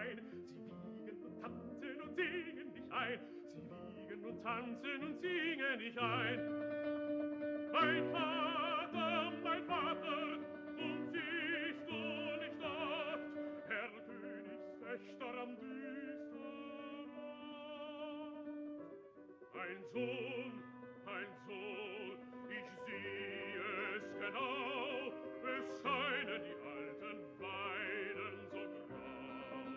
ein. Sie wiegen und tanzen und singen dich ein. Sie wiegen und tanzen und singen dich ein. Mein Vater, und siehst du nicht dort, Herr Königswächter am düsteren Ort? Ein Sohn, ich sehe es genau, es scheinen die alten Weiden so grau.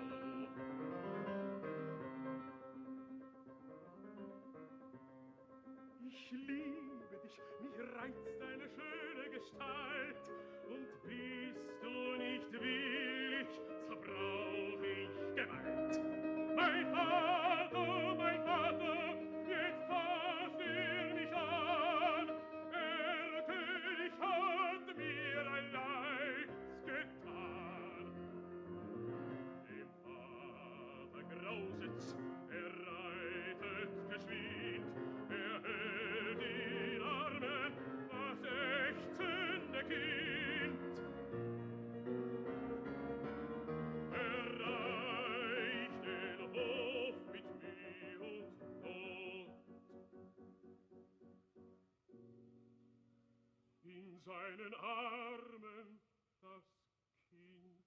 Ich liebe dich, mich reizt deine schöne Gestalt, und bist du nicht willig, so brauch ich Gewalt. Mein Vater, jetzt fasst mich an, der König hat mir ein Leids getan. Dem Vater grauset's, reitet geschwind, hält in Armen das ächzende Kind. Reicht den Hof mit Mühe und Not. In seinen Armen das Kind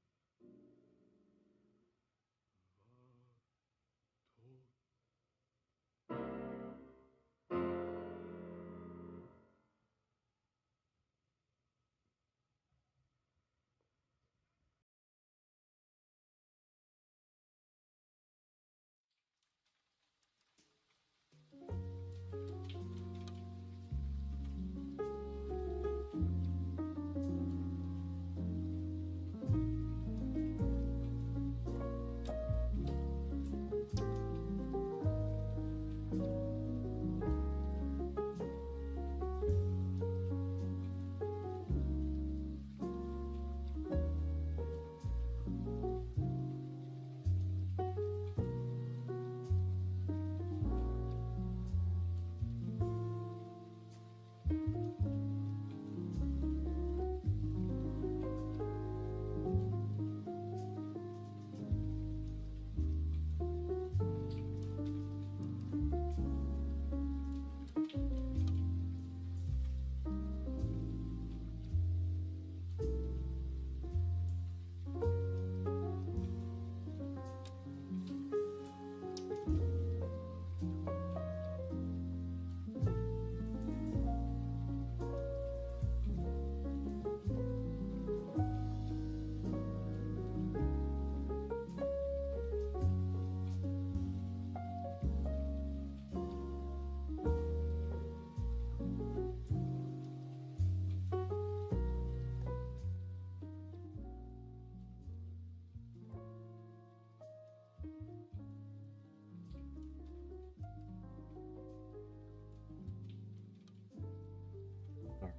war tot.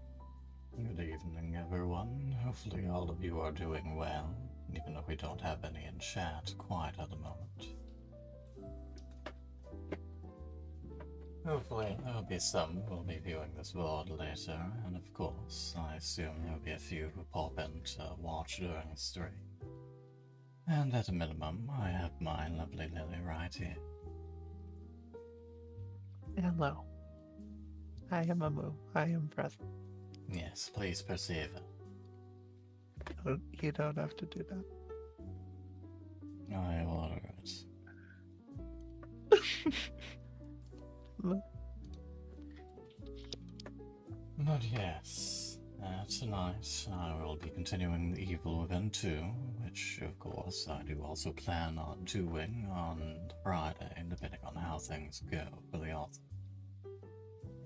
Good evening, everyone. Hopefully all of you are doing well, even though we don't have any in chat quite at the moment. Hopefully there'll be some who will be viewing this VOD later, and of course, I assume there'll be a few who pop in to watch during the stream. And at a minimum, I have my lovely Lily right here. Hello. I am Amu. I am present. Yes, please perceive it. You don't have to do that. I order it. But yes, tonight I will be continuing The Evil Within 2, which of course I do also plan on doing on Friday, depending on how things go for the author.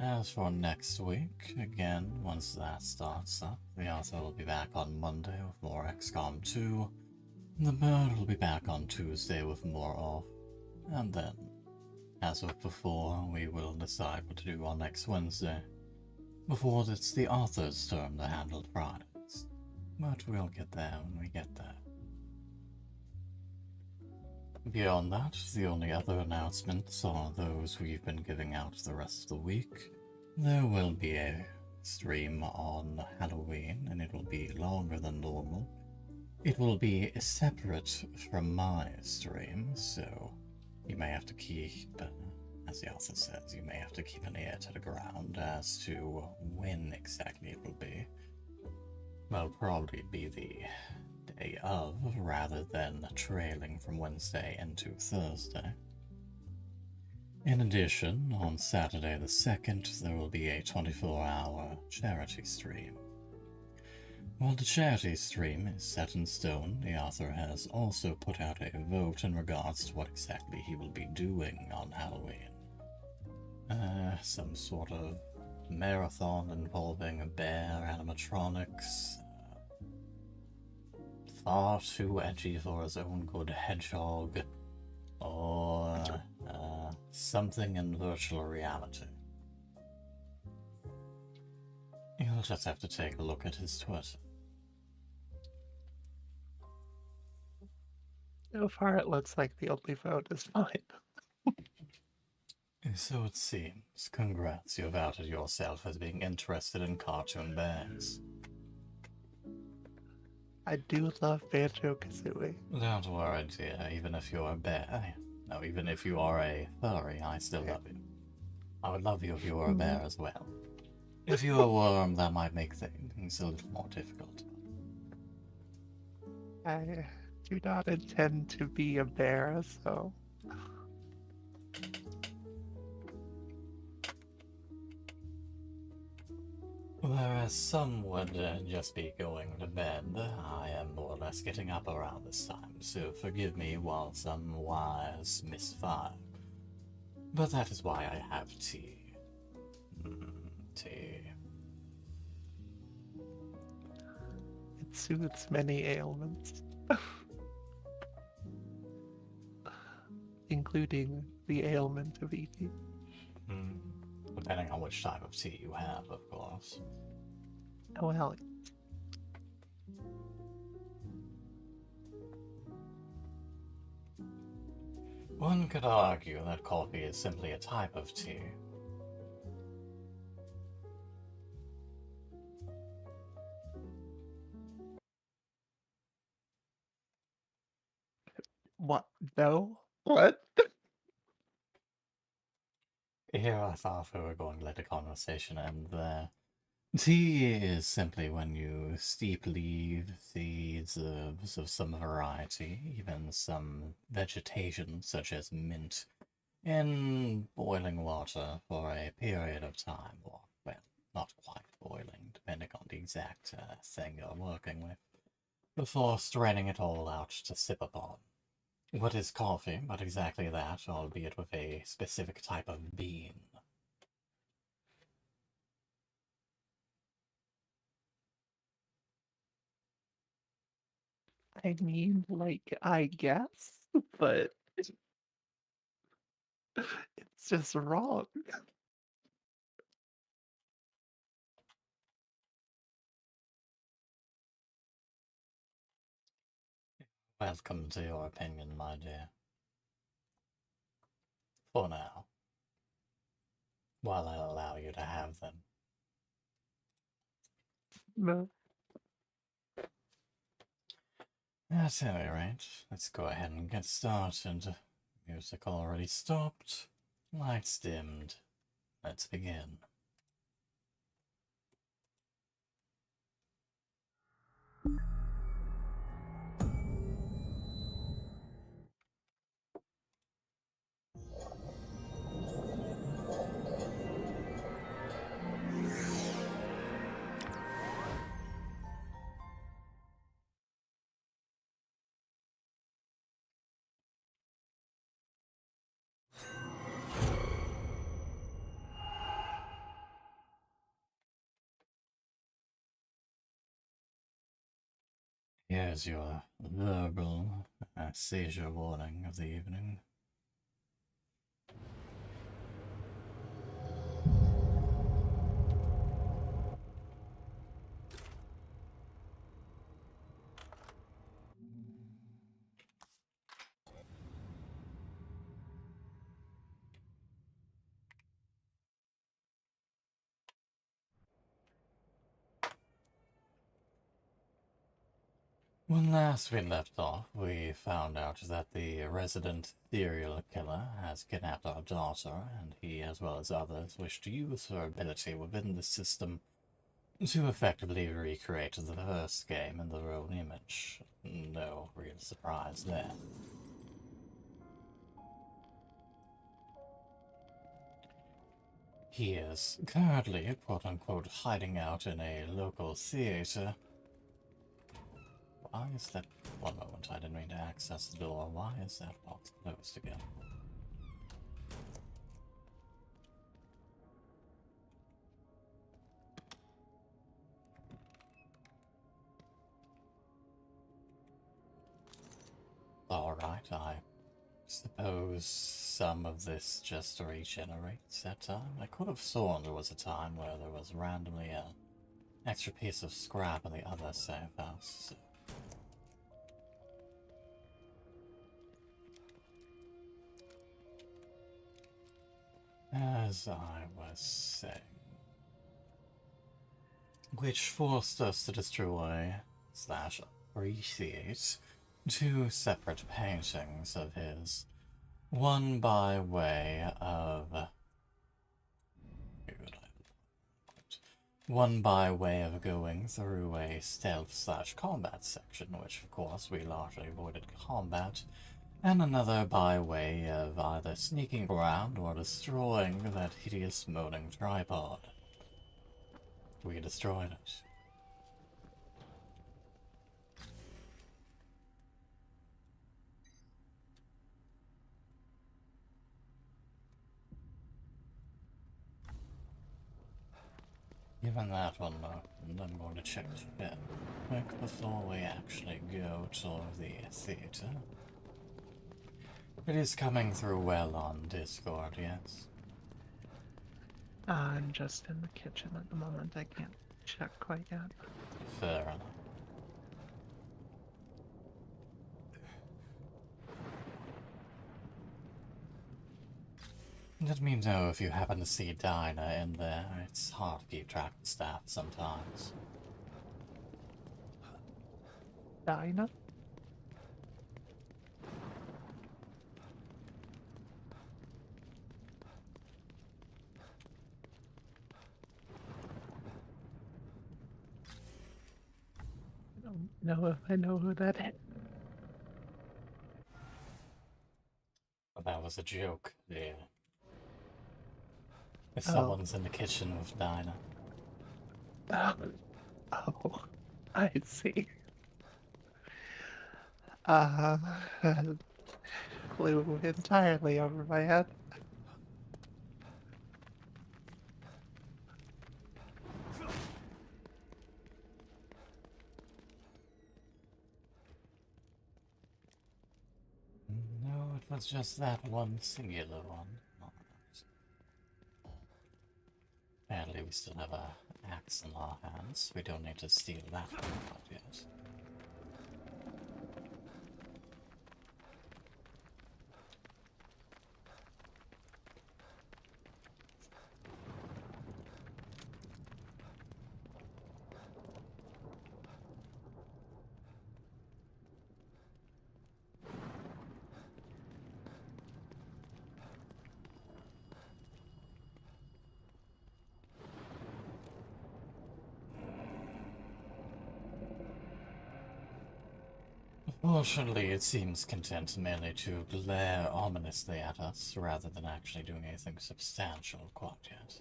As for next week, again, once that starts up, the author will be back on Monday with more XCOM 2, the bird will be back on Tuesday with more off, and then, as with before, we will decide what to do on next Wednesday, before it's the author's turn to handle Fridays. But we'll get there when we get there. Beyond that, the only other announcements are those we've been giving out the rest of the week. There will be a stream on Halloween, and it will be longer than normal. It will be separate from my stream, so you may have to keep, as the author says, you may have to keep an ear to the ground as to when exactly it will be. Well, probably be the day of, rather than trailing from Wednesday into Thursday. In addition, on Saturday the 2nd, there will be a 24-hour charity stream. While the charity stream is set in stone, the author has also put out a vote in regards to what exactly he will be doing on Halloween. Some sort of marathon involving bear animatronics. Far too edgy for his own good hedgehog. Or something in virtual reality. You'll just have to take a look at his Twitter. So far, it looks like the only vote is fine. So it seems. Congrats, you've outed yourself as being interested in cartoon bears. I do love Banjo-Kazooie. Don't worry, dear. Even if you're a bear, no, even if you are a furry, I still love you. I would love you if you were a bear as well. If you were a worm, that might make things a little more difficult. I do not intend to be a bear, so... Whereas some would just be going to bed, I am more or less getting up around this time, so forgive me while some wires misfire. But that is why I have tea. Tea. It soothes many ailments. Including the ailment of eating. Depending on which type of tea you have, of course. Well, One could argue that coffee is simply a type of tea. what? No? What? Here I thought we were going to let the conversation end there. Tea is simply when you steep leaves, seeds of some variety, even some vegetation such as mint, in boiling water for a period of time, or, well, not quite boiling, depending on the exact thing you're working with, before straining it all out to sip upon. What is coffee but exactly that, albeit with a specific type of bean? I mean, like, I guess, but it's just wrong. Welcome to your opinion, my dear. For now. While I allow you to have them. No. At any rate, let's go ahead and get started. Music already stopped. Lights dimmed. Let's begin. Here's your verbal seizure warning of the evening. When last we left off, we found out that the resident serial killer has kidnapped our daughter, and he, as well as others, wish to use her ability within the system to effectively recreate the first game in their own image. No real surprise there. He is currently, quote-unquote, hiding out in a local theater. Why is that... One moment, I didn't mean to access the door. Why is that box closed again? Alright, I suppose some of this just regenerates at time. I could have sworn there was a time where there was randomly an extra piece of scrap in the other safe house. So. As I was saying, which forced us to destroy slash appreciate two separate paintings of his, one by way of going through a stealth slash combat section, which of course we largely avoided combat, and another by way of either sneaking around or destroying that hideous moaning tripod. We destroyed it. Given that one moment, I'm going to check it quick before we actually go to the theater. It is coming through well on Discord, yes? I'm just in the kitchen at the moment. I can't check quite yet. Fair enough. Let me know if you happen to see Dinah in there. It's hard to keep track of staff sometimes. Dinah? I don't know if I know who that is. That was a joke, yeah. If Oh. someone's in the kitchen with Dinah. Oh, I see. Flew entirely over my head. No, it was just that one singular one. Apparently we still have a axe in our hands. We don't need to steal that one out yet. Fortunately, it seems content merely to glare ominously at us, rather than actually doing anything substantial quite yet.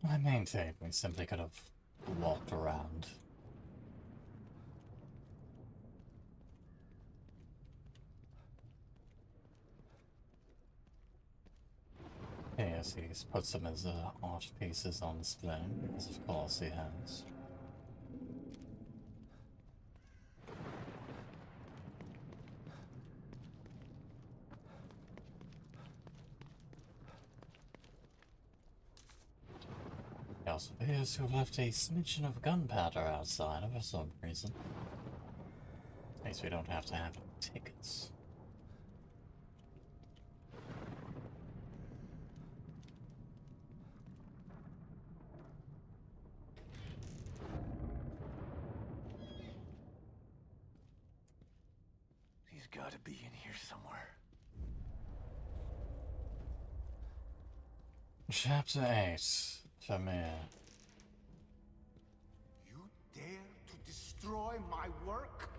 I maintain we simply could have walked around. Yes, he's put some of his art pieces on display, because of course he has. He also appears to have left a smidgen of gunpowder outside for some reason. A least we don't have to have tickets. He's gotta be in here somewhere. Chapter 8, Vermeer. You dare to destroy my work?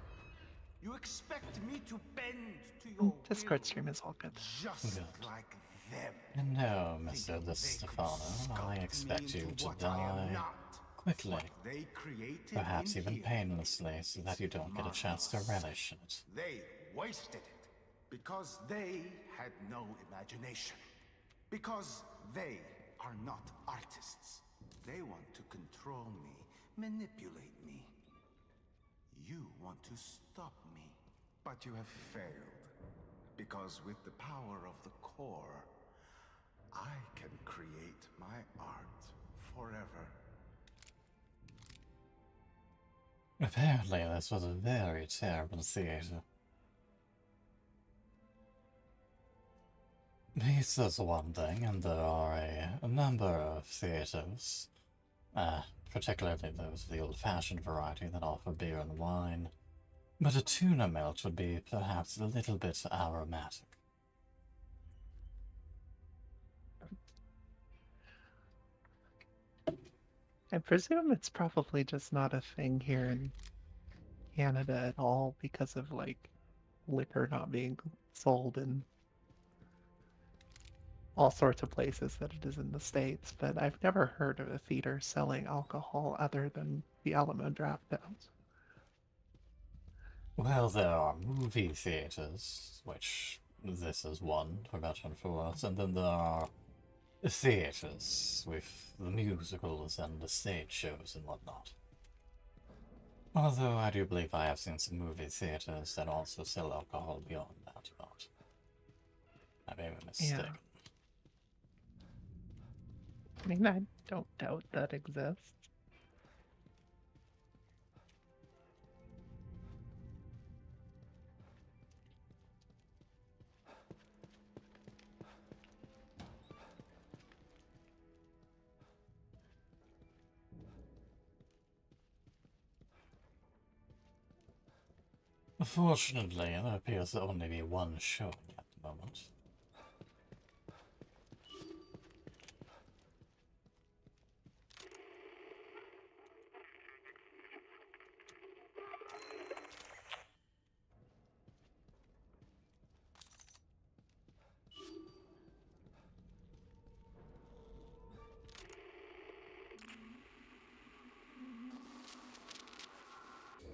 You expect me to bend to your Discord will, stream is all good. just Good. like them. No, Mr. Thinking De they Stefano, could I sculpt expect me you into to what I am die not. quickly, What they created perhaps in even here. painlessly, so that It's you don't get a chance to marvelous. relish in it. They wasted it because they had no imagination. Because they are not artists. They want to control me, manipulate me. You want to stop me, but you have failed. Because with the power of the core, I can create my art forever. Apparently, this was a very terrible theater. Pizza's one thing, and there are a number of theaters, particularly those of the old-fashioned variety that offer beer and wine. But a tuna melt would be perhaps a little bit aromatic. I presume it's probably just not a thing here in Canada at all because of like liquor not being sold in all sorts of places that it is in the States, but I've never heard of a theater selling alcohol other than the Alamo Drafthouse. Well, there are movie theaters, which this is one, for better and for worse, and then there are theaters with the musicals and the stage shows and whatnot. Although I do believe I have seen some movie theaters that also sell alcohol beyond that, but I may be mistaken. I mean, I don't doubt that exists. Fortunately, there appears to only be one showing at the moment.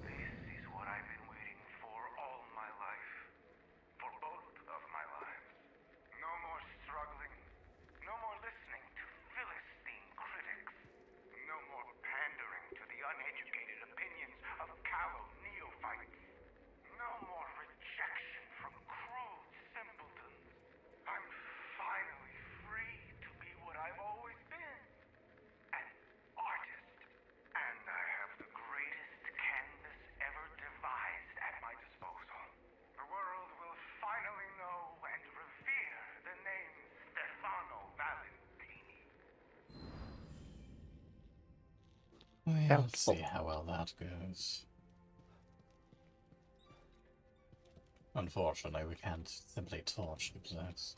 This is what I've been waiting for all my life. For both of my lives. No more struggling. No more listening to Philistine critics. No more pandering to the uneducated opinions of callow neophytes. No more rejection from crude simpletons. I'm finally free to be what I've always been. An artist. And I have the greatest canvas ever devised at my disposal. The world will finally know and revere the name Stefano Valentini. We'll Doubtful. see how well that goes. Unfortunately, we can't simply torch the place.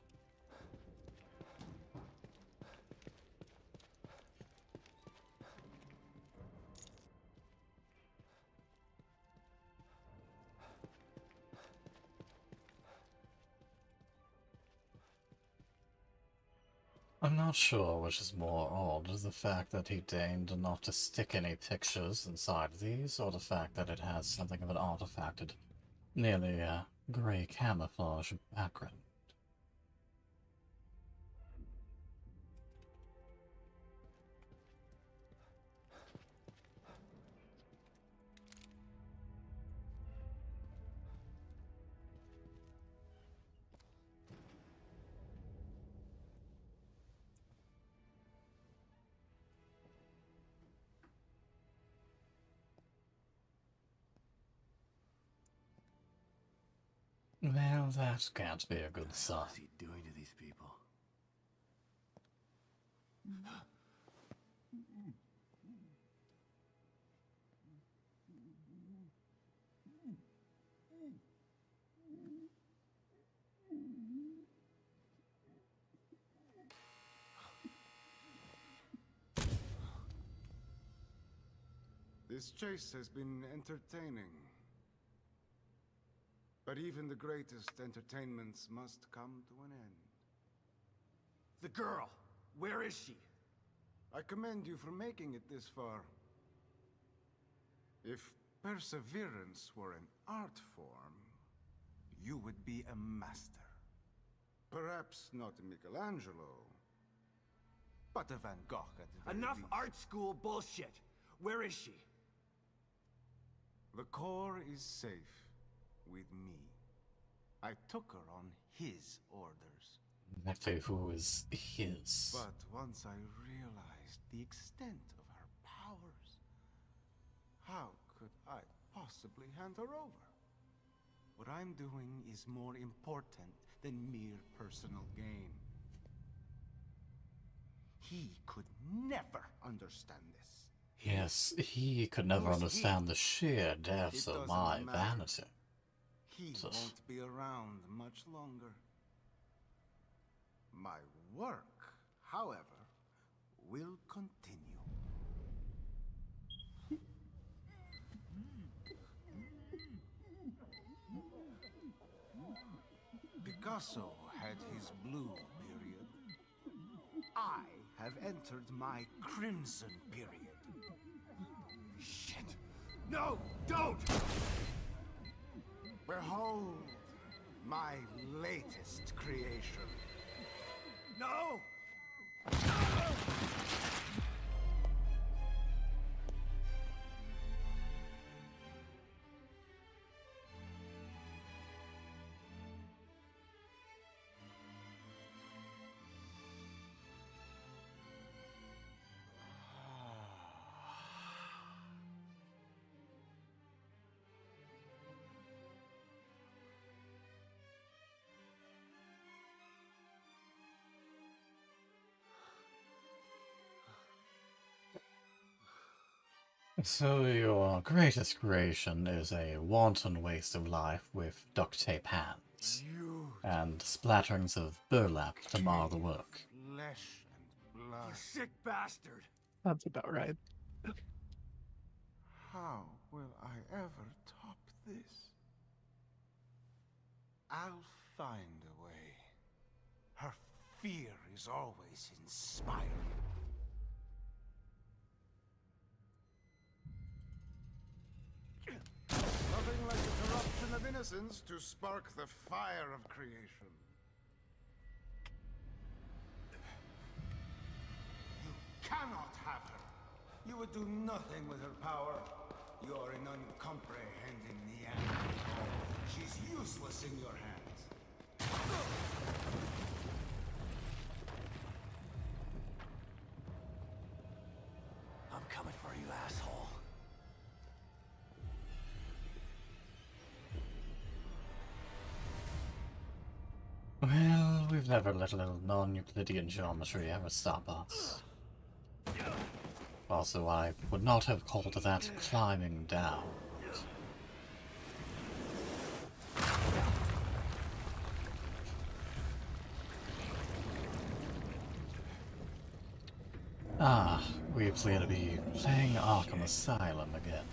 I'm not sure which is more odd, the fact that he deigned not to stick any pictures inside these, or the fact that it has something of an artifacted, nearly a grey camouflage background. Well, that can't be a good sign. What's he doing to these people? This chase has been entertaining. But even the greatest entertainments must come to an end. The girl! Where is she? I commend you for making it this far. If perseverance were an art form, you would be a master. Perhaps not a Michelangelo, but a Van Gogh at the very Enough least. art school bullshit! Where is she? The core is safe with me. I took her on his orders. Exactly who is his. But once I realized the extent of her powers, how could I possibly hand her over? What I'm doing is more important than mere personal gain. He could never understand this. Yes, he could never Who's he? understand the sheer depths It of doesn't my matter. vanity. He Jesus. won't be around much longer. My work, however, will continue. Picasso had his blue period. I have entered my crimson period. Shit! No! Don't! Behold my latest creation. No! So your greatest creation is a wanton waste of life with duct tape hands, You and splatterings of burlap to mar the work. flesh and blood. You sick bastard! That's about right. How will I ever top this? I'll find a way. Her fear is always inspiring. Nothing like the corruption of innocence to spark the fire of creation. You cannot have her. You would do nothing with her power. You are an uncomprehending Neanderthal. She's useless in your hands. I'm coming for you, asshole. Well, we've never let a little non-Euclidean geometry ever stop us. Also, I would not have called that climbing down. Ah, we appear to be playing Arkham Asylum again.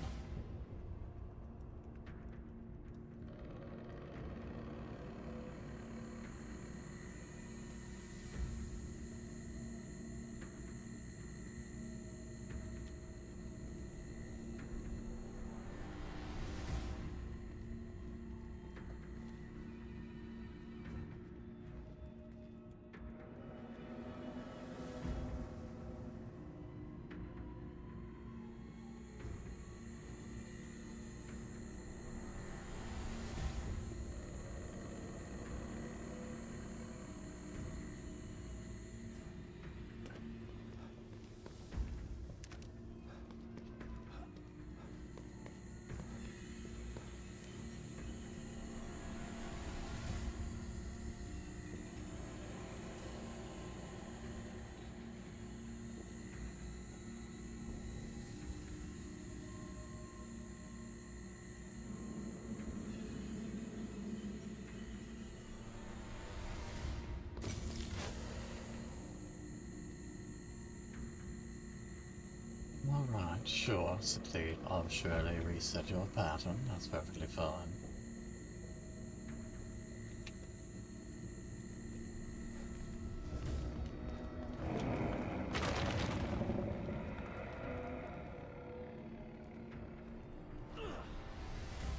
sure. Simply arbitrarily reset your pattern. That's perfectly fine.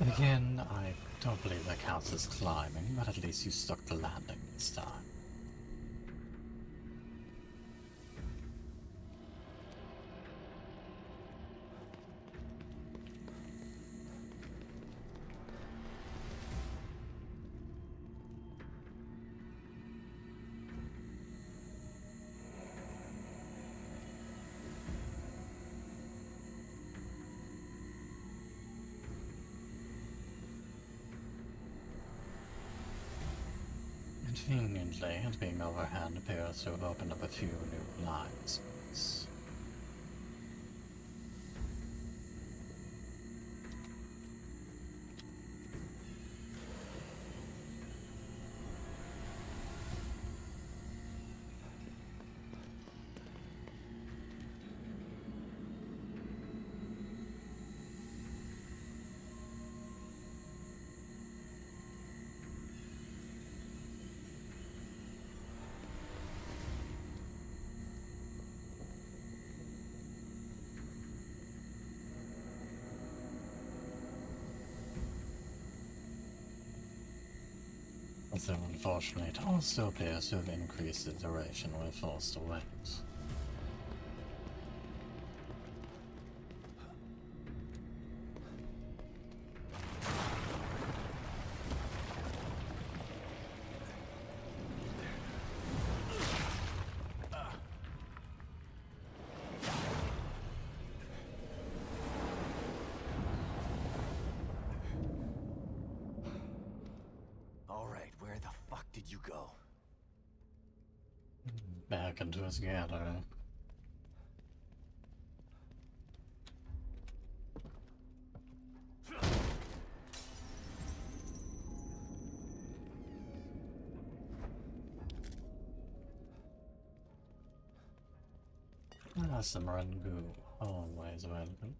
Again, I don't believe that counts as climbing, but at least you stuck the landing this time. Conveniently, and being overhand appears to have opened up a few new blind spots. Although unfortunately it also appears to have increased the duration we're forced to wait. Alright, where the fuck did you go? Back into his gathering. Some Rangu, always welcome.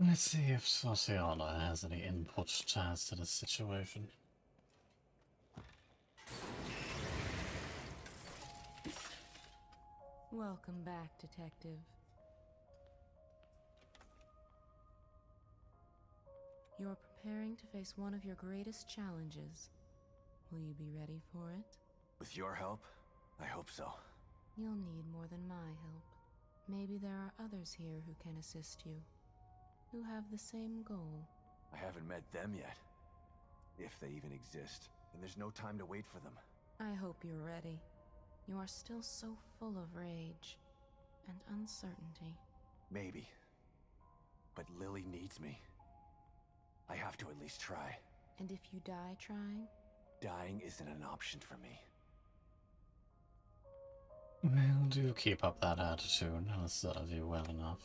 Let's see if Sociana has any input as to the situation. Welcome back, Detective. You're preparing to face one of your greatest challenges. Will you be ready for it? With your help? I hope so. You'll need more than my help. Maybe there are others here who can assist you, who have the same goal. I haven't met them yet. If they even exist. And there's no time to wait for them. I hope you're ready. You are still so full of rage and uncertainty. Maybe. But Lily needs me. I have to at least try. And if you die trying? Dying isn't an option for me. Well, do keep up that attitude. It'll serve you well enough.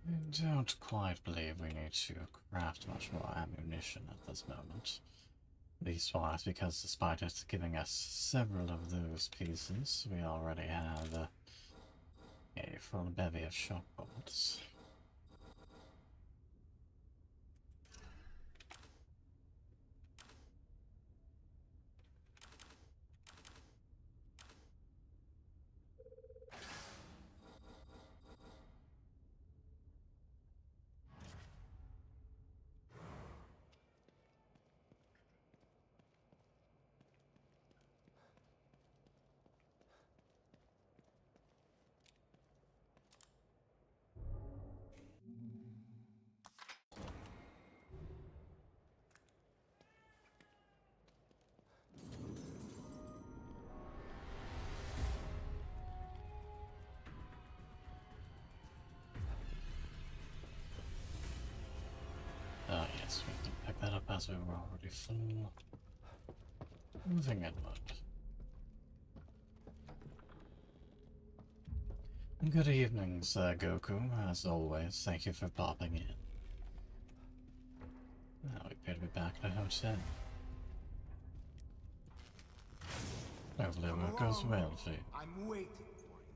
I don't quite believe we need to craft much more ammunition at this moment. Leastwise, because despite it giving us several of those pieces, we already have a full bevy of shock bolts. as we were already full. Moving inward. Good evening, Sir Goku. As always, thank you for popping in. Now we appear to be back at a hotel. Hopefully it work goes well for you. I'm waiting for you.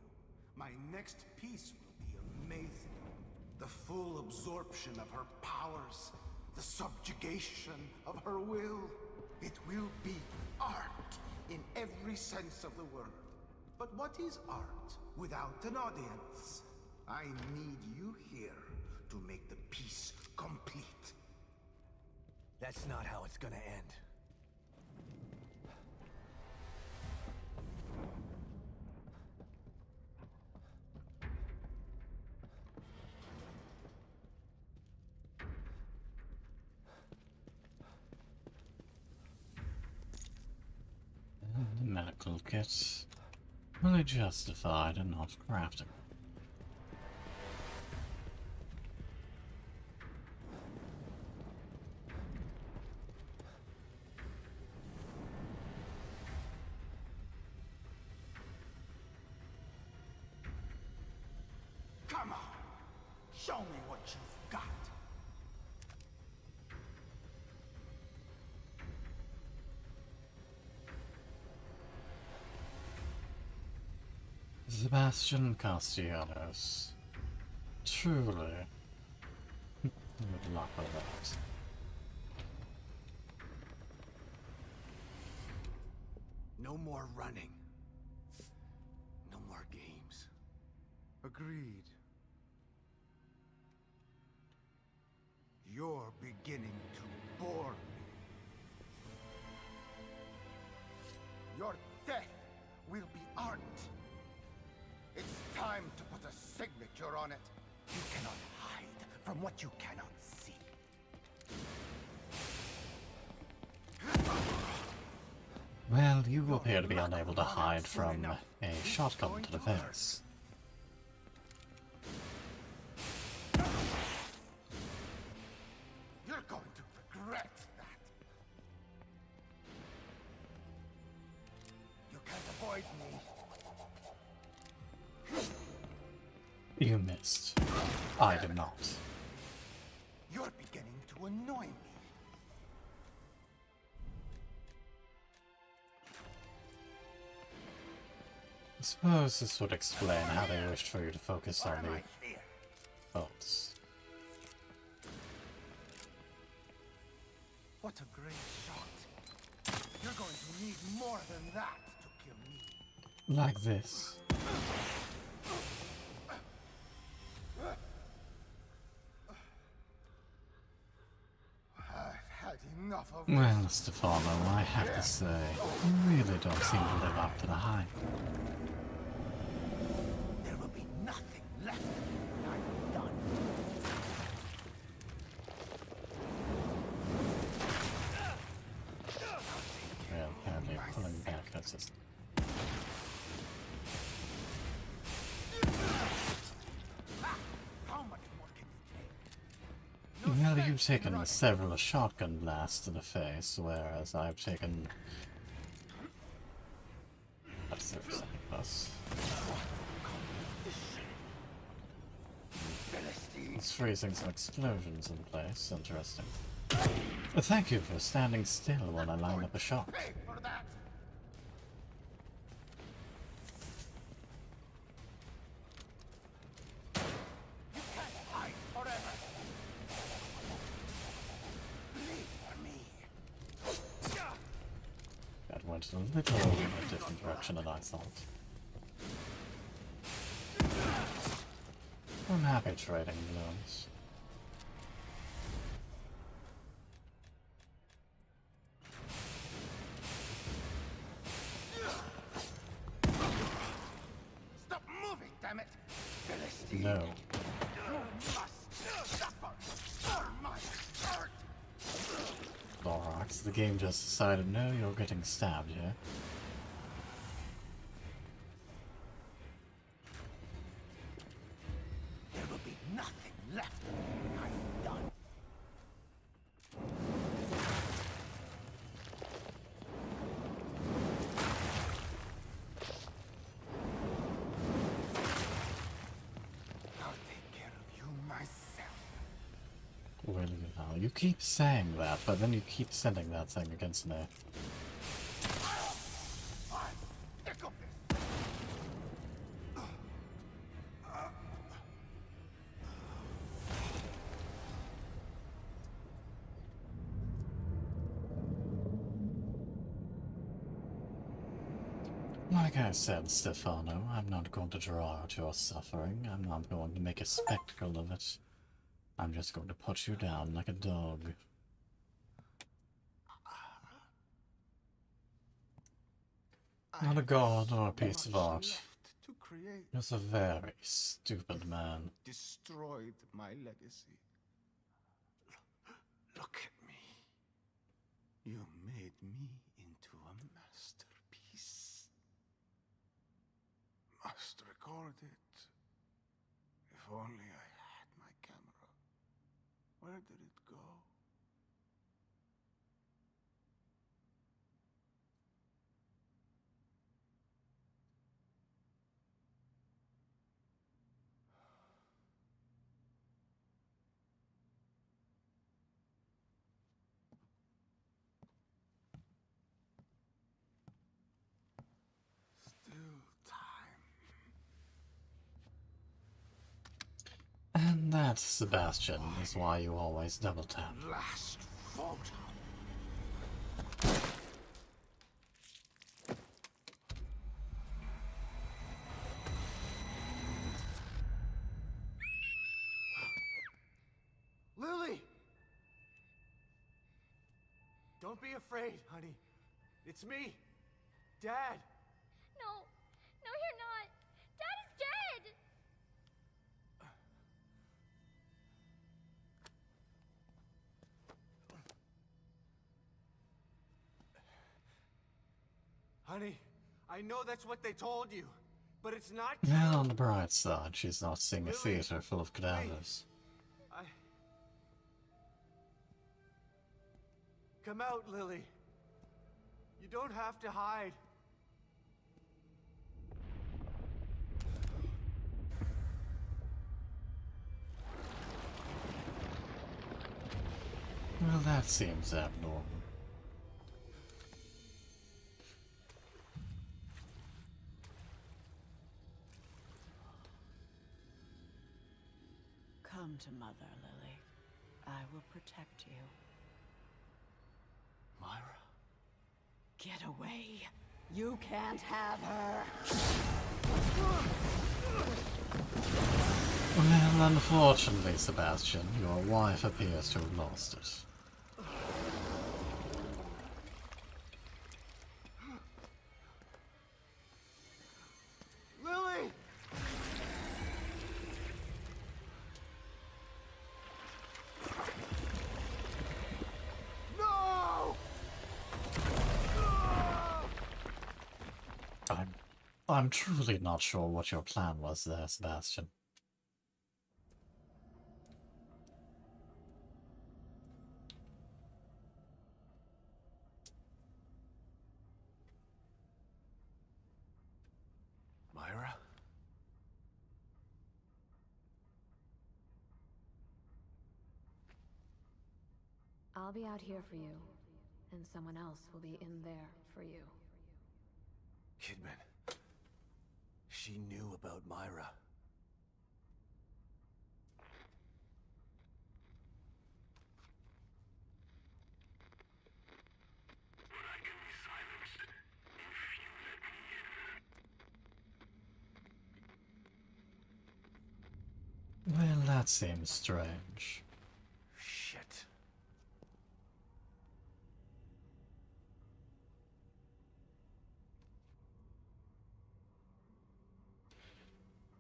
My next piece will be amazing. The full absorption of her powers, the subjugation of her will. It will be art in every sense of the word. But what is art without an audience? I need you here to make the piece complete. That's not how it's gonna end. The medical kit. Fully justified and not crafting. Come on, show me what you've got. Sebastian Castellanos. Truly. Good luck with that. No more running. No more games. Agreed. You're beginning to bore me. Your death will be art. It's time to put a signature on it. You cannot hide from what you cannot see. Well, you appear to be unable to hide from a shotgun to the face. You're going to regret that. You can't avoid me. You missed. I did not. You're beginning to annoy me. I suppose this would explain how they wished for you to focus Or on am the I here? bolts. What a great shot. You're going to need more than that to kill me. Like this. I've had enough of this. Well, Stefano, I have to say, you really don't seem to live up to the hype. There will be nothing left when I'm done. Well, apparently pulling back, that's just... How much more can you take? Well, you've taken several shotgun blasts to the face, whereas I've taken... a suicide plus. It's freezing some explosions in place. Interesting. Thank you for standing still while I line up a shot. Pay for that. You can't hide forever. Bleed for me. That went a little in a different direction than I thought. I'm happy trading blows. Stop moving, damn it! Philistine. No. You must suffer for my art. Lorax, the game just decided, no, you're getting stabbed here. There will be nothing left when I'm done. you keep saying that, but then you keep sending that thing against me. Like I said, Stefano, I'm not going to draw out your suffering. I'm not going to make a spectacle of it. I'm just going to put you down like a dog. Not a god or a piece of art. To create. Just a very stupid man. Destroyed my legacy. Look at me. You made me into a masterpiece. Must record it. If only I had my camera. Where did it go? Still time. And that, Sebastian, is why you always double tap. Last photo. Lily! Don't be afraid, honey. It's me, Dad. No, no, you're not. Dad is dead. Honey, I know that's what they told you, but it's not true. Well, on the bright side, she's not seeing a Lily, theater full of cadavers. Come out, Lily. You don't have to hide. Well, that seems abnormal. Come to Mother, Lily. I will protect you. Myra? Get away. You can't have her. Well, unfortunately, Sebastian, your wife appears to have lost it. Lily! No! I'm truly not sure what your plan was there, Sebastian. Myra? I'll be out here for you, and someone else will be in there for you. Kidman. She knew about Myra. Well, that seems strange. Shit.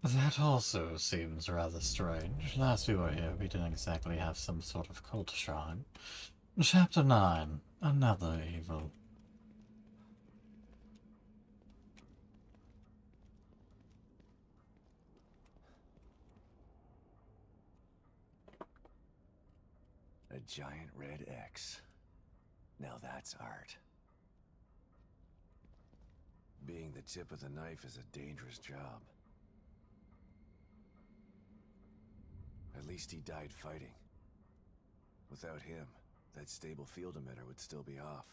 That also seems rather strange. Last we were here, we didn't exactly have some sort of cult shrine. Chapter 9. Another evil. A giant red X. Now that's art. Being the tip of the knife is a dangerous job. At least he died fighting. Without him, that stable field emitter would still be off.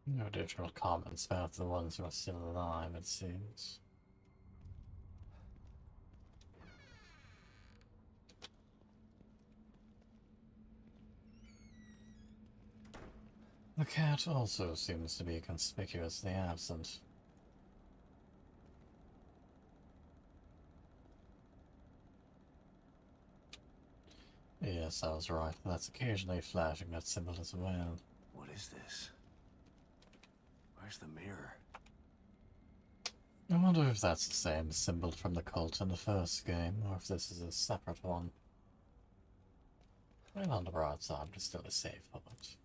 No additional comments about the ones who are still alive, it seems. The cat also seems to be conspicuously absent. Yes, I was right. That's occasionally flashing that symbol as well. What is this? Where's the mirror? I wonder if that's the same symbol from the cult in the first game, or if this is a separate one. Well, on the bright side, it's still a safe point.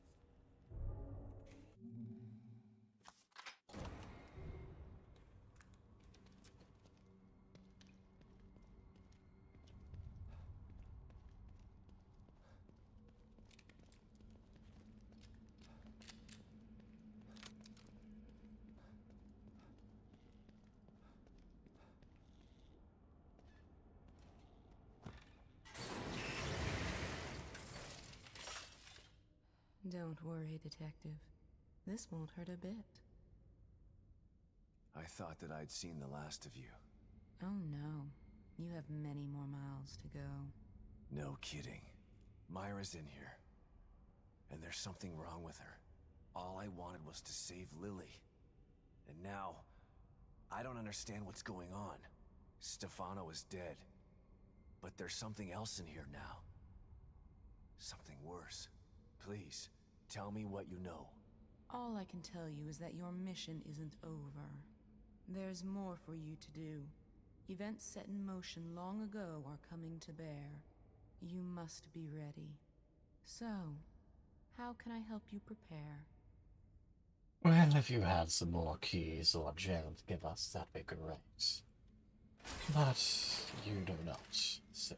Don't worry, Detective. This won't hurt a bit. I thought that I'd seen the last of you. Oh no. You have many more miles to go. No kidding. Myra's in here. And there's something wrong with her. All I wanted was to save Lily. And now, I don't understand what's going on. Stefano is dead. But there's something else in here now. Something worse. Please, tell me what you know. All I can tell you is that your mission isn't over. There's more for you to do. Events set in motion long ago are coming to bear. You must be ready. So, how can I help you prepare? Well, if you had some more keys or gel to give us, that'd be great. But you do not, so...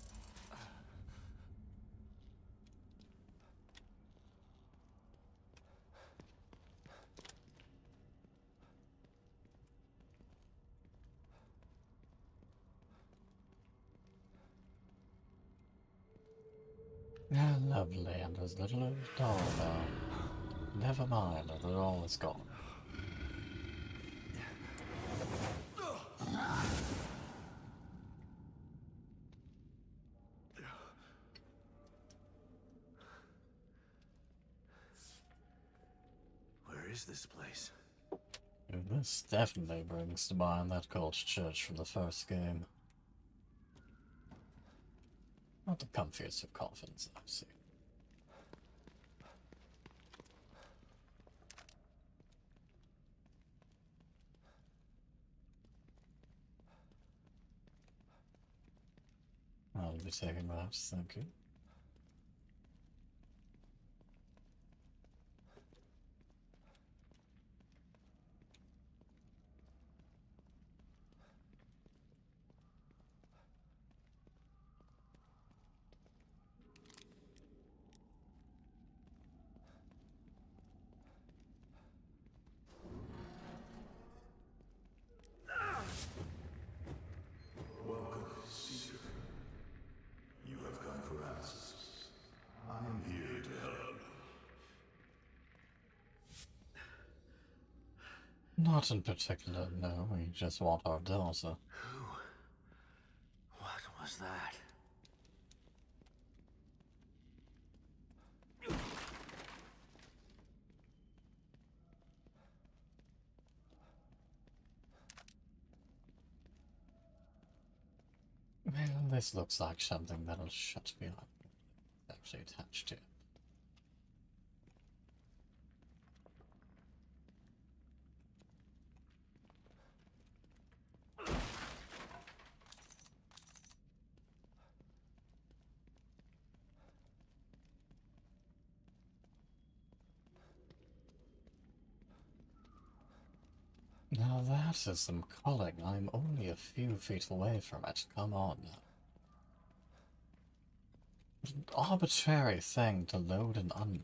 Lovely, and there's little doll now. Never mind, the doll is gone. Where is this place? This definitely brings to mind that cult church from the first game. Not the comfiest of coffins I've seen. I'll be taking that, thank you. Welcome, Seizure. You have come for answers. I am here to help. Not in particular, no. We just want our daughter. Who? What was that? Well, this looks like something that'll shut me up. Actually attached to it. Now that is some calling. I'm only a few feet away from it. Come on now. It's an arbitrary thing to load and unload.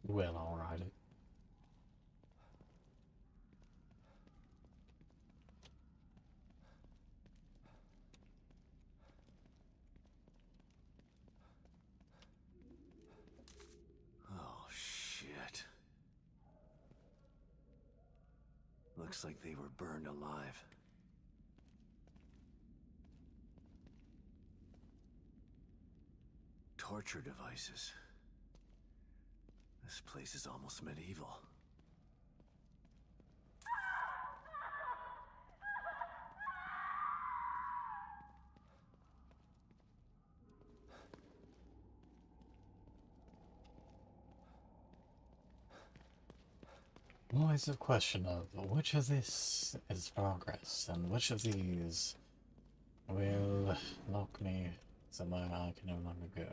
Well, alrighty. Oh, shit. Looks like they were burned alive. Torture devices. This place is almost medieval. Always a question of which of this is progress and which of these will lock me somewhere I can no longer go.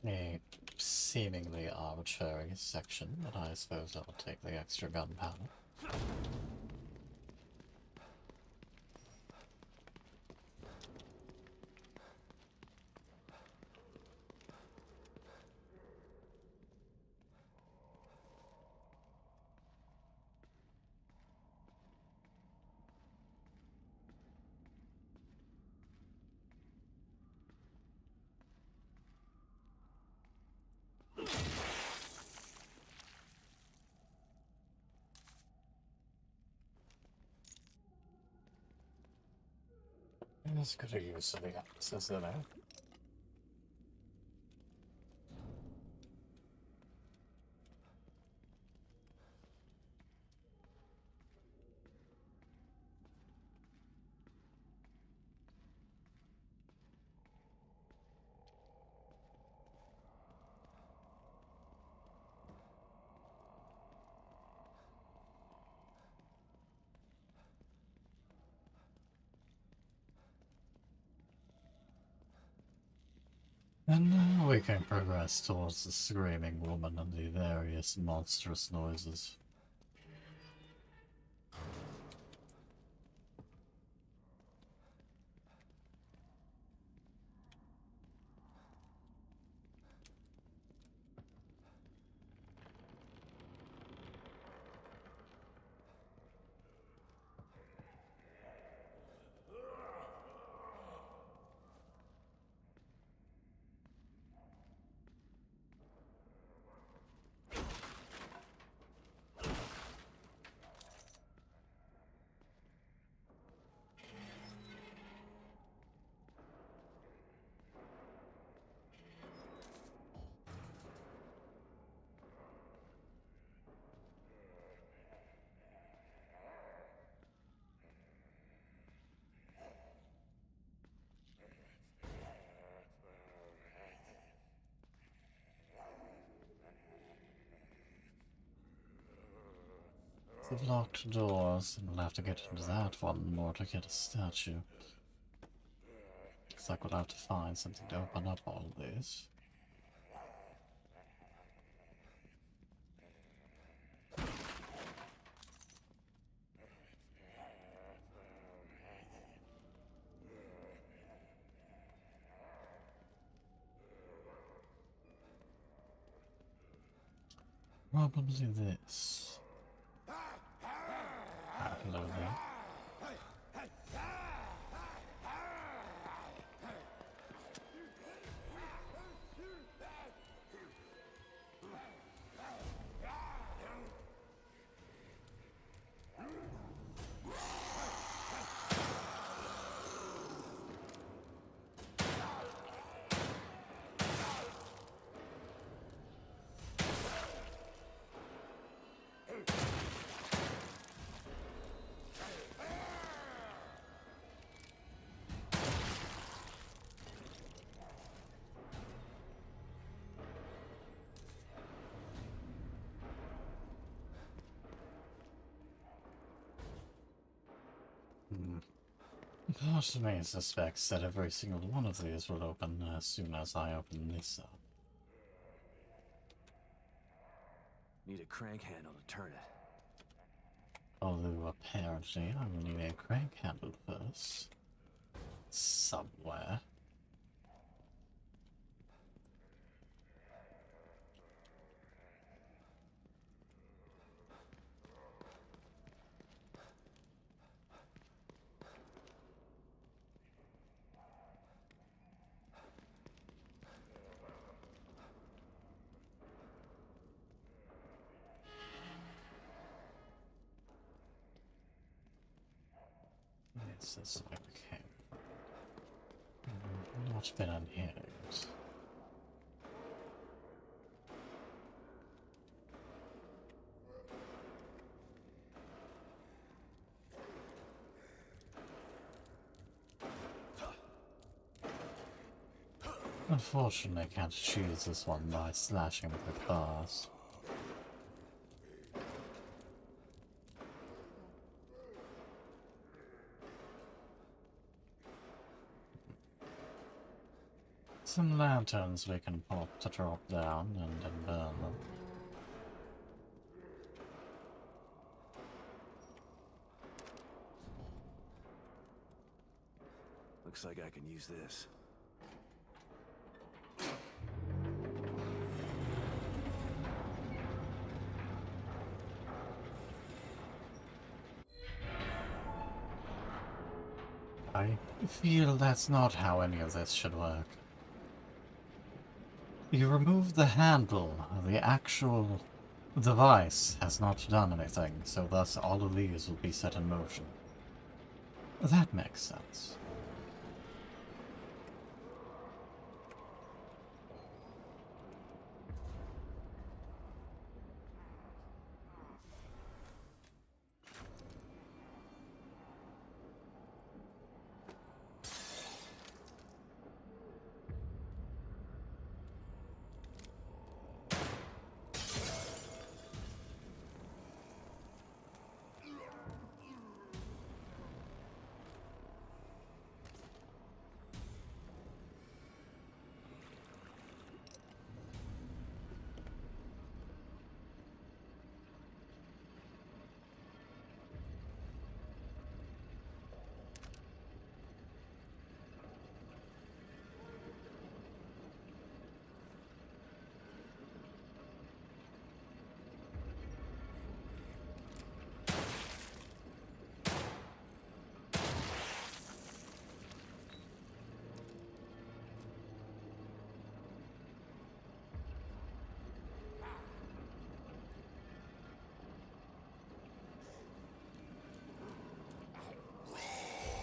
A seemingly arbitrary section, but I suppose I'll take the extra gunpowder. Let's go to use some of the axes there. And now we can progress towards the screaming woman and the various monstrous noises. The locked doors, and we'll have to get into that one more to get a statue. Looks like we'll have to find something to open up all this. Probably this. Hello there. Part of me suspects that every single one of these will open as soon as I open this up. Need a crank handle to turn it. Although apparently I will need a crank handle first. Somewhere. Yes, this way we came. Not been in here yet. Unfortunately, I can't choose this one by slashing with bars. Some lanterns we can pop to drop down and then burn them. Looks like I can use this. I feel that's not how any of this should work. You remove the handle, the actual device has not done anything, so thus all of these will be set in motion. That makes sense.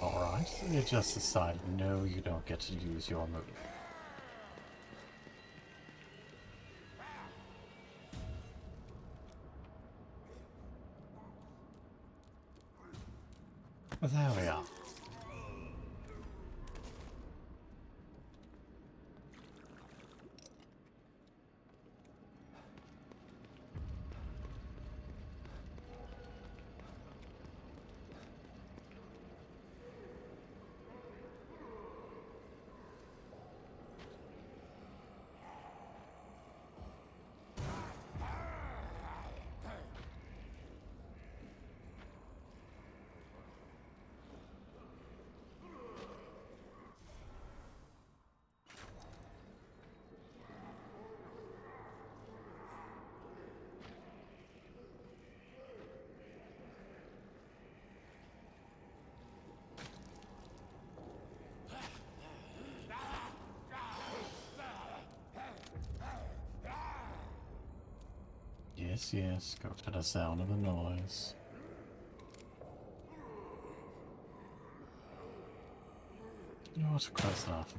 Alright, you just decided no, you don't get to use your move. There we are. Yes, yes, go to the sound of the noise. Oh, it's close enough.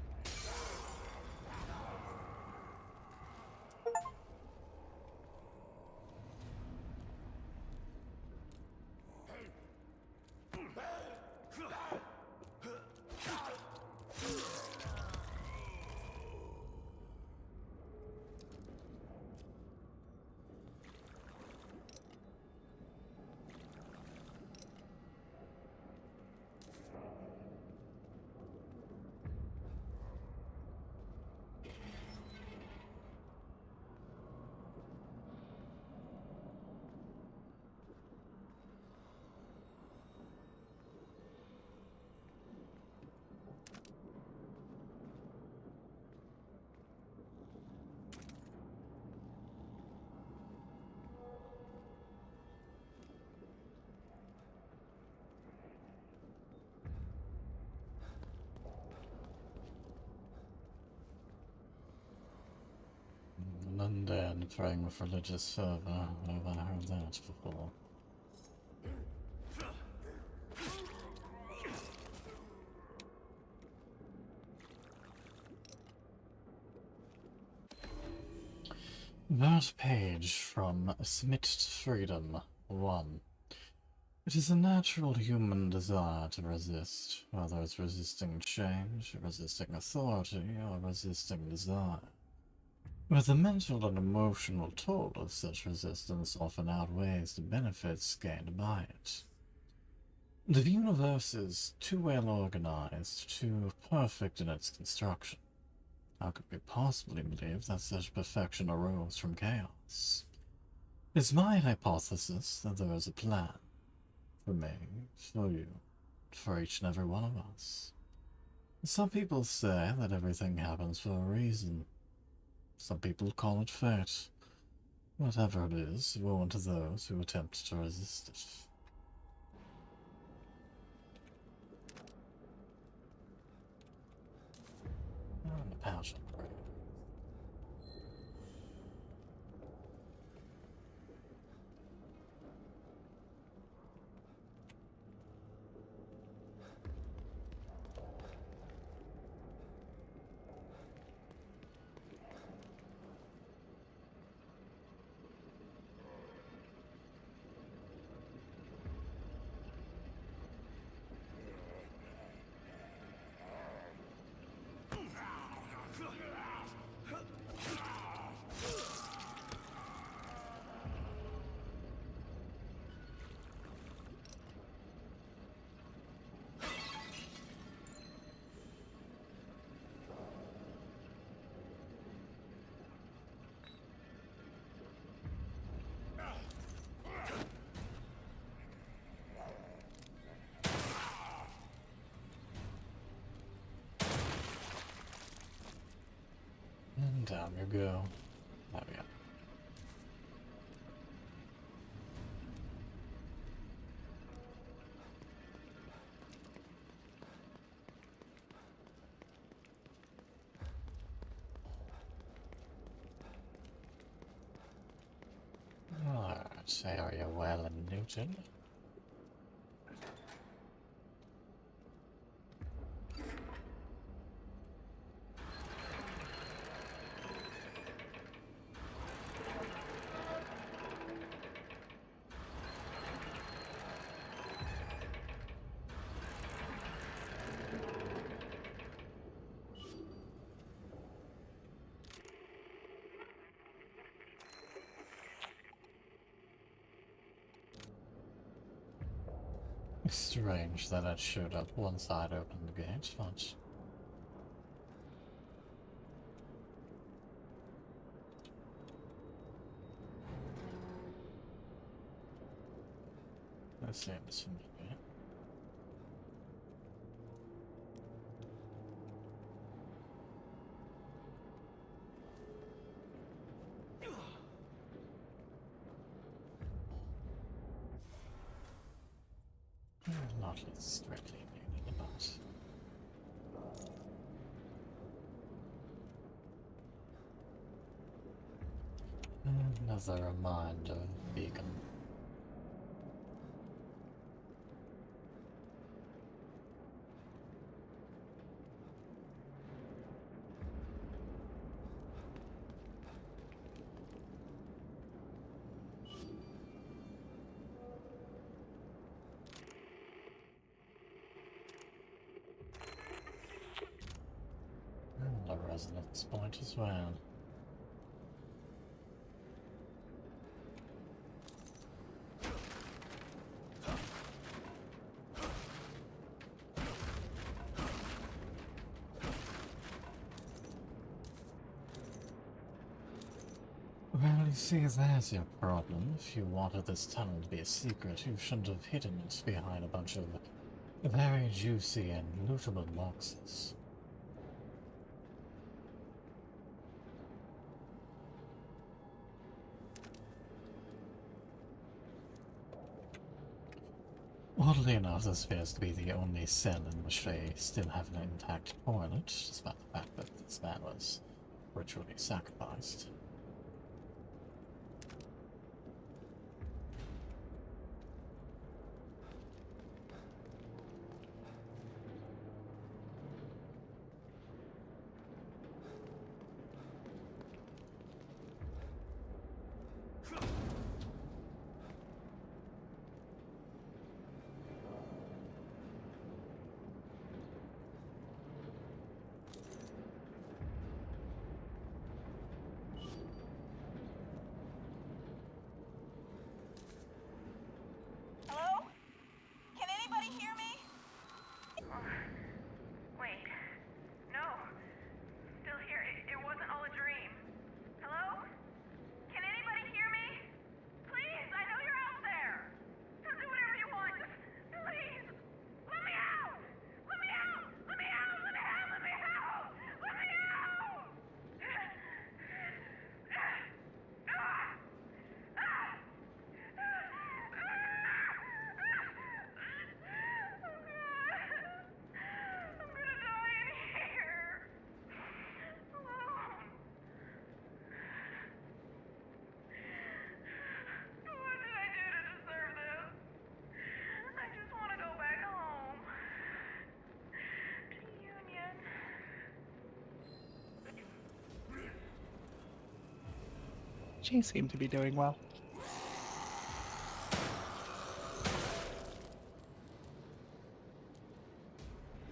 and praying with religious fervor. Have I heard that before? That page from Submit to Freedom 1. It is a natural human desire to resist, whether it's resisting change, resisting authority, or resisting desire. But the mental and emotional toll of such resistance often outweighs the benefits gained by it. The universe is too well organized, too perfect in its construction. How could we possibly believe that such perfection arose from chaos? It's my hypothesis that there is a plan. For me, for you, for each and every one of us. Some people say that everything happens for a reason. Some people call it fate. Whatever it is, woe unto those who attempt to resist it. And the passion prayer. And down you go. There we go. Alright, area well and Newton. Strange that it showed up once I'd opened the gate, but... that seems familiar. Not strictly needed, but... another reminder of Beacon. And a resonance point as well. Well, you see, there's your problem. If you wanted this tunnel to be a secret, you shouldn't have hidden it behind a bunch of very juicy and lootable boxes. Oddly enough, this appears to be the only cell in which they still have an intact toilet, despite the fact that this man was ritually sacrificed. She seemed to be doing well.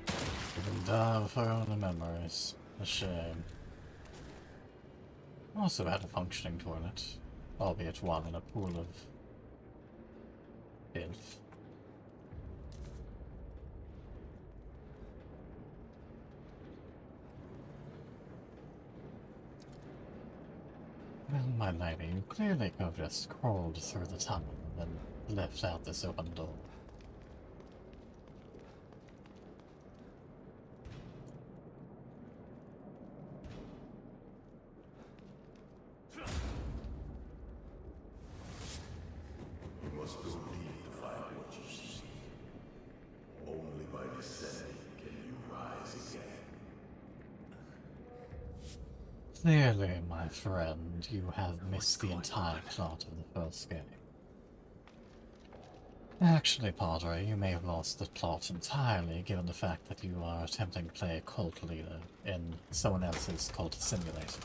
Even die with her own memories. A shame. Also had a functioning toilet, albeit one in a pool of filth. Well, my lady, you clearly could have just crawled through the tunnel and then left out this open door. You must go deep to find what you seek. Only by descending can you rise again. Clearly, my friend, you have missed the entire plot of the first game. Actually, Padre, you may have lost the plot entirely, given the fact that you are attempting to play a cult leader in someone else's cult simulator.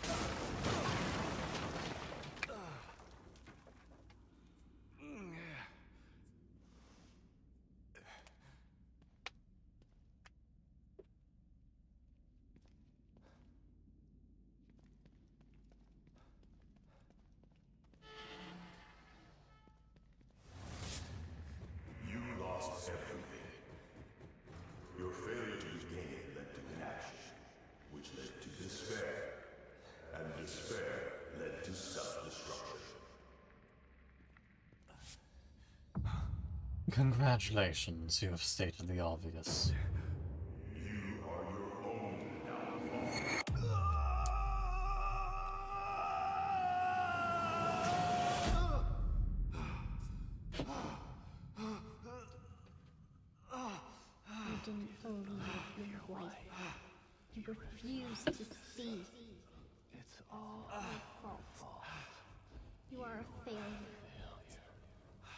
You lost everything. Your failure to regain led to inaction, which led to despair. And despair led to self-destruction. Congratulations, you have stated the obvious. You are your own downfall. You didn't believe your wife. You refused to see. It's all your fault. You are a failure.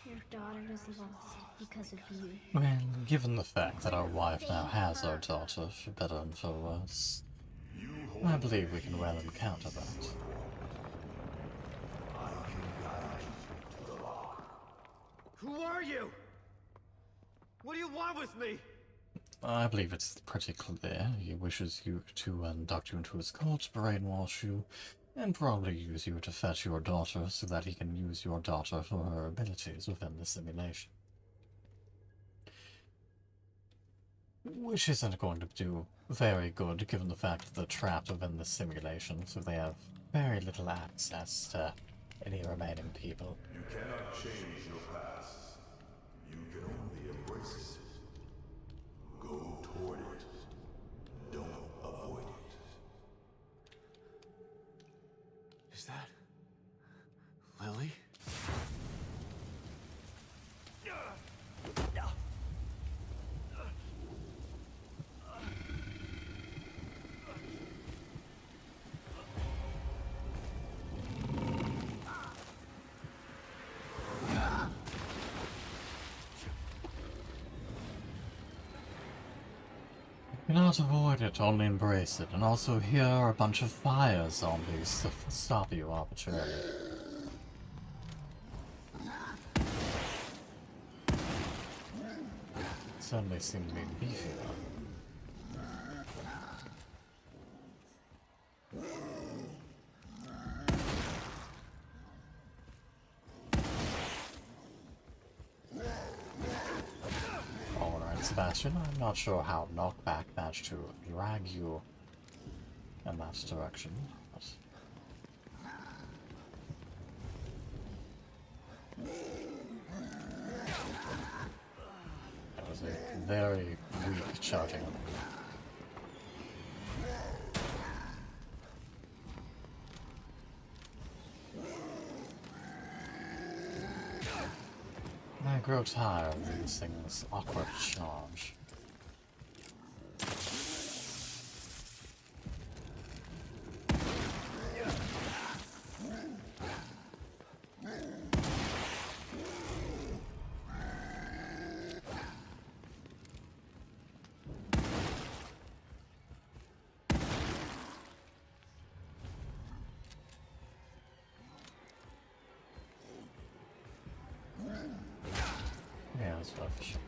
Your daughter is lost because of you. Well, given the fact that our wife now has our daughter, for better and for worse, I believe we can well encounter that. Who are you? What do you want with me? I believe it's pretty clear. He wishes you to induct you into his cult, brainwash you, and probably use you to fetch your daughter so that he can use your daughter for her abilities within the simulation. Which isn't going to do very good given the fact that they're trapped within the simulation, so they have very little access to any remaining people. You cannot change your past. You can only embrace it. Go toward it. Don't avoid it. Is that Lily? You cannot avoid it, only embrace it. And also here are a bunch of fire zombies to stop you arbitrarily. Certainly seem to be beefy though. Alright, Sebastian, I'm not sure how knockback managed to drag you in that direction, but... That was a very weak charging. I grow tired of these things' awkward charge. Yeah, that's worth a shot.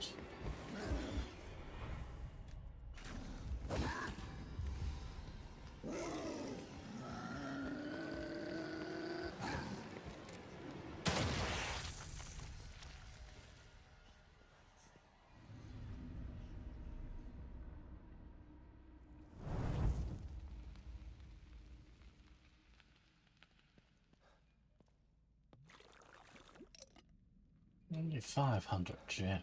Only 500 gem.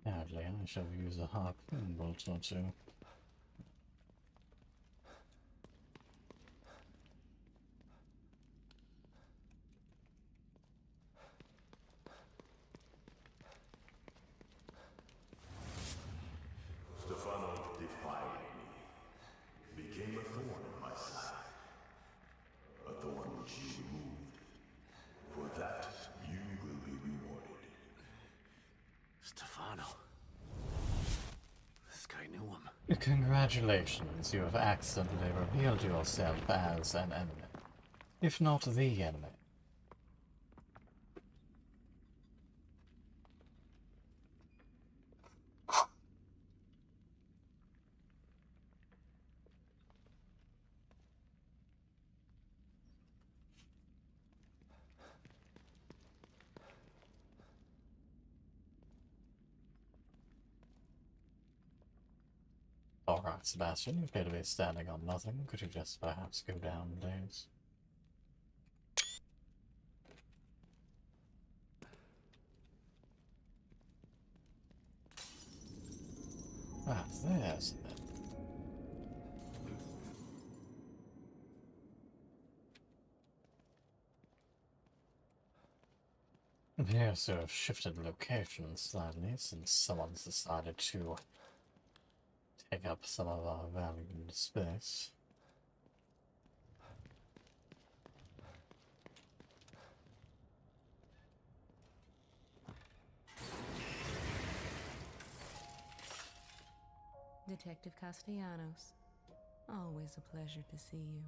Apparently, I shall use a harpoon bolt or two. Stefano defied me, became a thorn in my side. A thorn which you removed. For that, you will be rewarded. Stefano. This guy knew him. Congratulations, you have accidentally revealed yourself as an enemy. If not the enemy. Alright, Sebastian, you appear to be standing on nothing. Could you just perhaps go down, please? Ah, there's it. Appears to have shifted locations slightly since someone's decided to take up some of our valuable space. Detective Castellanos, always a pleasure to see you.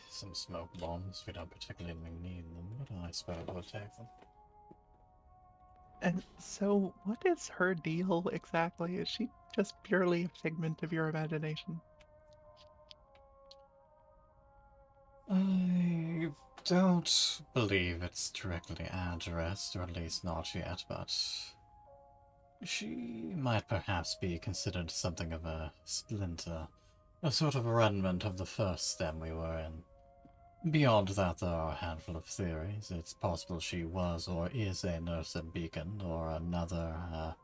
Some smoke bombs. We don't particularly need them, but I suppose we'll take them. And so, what is her deal exactly? Is she just purely a figment of your imagination? I don't believe it's directly addressed, or at least not yet, but she might perhaps be considered something of a splinter, a sort of remnant of the first stem we were in. Beyond that, there are a handful of theories. It's possible she was or is a nurse at Beacon, or another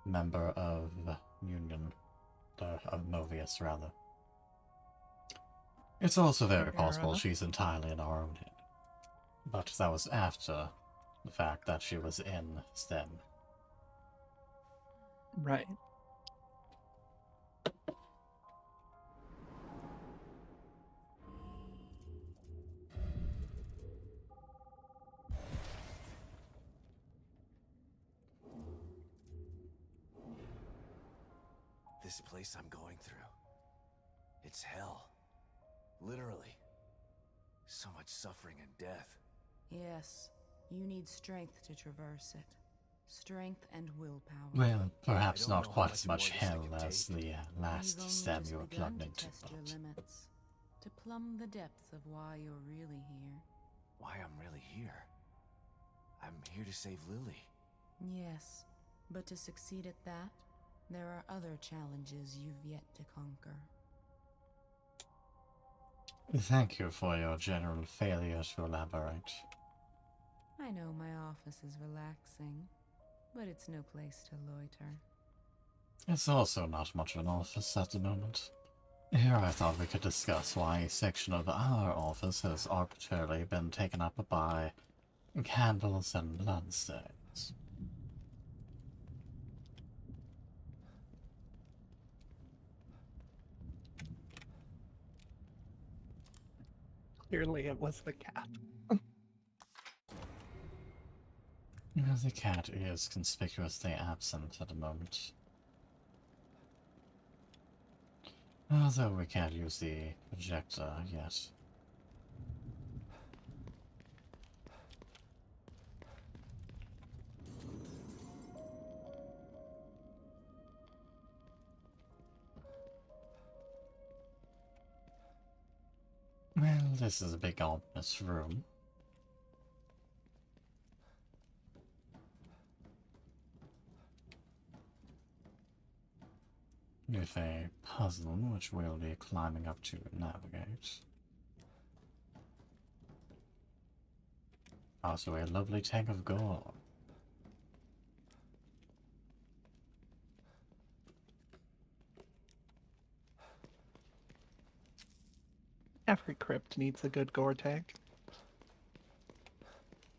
member of Union, of Movius, rather. It's also very possible she's entirely in our own head. But that was after the fact that she was in STEM. Right. This place I'm going through. It's hell. Literally. So much suffering and death. Yes, you need strength to traverse it. Strength and willpower. Well, perhaps I don't not know how quite much as much more this I hell can as take. the last You've only STEM just you were begun plugged to into, test your but... limits, to plumb the depths of why you're really here. Why I'm really here. I'm here to save Lily. Yes, but to succeed at that, there are other challenges you've yet to conquer. Thank you for your general failure to elaborate. I know my office is relaxing, but it's no place to loiter. It's also not much of an office at the moment. Here I thought we could discuss why a section of our office has arbitrarily been taken up by candles and bloodstains. Clearly, it was the cat. The cat is conspicuously absent at the moment. Although we can't use the projector yet. Well, this is a big ominous room. With a puzzle which we'll be climbing up to navigate. Also a lovely tank of gold. Every crypt needs a good gore tank.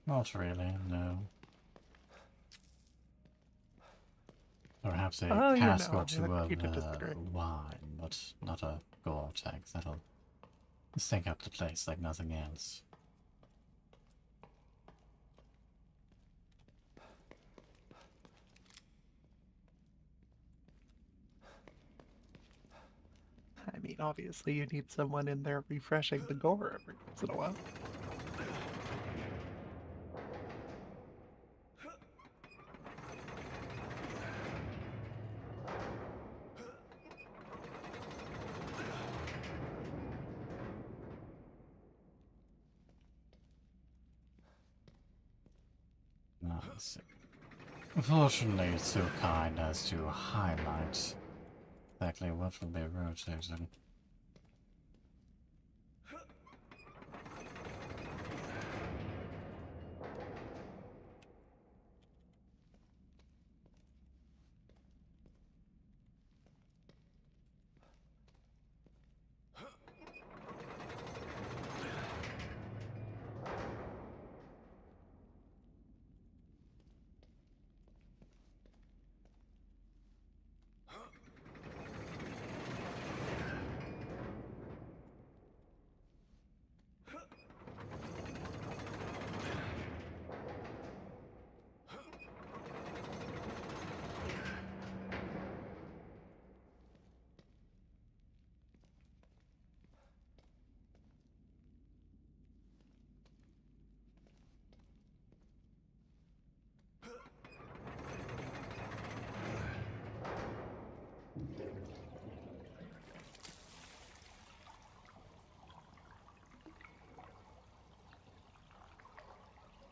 Not really, no. Perhaps a Oh, you cask know, or two I of agree to disagree. wine, but not a gore tank. That'll stink up the place like nothing else. I mean, obviously you need someone in there refreshing the gore every once in a while. Nice. Fortunately, it's so kind as to highlight exactly what will be rotating.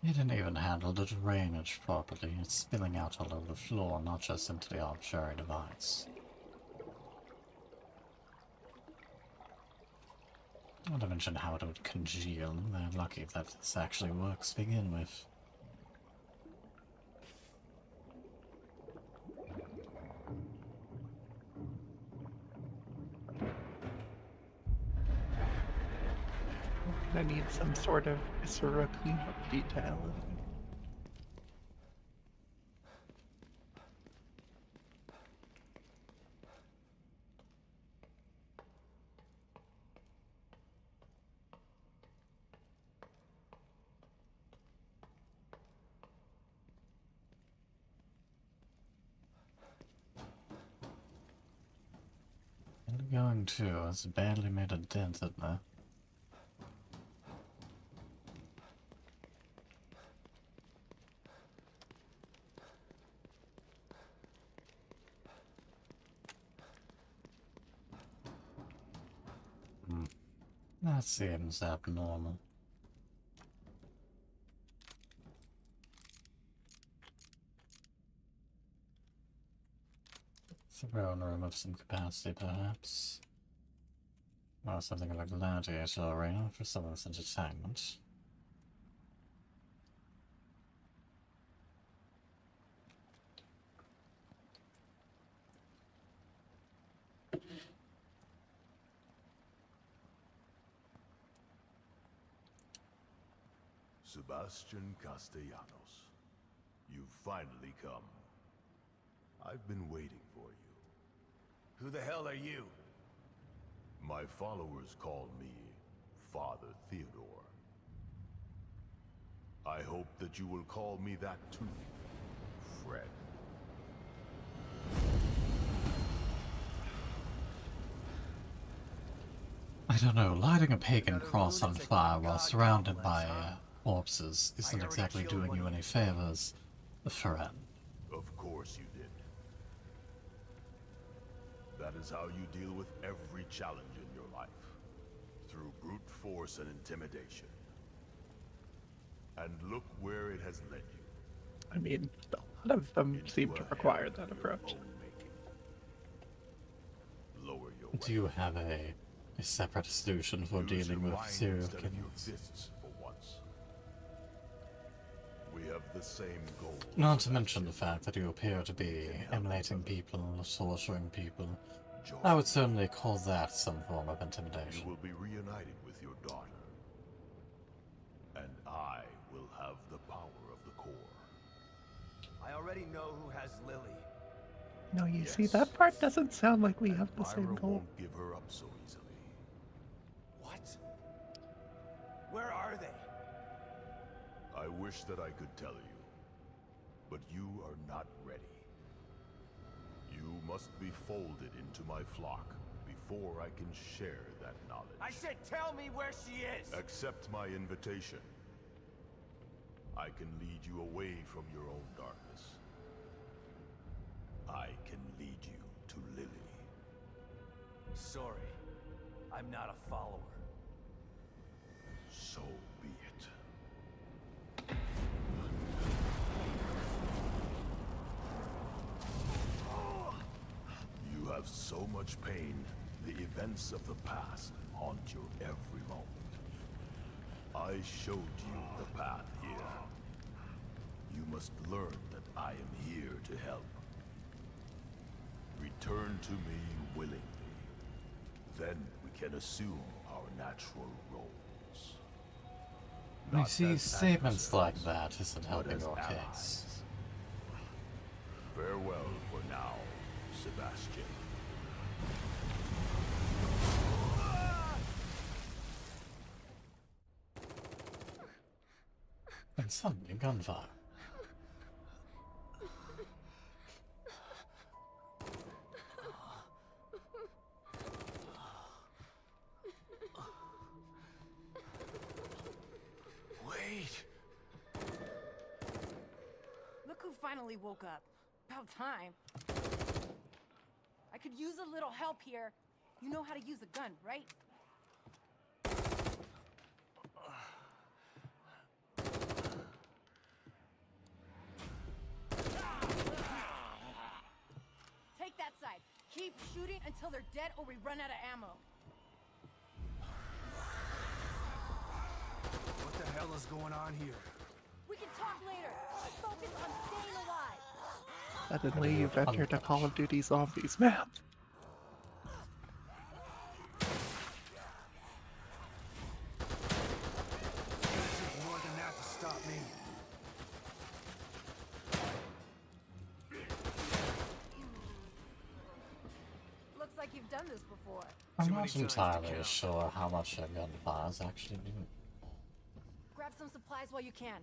It didn't even handle the drainage properly. It's spilling out all over the floor, not just into the arbitrary device. Not to mention how it would congeal. They're lucky that this actually works to begin with. I need some sort of viscera cleanup detail. And going to, it's barely made a dent in there. That seems abnormal. Throne room of some capacity, perhaps. Or something like a gladiator arena for someone's entertainment. Sebastian Castellanos, you've finally come. I've been waiting for you. Who the hell are you? My followers call me Father Theodore. I hope that you will call me that too, friend. I don't know, lighting a pagan cross on fire while surrounded by corpses isn't exactly doing you any favors, friend. Of course you did. That is how you deal with every challenge in your life. Through brute force and intimidation. And look where it has led you. I mean, a lot of them seem to require that approach. Lower your Do you have a separate solution for dealing with serial killers? We have the same goal. Not to mention the fact that you appear to be emulating people, torturing people. I would certainly call that some form of intimidation. You will be reunited with your daughter. And I will have the power of the core. I already know who has Lily. No, you see, that part doesn't sound like we have the same Myra goal. won't give her up so easily. What? Where are they? I wish that I could tell you, but you are not ready. You must be folded into my flock before I can share that knowledge. I said tell me where she is! Accept my invitation. I can lead you away from your own darkness. I can lead you to Lily. Sorry, I'm not a follower. So be it. You have so much pain, the events of the past haunt your every moment. I showed you the path here. You must learn that I am here to help. Return to me willingly. Then we can assume our natural roles. You Not see, as statements like adversaries, that isn't but helping as your allies. case. Farewell for now, Sebastian. And suddenly gunfire. Wait! Look who finally woke up. About time. I could use a little help here. You know how to use a gun, right? Take that side. Keep shooting until they're dead or we run out of ammo. What the hell is going on here? We can talk later. Focus on staying alive. Suddenly you've entered a Call of Duty Zombies map. It's gonna take more than that to stop me. Looks like you've done this before. I'm Too many not times to entirely count. sure how much a gunfire is actually doing. Grab some supplies while you can.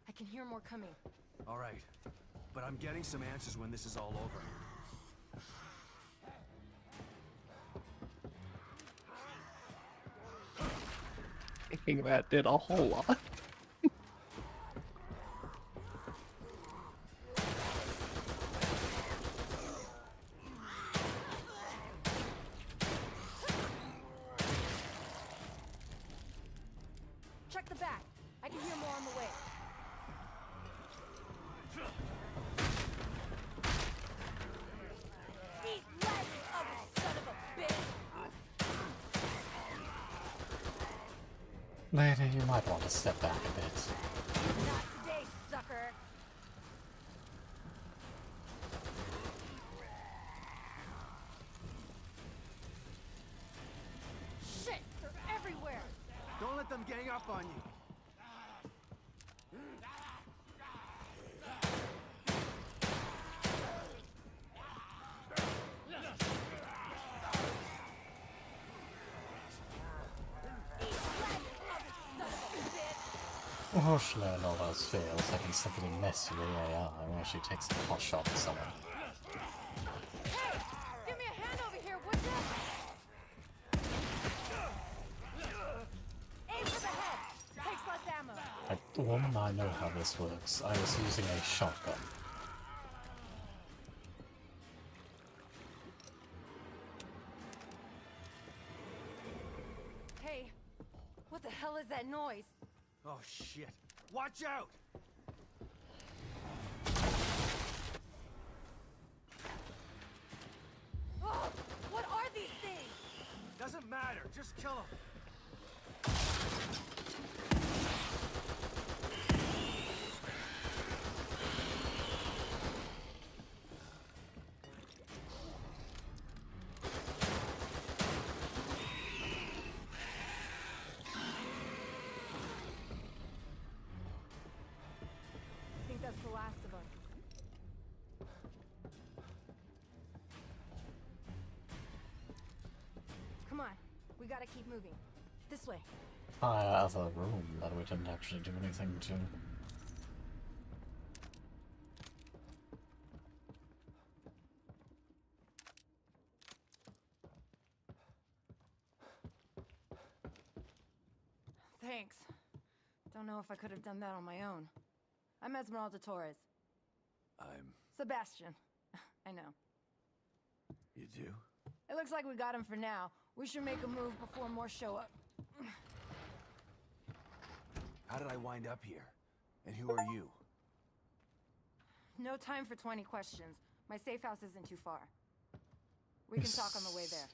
I can hear more coming. All right, but I'm getting some answers when this is all over. Thinking that did a whole lot. Check the back. I can hear more on the way. Eat legs, ugly son of a bitch! Lady, you might want to step back a bit. Not today, sucker! Shit! They're everywhere! Don't let them gang up on you. Unfortunately, in all those fails, I can simply mess with the AI while she takes a pot shot at someone. Hey! Give me a hand over here, would ya? Aim for the head! Takes less ammo. Woman, I know how this works. I was using a shotgun. Hey, what the hell is that noise? Oh shit! Watch out! Oh, what are these things? Doesn't matter, just kill him. I think that's the last of them. Come on, we gotta keep moving. This way. Other room that we didn't actually do anything to. Thanks. Don't know if I could have done that on my own. I'm Esmeralda Torres. I'm... Sebastian. I know. You do? It looks like we got him for now. We should make a move before more show up. How did I wind up here? And who are you? No time for 20 questions. My safe house isn't too far. We can talk on the way there.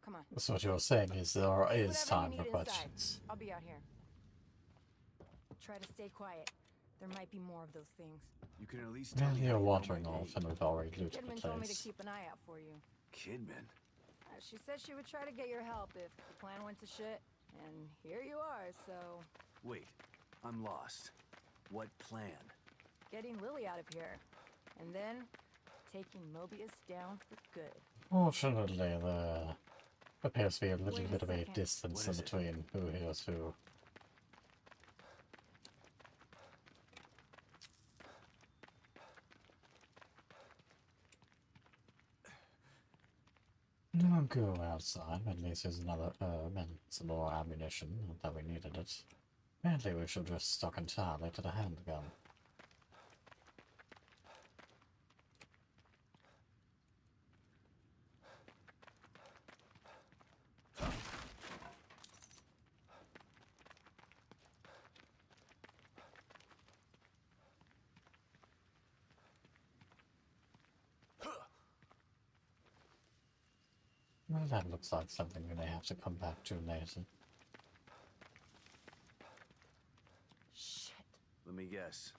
Come on. So what you're saying is there is Whatever time you for need questions. inside. I'll be out here. Try to stay quiet. There might be more of those things. You can at least tell Well, me you're how you know wandering my off name. and we've already looted Kidman the told me to place. keep an eye out for you. Kidman? She said she would try to get your help if the plan went to shit. And here you are, so... Wait, I'm lost. What plan? Getting Lily out of here. And then taking Mobius down for good. Fortunately, there appears to be a little Wait a bit of a second. distance What in is it? between who hears who. Now go outside. At least there's another herb and some more ammunition. Not that we needed it. Apparently we should just stock entirely to the handgun. Well, that looks like something we may have to come back to later. Shit. Let me guess.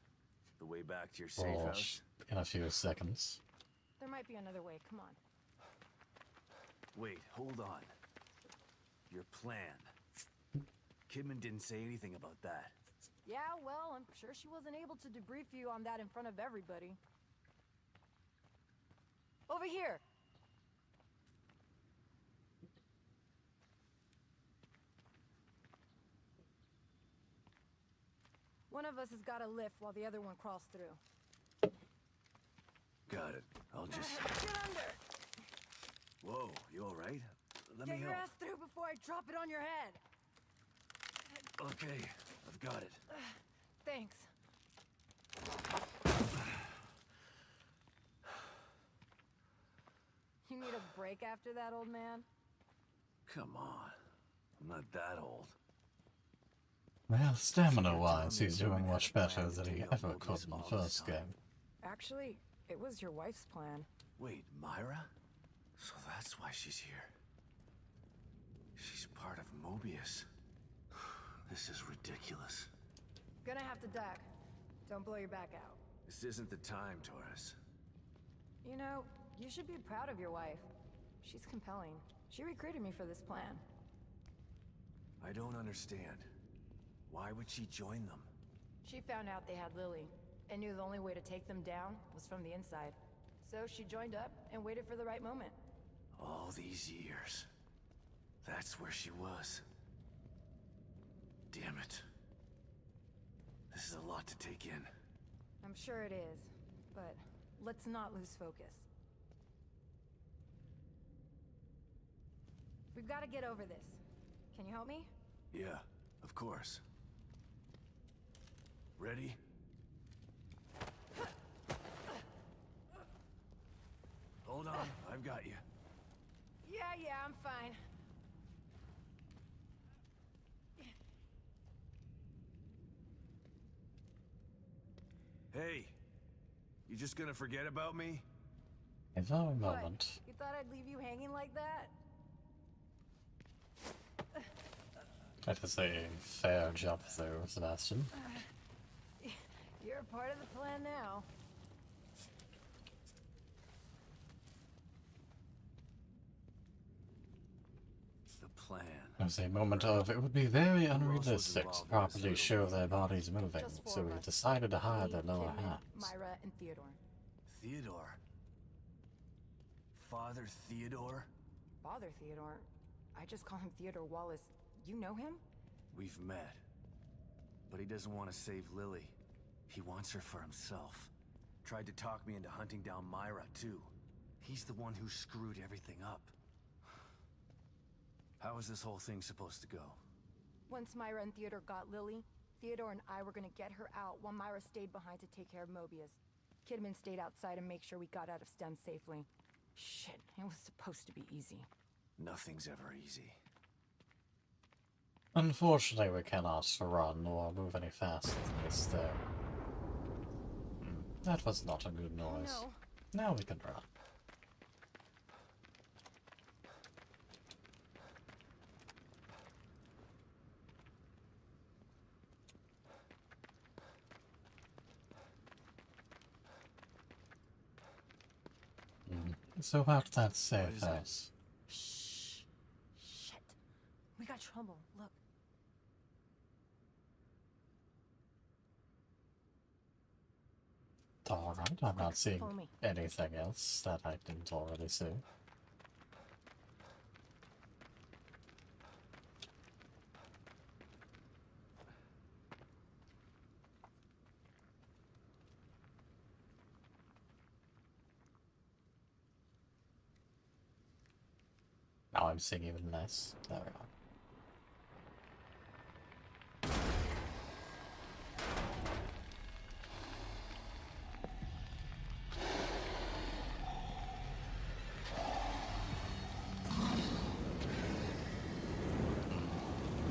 The way back to your safe Or house? in a few seconds. There might be another way. Come on. Wait, hold on. Your plan. Kidman didn't say anything about that. Yeah, well, I'm sure she wasn't able to debrief you on that in front of everybody. Over here! One of us has got to lift while the other one crawls through. Got it. I'll just... Get under! Whoa, you alright? Let Get me your help. ass through before I drop it on your head! Okay, I've got it. Thanks. You need a break after that, old man? Come on. I'm not that old. Well, stamina-wise, Tommy he's Sherman doing had much a plan better to than he take out ever Mobius could in all the this first time. game. Actually, it was your wife's plan. Wait, Myra? So that's why she's here. She's part of Mobius. This is ridiculous. Gonna have to duck. Don't blow your back out. This isn't the time, Torres. You know, you should be proud of your wife. She's compelling. She recruited me for this plan. I don't understand. Why would she join them? She found out they had Lily, and knew the only way to take them down was from the inside. So she joined up and waited for the right moment. All these years. That's where she was. Damn it. This is a lot to take in. I'm sure it is, but let's not lose focus. We've got to get over this. Can you help me? Yeah, of course. Ready? Hold on, I've got you. Yeah, I'm fine. Hey, you just gonna forget about me? Is that a What? moment? You thought I'd leave you hanging like that? That is a fair jump though, Sebastian. You're a part of the plan now. The plan. As a moment of, it would be very else was unrealistic to involved in this properly little show their meeting? bodies moving, Just four so of we us. decided to hide Me, their lower Kidman, halves. Myra, and Theodore. Theodore? Father Theodore? Father Theodore? I just call him Theodore Wallace. You know him? We've met. But he doesn't want to save Lily. He wants her for himself. Tried to talk me into hunting down Myra, too. He's the one who screwed everything up. How is this whole thing supposed to go? Once Myra and Theodore got Lily, Theodore and I were gonna get her out while Myra stayed behind to take care of Mobius. Kidman stayed outside and make sure we got out of STEM safely. Shit, it was supposed to be easy. Nothing's ever easy. Unfortunately, we cannot run or move any faster than this, though. That was not a good noise. Oh, Now we can run. So about that safe house. Shh. Shit. We got trouble. Look. Alright, I'm not seeing follow me. anything else that I didn't already see. Now I'm seeing even less. There we are.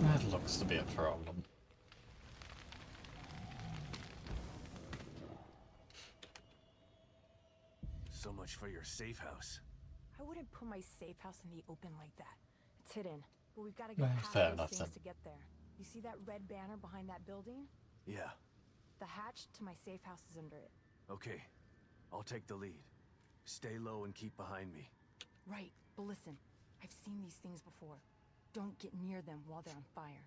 That looks to be a problem. So much for your safe house. I wouldn't put my safe house in the open like that. It's hidden, but we've got to get Well, past fair those enough things then. to get there. You see that red banner behind that building? Yeah, The hatch to my safe house is under it. okay. I'll take the lead. Stay low and keep behind me. Right, but listen, I've seen these things before. Don't get near them while they're on fire.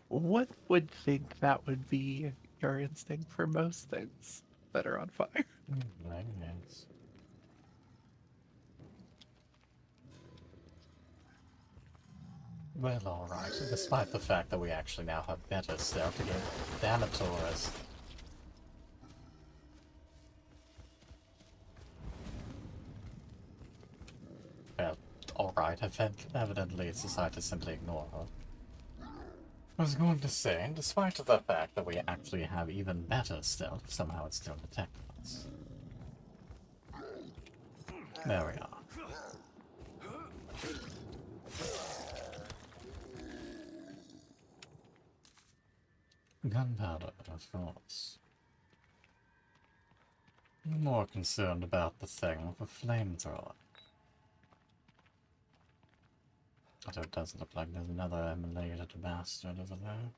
What would think that would be your instinct for most things that are on fire? I guess. Well, alright. Despite the fact that we actually now have better stealth again, damn it, Taurus. Well, alright, evidently it's decided to simply ignore her. I was going to say, despite the fact that we actually have even better stealth, somehow it's still detecting us. There we are. Gunpowder, of course. I'm more concerned about the thing with a flamethrower. Although it does look like there's another emulated bastard over there.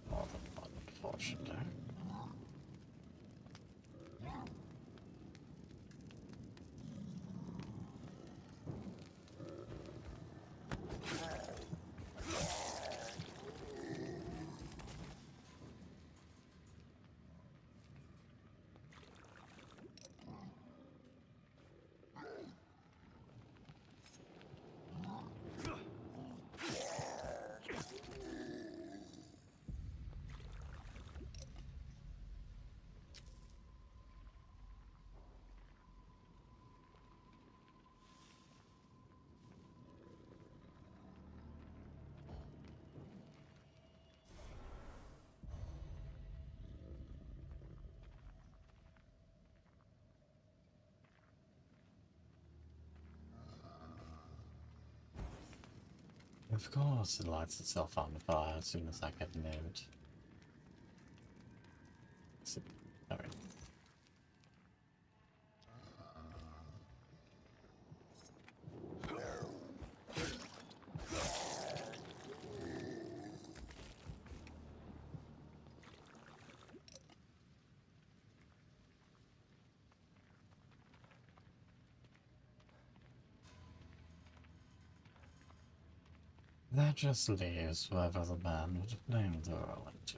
More than one, unfortunately. Of course, it lights itself on fire as soon as I get near it. Alright. That just leaves whoever the man with the flamethrower went to.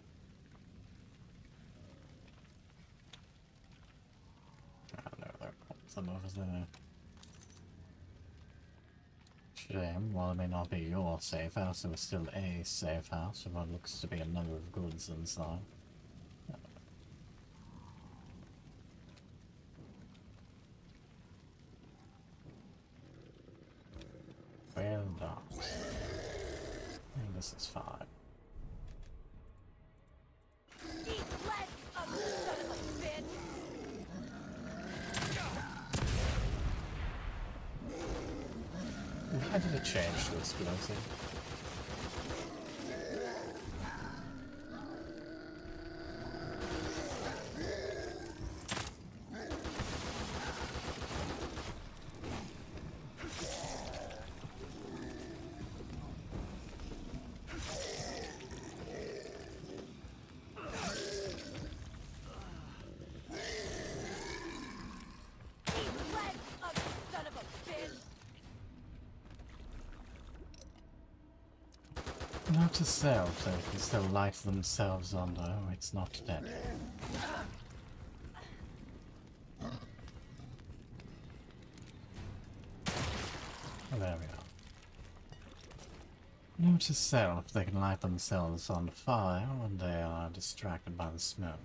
I know there are them over there. Shame, while it may not be your safe house, it was still a safe house with what looks to be a number of goods inside. Well done. And this is fine. Why did it change to explosive? Not to self, they can still light themselves on though, it's not dead. Oh, there we are. Note to self, they can light themselves on fire when they are distracted by the smoke.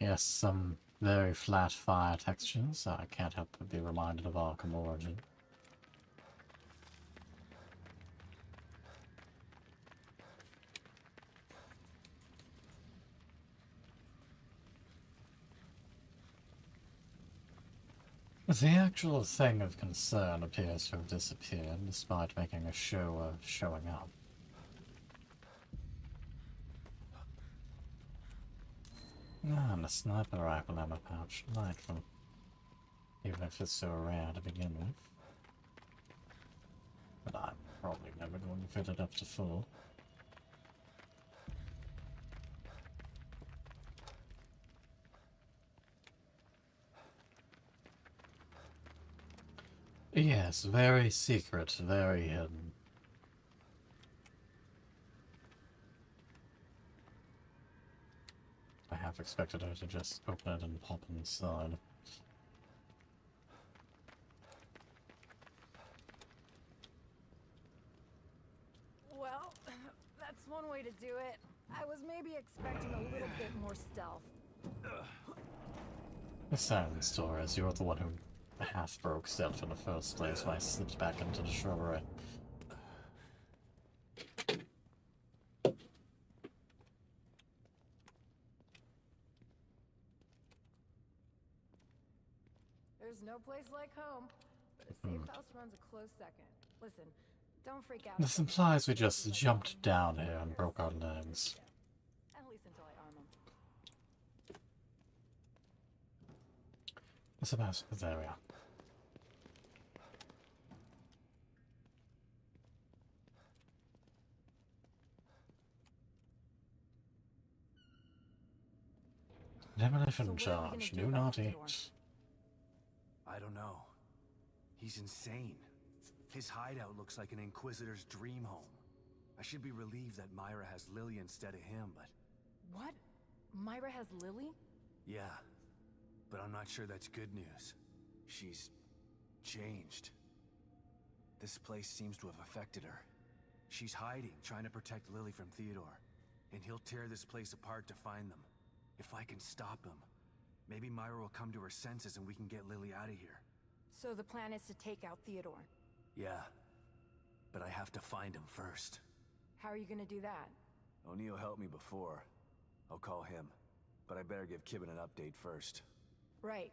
Yes, some very flat fire textures. I can't help but be reminded of Arkham Origin. The actual thing of concern appears to have disappeared, despite making a show of showing up. Ah, and a sniper rifle ammo pouch. Delightful. Even if it's so rare to begin with. But I'm probably never going to fit it up to full. Yes, very secret, very hidden. I half expected her to just open it and pop inside. Well, that's one way to do it. I was maybe expecting a little bit more stealth. The silence, Torres. You're the one who half broke stealth in the first place when I slipped back into the shrubbery. There's no place like home, but a safe house runs a close second. Listen, don't freak out. This implies we just jumped down here and broke our legs. At least until I arm them. It's about... there we are. Demolition charge. Do not eat. I don't know. He's insane. His hideout looks like an Inquisitor's dream home. I should be relieved that Myra has Lily instead of him, but... What? Myra has Lily? Yeah, but I'm not sure that's good news. She's... changed. This place seems to have affected her. She's hiding, trying to protect Lily from Theodore. And he'll tear this place apart to find them. If I can stop him, maybe Myra will come to her senses and we can get Lily out of here. So the plan is to take out Theodore? Yeah, but I have to find him first. How are you gonna do that? O'Neill helped me before. I'll call him. But I better give Kibben an update first. Right.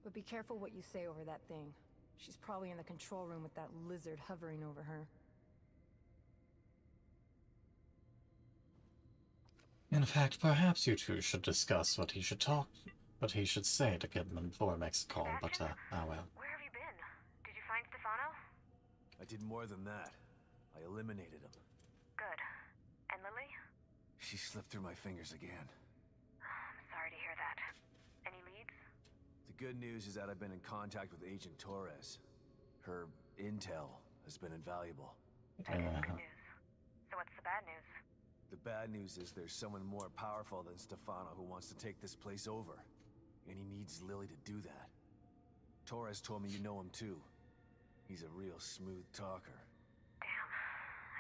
But be careful what you say over that thing. She's probably in the control room with that lizard hovering over her. In fact, perhaps you two should discuss what he should say to Kidman before he makes a call, but, well. Where have you been? Did you find Stefano? I did more than that. I eliminated him. Good. And Lily? She slipped through my fingers again. I'm sorry to hear that. Any leads? The good news is that I've been in contact with Agent Torres. Her intel has been invaluable. That is good news. So what's the bad news? The bad news is there's someone more powerful than Stefano who wants to take this place over. And he needs Lily to do that. Torres told me you know him too. He's a real smooth talker. Damn.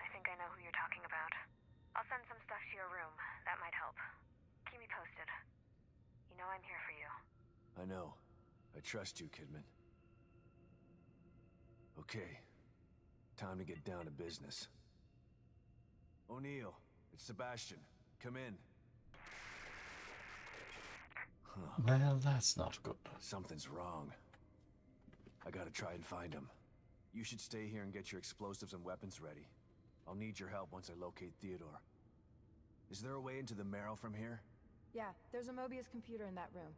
I think I know who you're talking about. I'll send some stuff to your room. That might help. Keep me posted. You know I'm here for you. I know. I trust you, Kidman. Okay. Time to get down to business. O'Neill, it's Sebastian. Come in. Huh. Well, that's not good. Something's wrong. I gotta try and find him. You should stay here and get your explosives and weapons ready. I'll need your help once I locate Theodore. Is there a way into the Marrow from here? Yeah, there's a Mobius computer in that room.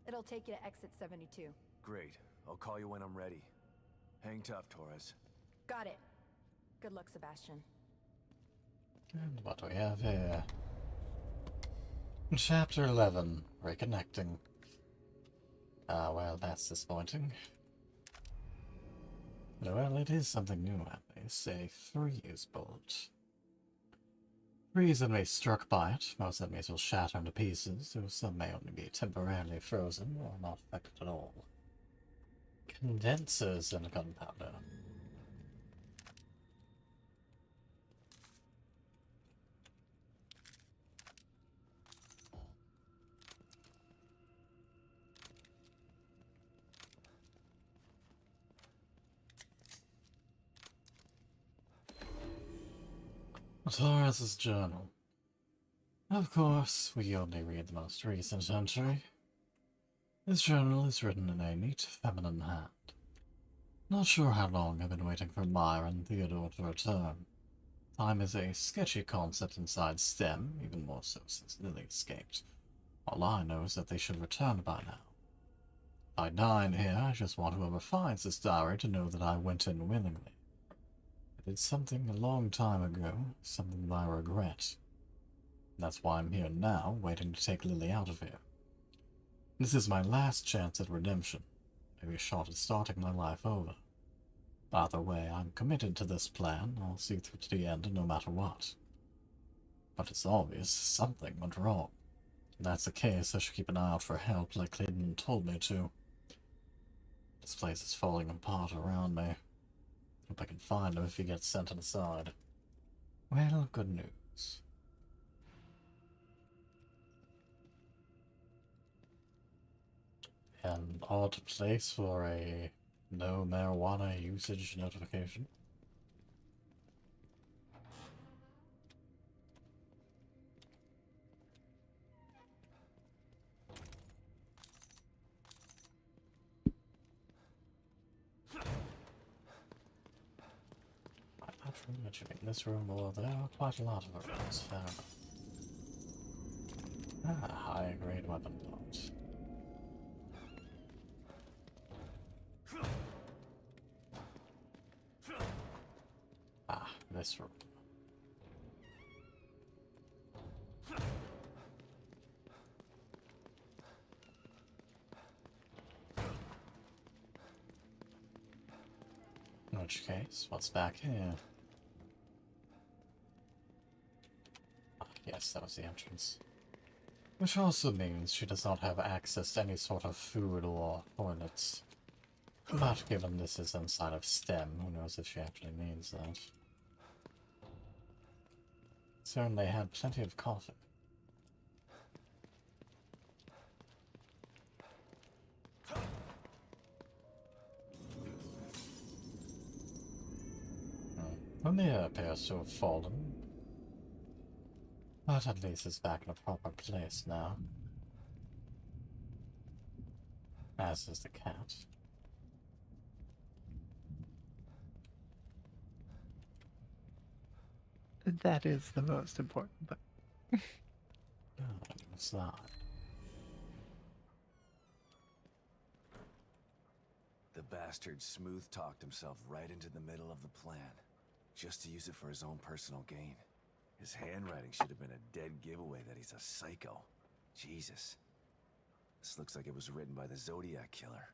It'll take you to exit 72. Great. I'll call you when I'm ready. Hang tough, Torres. Got it. Good luck, Sebastian. And what do we have here? Chapter 11, Reconnecting. Well, that's disappointing. Well, it is something new at least. A freeze bullet. Freeze enemies struck by it. Most enemies will shatter into pieces, though some may only be temporarily frozen or not affected at all. Condensers and gunpowder. Torres' journal. Of course, we only read the most recent entry. This journal is written in a neat, feminine hand. Not sure how long I've been waiting for Myra and Theodore to return. Time is a sketchy concept inside STEM, even more so since Lily escaped. All I know is that they should return by now. If I die in here, I just want whoever finds this diary to know that I went in willingly. I did something a long time ago, something that I regret. That's why I'm here now, waiting to take Lily out of here. This is my last chance at redemption, maybe a shot at starting my life over. Either way, I'm committed to this plan. I'll see through to the end no matter what. But it's obvious something went wrong. If that's the case, I should keep an eye out for help like Clayton told me to. This place is falling apart around me. Hope I can find him if he gets sent inside. Well, good news. An odd place for a no marijuana usage notification. Apart from mentioning this room, or there are quite a lot of rooms, fair enough. High-grade weapon parts. This room. which case, what's back here? Ah, yes, that was the entrance. Which also means she does not have access to any sort of food or toilets. But given this is inside of STEM, who knows if she actually needs that. Certainly had plenty of coffee. The mirror appears to have fallen, but at least it's back in a proper place now. As is the cat. That is the most important thing. What's that? The bastard smooth-talked himself right into the middle of the plan, just to use it for his own personal gain. His handwriting should have been a dead giveaway that he's a psycho. Jesus. This looks like it was written by the Zodiac Killer.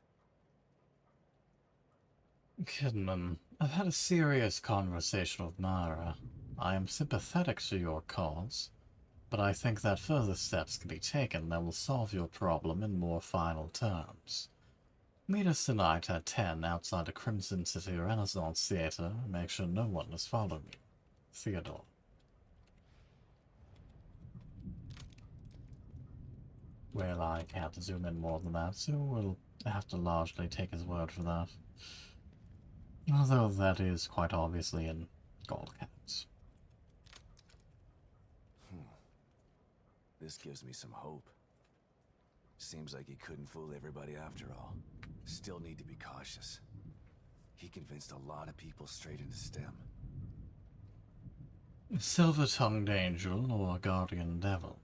Kidman, I've had a serious conversation with Mara. I am sympathetic to your cause, but I think that further steps can be taken that will solve your problem in more final terms. Meet us tonight at 10 outside the Crimson City Renaissance Theater and make sure no one is following you. Theodore. Well, I can't zoom in more than that, so we'll have to largely take his word for that. Although that is quite obviously in gold caps. This gives me some hope. Seems like he couldn't fool everybody after all. Still need to be cautious. He convinced a lot of people straight into STEM. Silver-Tongued Angel or Guardian Devil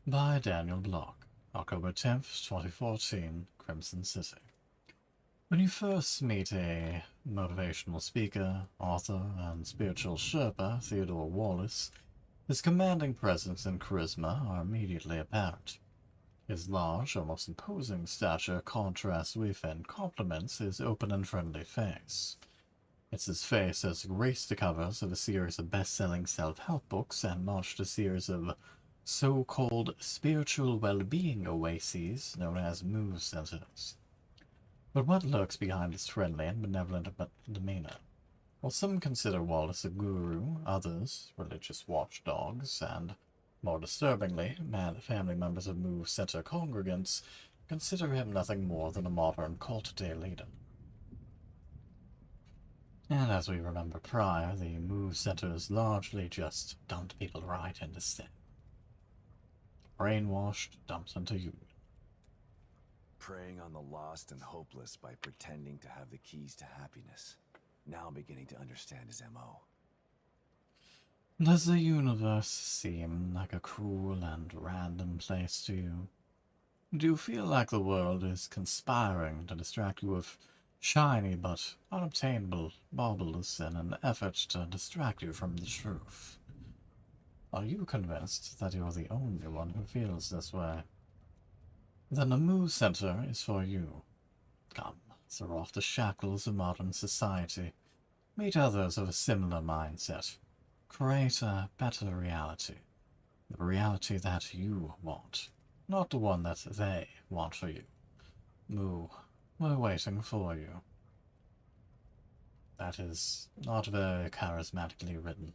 by Daniel Block, October 10th, 2014, Crimson City. When you first meet a motivational speaker, author, and spiritual Sherpa, Theodore Wallace, his commanding presence and charisma are immediately apparent. His large, almost imposing stature contrasts with and complements his open and friendly face. It's his face has graced the covers of a series of best-selling self-help books and launched a series of so-called spiritual well-being oases known as move centers. But what lurks behind his friendly and benevolent demeanor? While some consider Wallace a guru, others religious watchdogs, and, more disturbingly, family members of Move Center congregants consider him nothing more than a modern cult day leader. And as we remember prior, the Move Centers largely just dumped people right into STEM. Brainwashed, dumped into you. Preying on the lost and hopeless by pretending to have the keys to happiness. Now I'm beginning to understand his MO. Does the universe seem like a cruel and random place to you? Do you feel like the world is conspiring to distract you with shiny but unobtainable baubles in an effort to distract you from the truth? Are you convinced that you're the only one who feels this way? Then the Move Center is for you. Come, throw off the shackles of modern society. Meet others of a similar mindset. Create a better reality. The reality that you want, not the one that they want for you. Moo, we're waiting for you. That is not very charismatically written.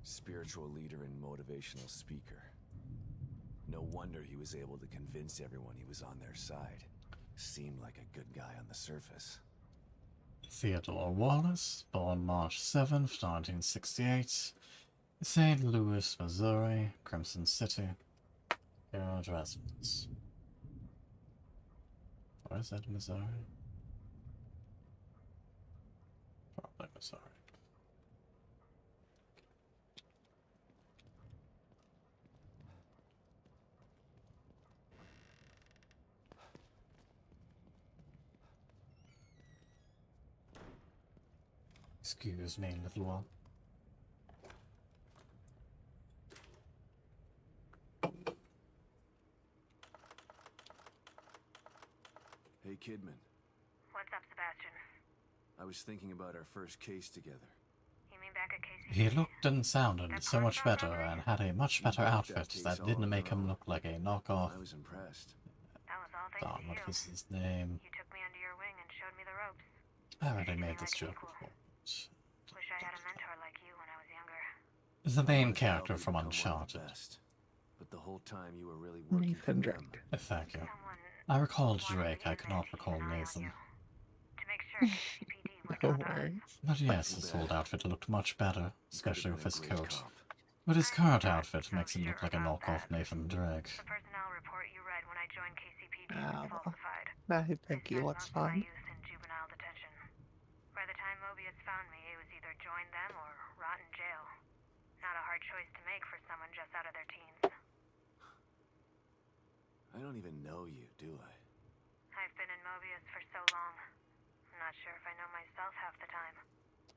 Spiritual leader and motivational speaker. No wonder he was able to convince everyone he was on their side. Seemed like a good guy on the surface. Theodore Wallace, born March 7th, 1968, St. Louis, Missouri, Crimson City. Current residence. Or is that Missouri? Probably Missouri. Excuse me, little one. Hey, Kidman. What's up, Sebastian? I was thinking about our first case together. You mean back at KCP? He looked and sounded so much better and had a much better You broke outfit case that all didn't on make your him own. look like a knockoff. I was impressed. That was all thanks to What you. was his name? You took me under your wing and showed me the ropes. I already Treated me made this like an joke equal. before. Wish I had a mentor like you when I was younger. The main Wanted to help character you from become one of the Uncharted. best. But the whole time you were really working Nathan for them. Drake. Thank you. Someone I recall wanted Drake, me I in there cannot to keep recall an eye on Nathan. you. To make sure KCPD weren't No on to us. worries. But yes, Too his bad. old outfit looked much better, You could've especially been with a his great coat. cop. But his I'm current not outfit so makes him look sure like a about knockoff that. Nathan Drake. The personnel report you read when I joined KCPD was Ow. falsified. I think I he spent looks most of my fine. youth in juvenile detention. By the time Mobius found me, it was either join them or rot in jail. Not a hard choice to make for someone just out of their teens. I don't even know you, do I? I've been in Mobius for so long. I'm not sure if I know myself half the time.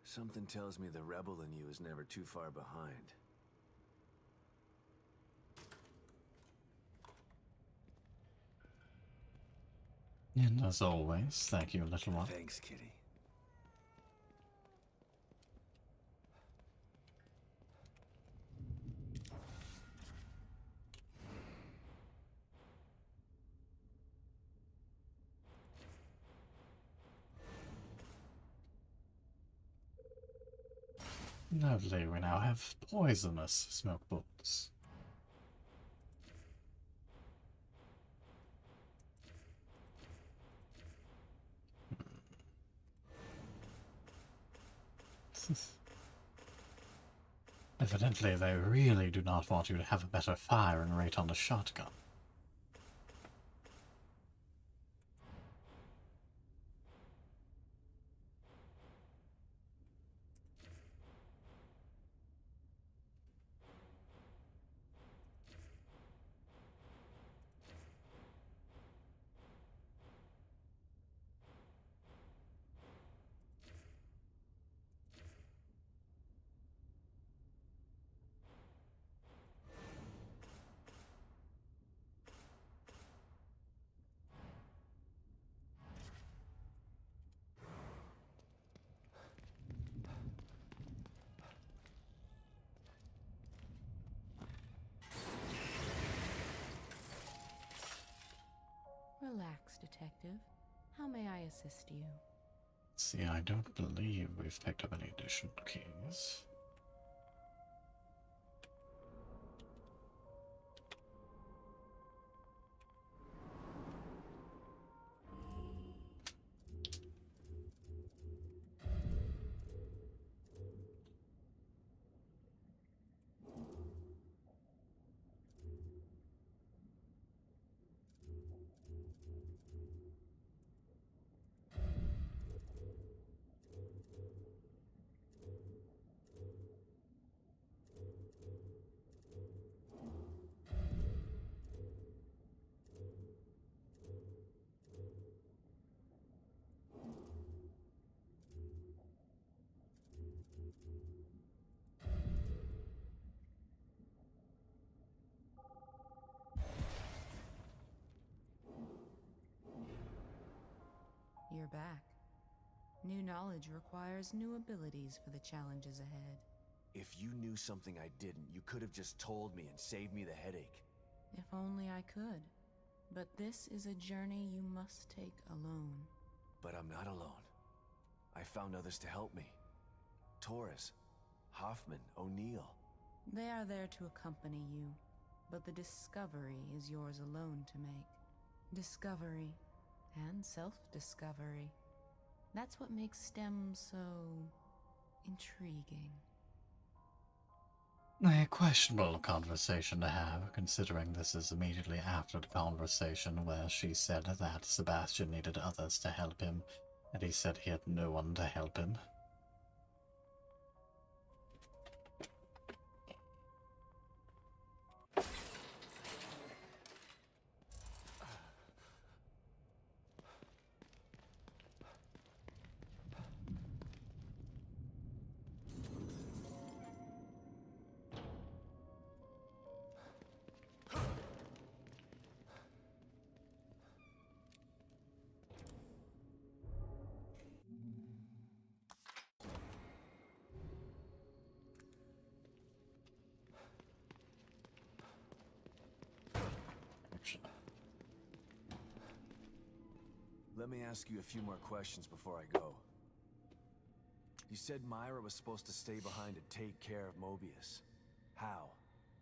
Something tells me the rebel in you is never too far behind. And as always, thank you, little one. Thanks, Kitty. Lovely, we now have poisonous smoke bullets. Evidently, they really do not want you to have a better firing rate on the shotgun. Relax, Detective. How may I assist you? See, I don't believe we've picked up any additional keys. You're back. New knowledge requires new abilities for the challenges ahead. If you knew something I didn't, you could have just told me and saved me the headache. If only I could. But this is a journey you must take alone. But I'm not alone. I found others to help me. Torres, Hoffman, O'Neill. They are there to accompany you, but the discovery is yours alone to make. Discovery and self-discovery. That's what makes STEM so intriguing. A questionable conversation to have, considering this is immediately after the conversation where she said that Sebastian needed others to help him, and he said he had no one to help him. Let me ask you a few more questions before I go. You said Myra was supposed to stay behind to take care of Mobius. How?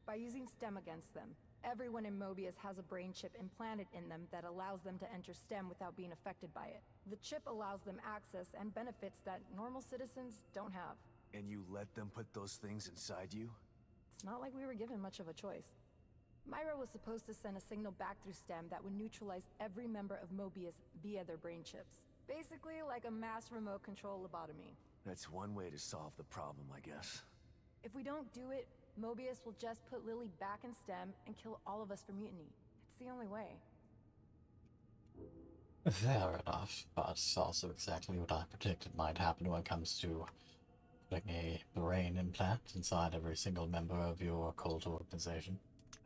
By using STEM against them. Everyone in Mobius has a brain chip implanted in them that allows them to enter STEM without being affected by it. The chip allows them access and benefits that normal citizens don't have. And you let them put those things inside you? It's not like we were given much of a choice. Myra was supposed to send a signal back through STEM that would neutralize every member of Mobius via their brain chips. Basically like a mass remote control lobotomy. That's one way to solve the problem, I guess. If we don't do it, Mobius will just put Lily back in STEM and kill all of us for mutiny. It's the only way. Fair enough, but also exactly what I predicted might happen when it comes to putting a brain implant inside every single member of your occult organization.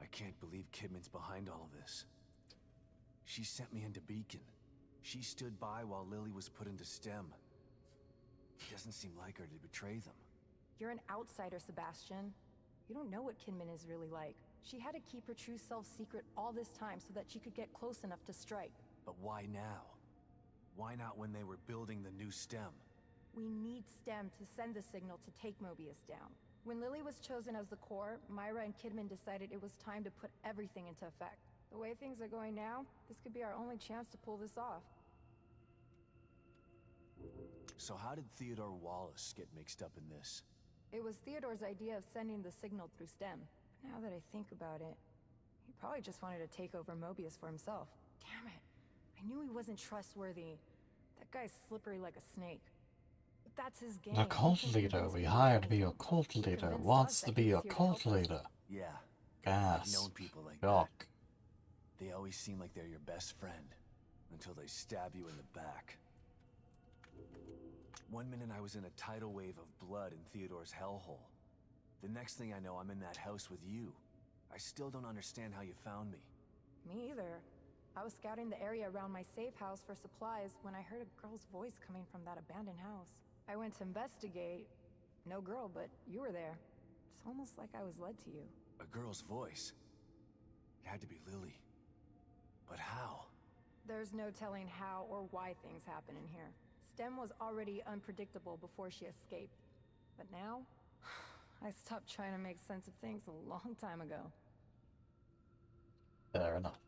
I can't believe Kidman's behind all of this. She sent me into Beacon. She stood by while Lily was put into STEM. It doesn't seem like her to betray them. You're an outsider, Sebastian. You don't know what Kidman is really like. She had to keep her true self secret all this time so that she could get close enough to strike. But why now? Why not when they were building the new STEM? We need STEM to send the signal to take Mobius down. When Lily was chosen as the core, Myra and Kidman decided it was time to put everything into effect. The way things are going now, this could be our only chance to pull this off. So how did Theodore Wallace get mixed up in this? It was Theodore's idea of sending the signal through STEM. But now that I think about it, he probably just wanted to take over Mobius for himself. Damn it. I knew he wasn't trustworthy. That guy's slippery like a snake. But that's his game. The cult leader we hired to be your cult leader wants to be your cult leader. Yeah. Gasp. I've known people like Shock. that. They always seem like they're your best friend. Until they stab you in the back. One minute I was in a tidal wave of blood in Theodore's hellhole. The next thing I know, I'm in that house with you. I still don't understand how you found me. Me either. I was scouting the area around my safe house for supplies when I heard a girl's voice coming from that abandoned house. I went to investigate. No girl, but you were there. It's almost like I was led to you. A girl's voice? It had to be Lily. But how? There's no telling how or why things happen in here. STEM was already unpredictable before she escaped. But now, I stopped trying to make sense of things a long time ago. Fair enough.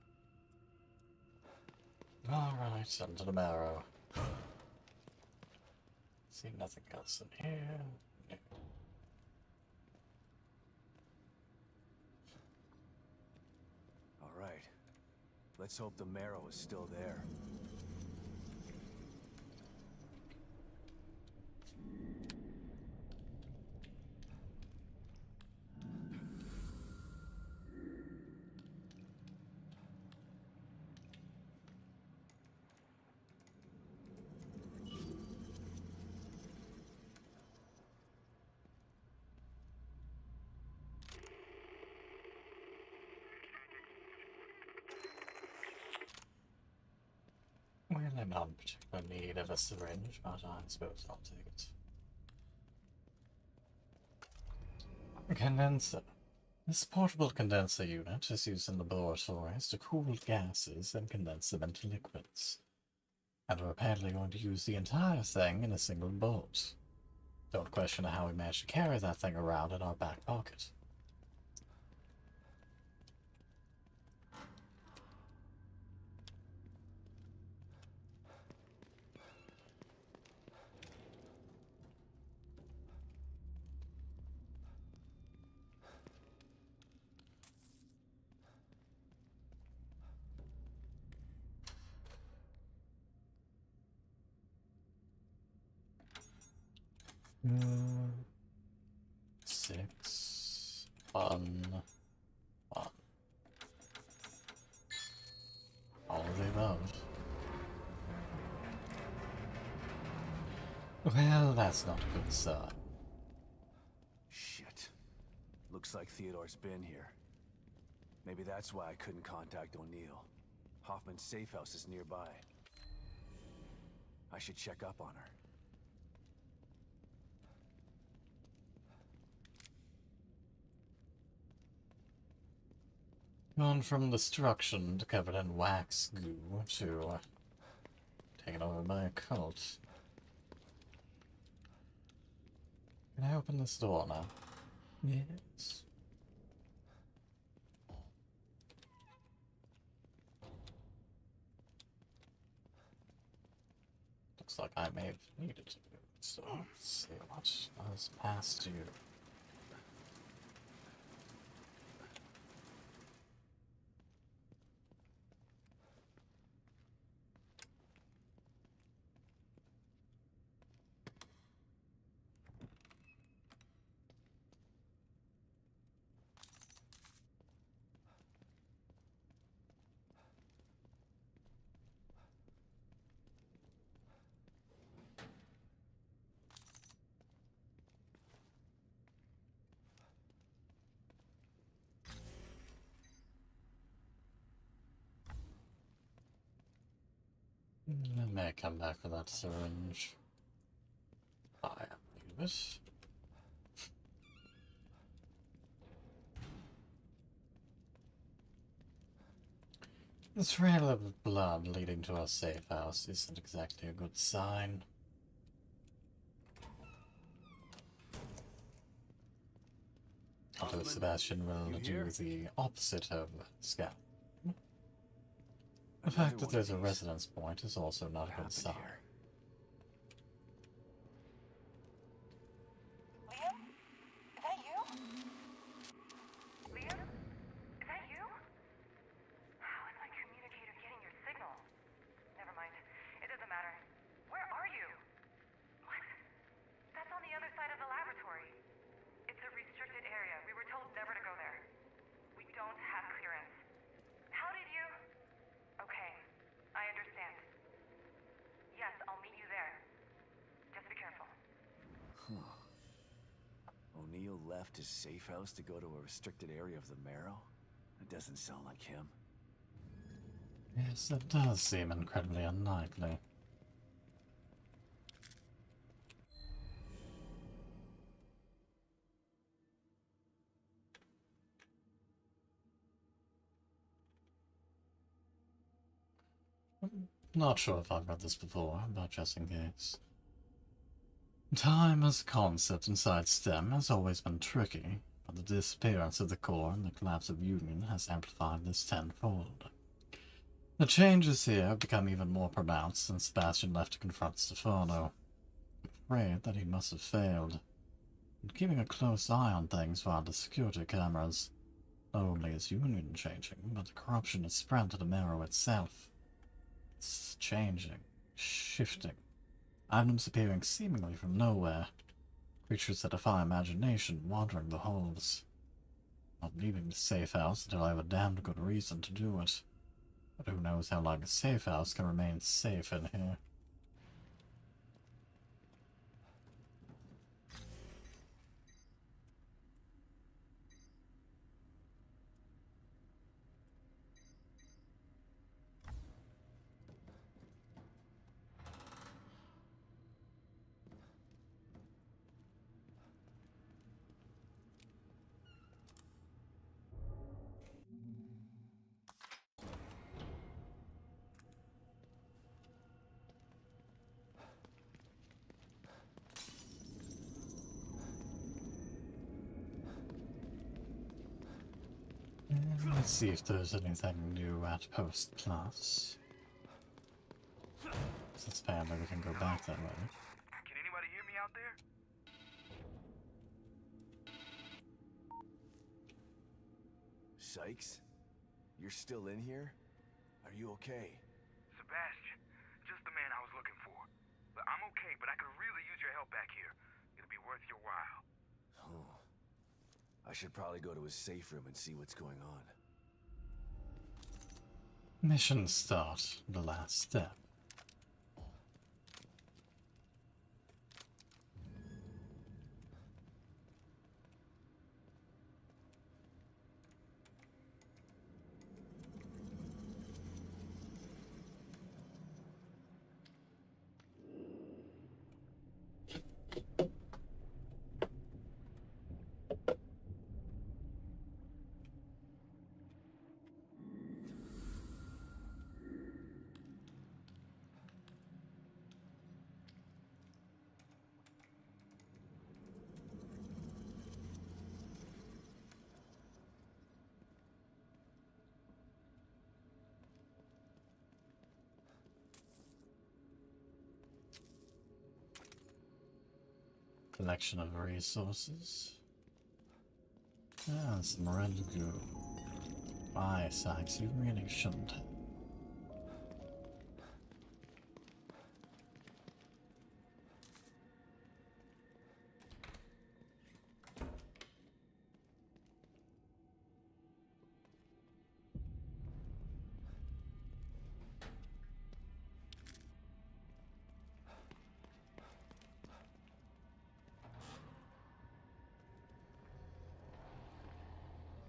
Alright, under the marrow. See nothing else in here. No. Alright. Let's hope the marrow is still there. Well, I'm not in particular need of a syringe, but I suppose I'll take it. Condenser. This portable condenser unit is used in laboratories to cool gases and condense them into liquids. And we're apparently going to use the entire thing in a single bolt. Don't question how we managed to carry that thing around in our back pocket. Six. One. All of the above. Well, that's not a good sign. Shit. Looks like Theodore's been here. Maybe that's why I couldn't contact O'Neill. Hoffman's safe house is nearby. I should check up on her. Gone from destruction to covered in wax goo to taken over by a cult. Can I open this door now? Yes. Looks like I may have needed to do it, so let's see what has passed you. I may come back for that syringe. I believe it. The trail of blood leading to our safe house isn't exactly a good sign. Although Sebastian will do the opposite of scout. The fact that there's a residence point is also not a good sign. Liam? Is that you? Liam? Is that you? How is my communicator getting your signal? Never mind. It doesn't matter. Where are you? What? That's on the other side of the laboratory. It's a restricted area. We were told never to go there. We don't have clearance. How did you... Okay, I understand. Yes, I'll meet you there. Just be careful. O'Neill left his safe house to go to a restricted area of the Marrow? That doesn't sound like him. Yes, that does seem incredibly unlikely. Not sure if I've read this before, but just in case. Time as a concept inside STEM has always been tricky, but the disappearance of the core and the collapse of Union has amplified this tenfold. The changes here have become even more pronounced since Sebastian left to confront Stefano. I'm afraid that he must have failed. And keeping a close eye on things via the security cameras. Not only is Union changing, but the corruption has spread to the Marrow itself. It's changing, shifting. Items appearing seemingly from nowhere. Creatures that defy imagination wandering the halls. Not leaving the safe house until I have a damned good reason to do it. But who knows how long a safe house can remain safe in here. Let's see if there's anything new at Post Plus. Since apparently we can go back that way. Can anybody hear me out there? Sykes? You're still in here? Are you okay? Sebastian, just the man I was looking for. But I'm okay, but I could really use your help back here. It'll be worth your while. Oh. I should probably go to his safe room and see what's going on. Mission start, the last step. collection of resources. Ah, some red goo. Why, Sykes, you really shouldn't have.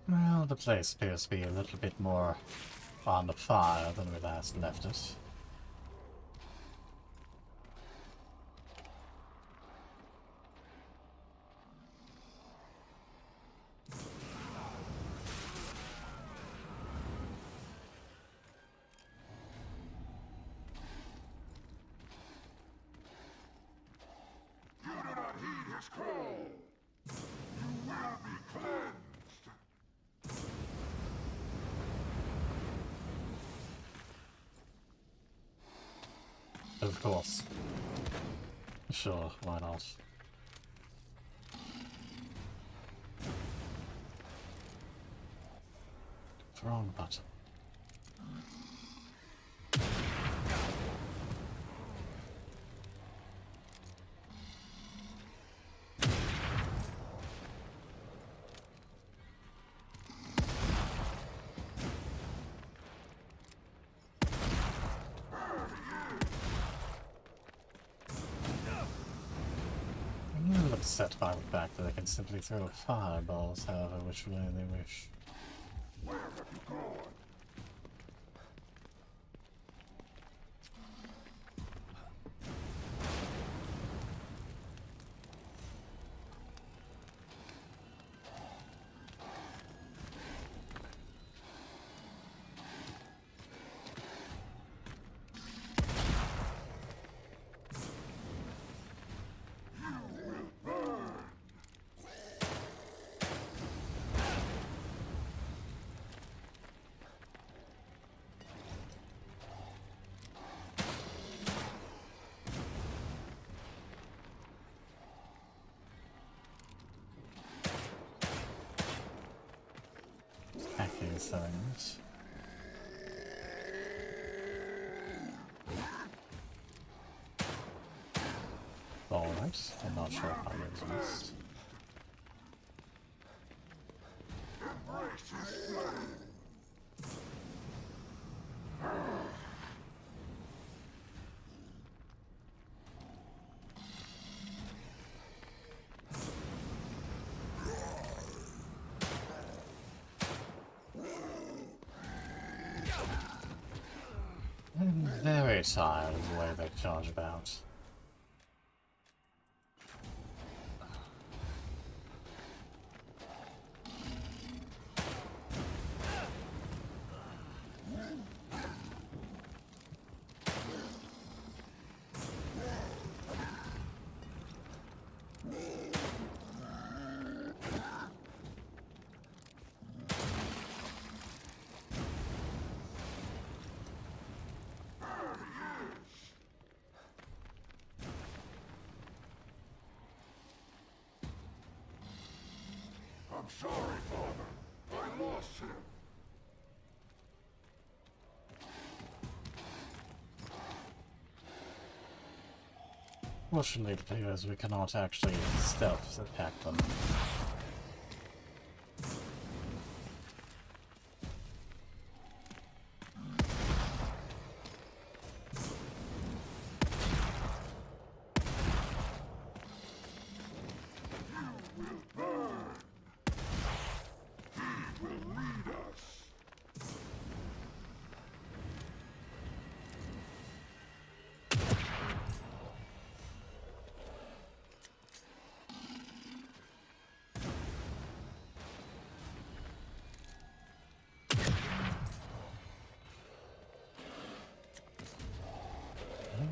Well, the place appears to be a little bit more on the fire than we last left it. You do not heed his call. You will be cleansed. Of course. Sure, why not? Wrong button. I'm a little upset by the fact that they can simply throw fireballs however which way they wish. Where have you gone? Hacking things. Alright, I'm not sure how to exist. Embrace his flame. I'm very tired of the way they charge about. I'm sorry, Father. I lost him. Fortunately, it appears we cannot actually stealth attack them.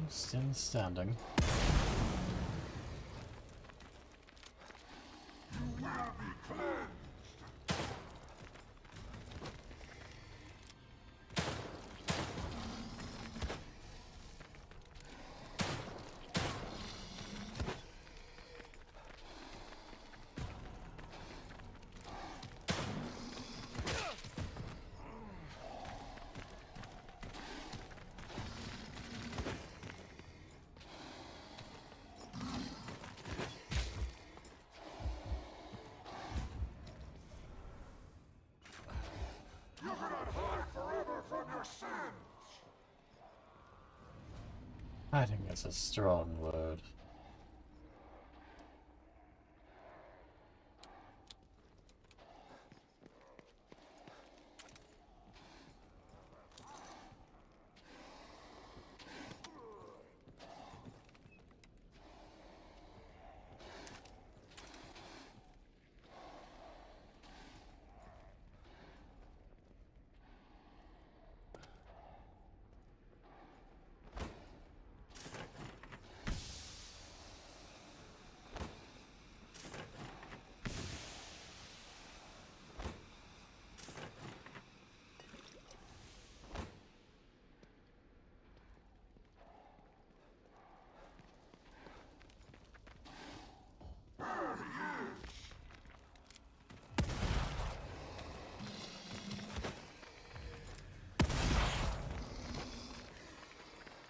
Still standing. You will be cleansed. Hiding is a strong word.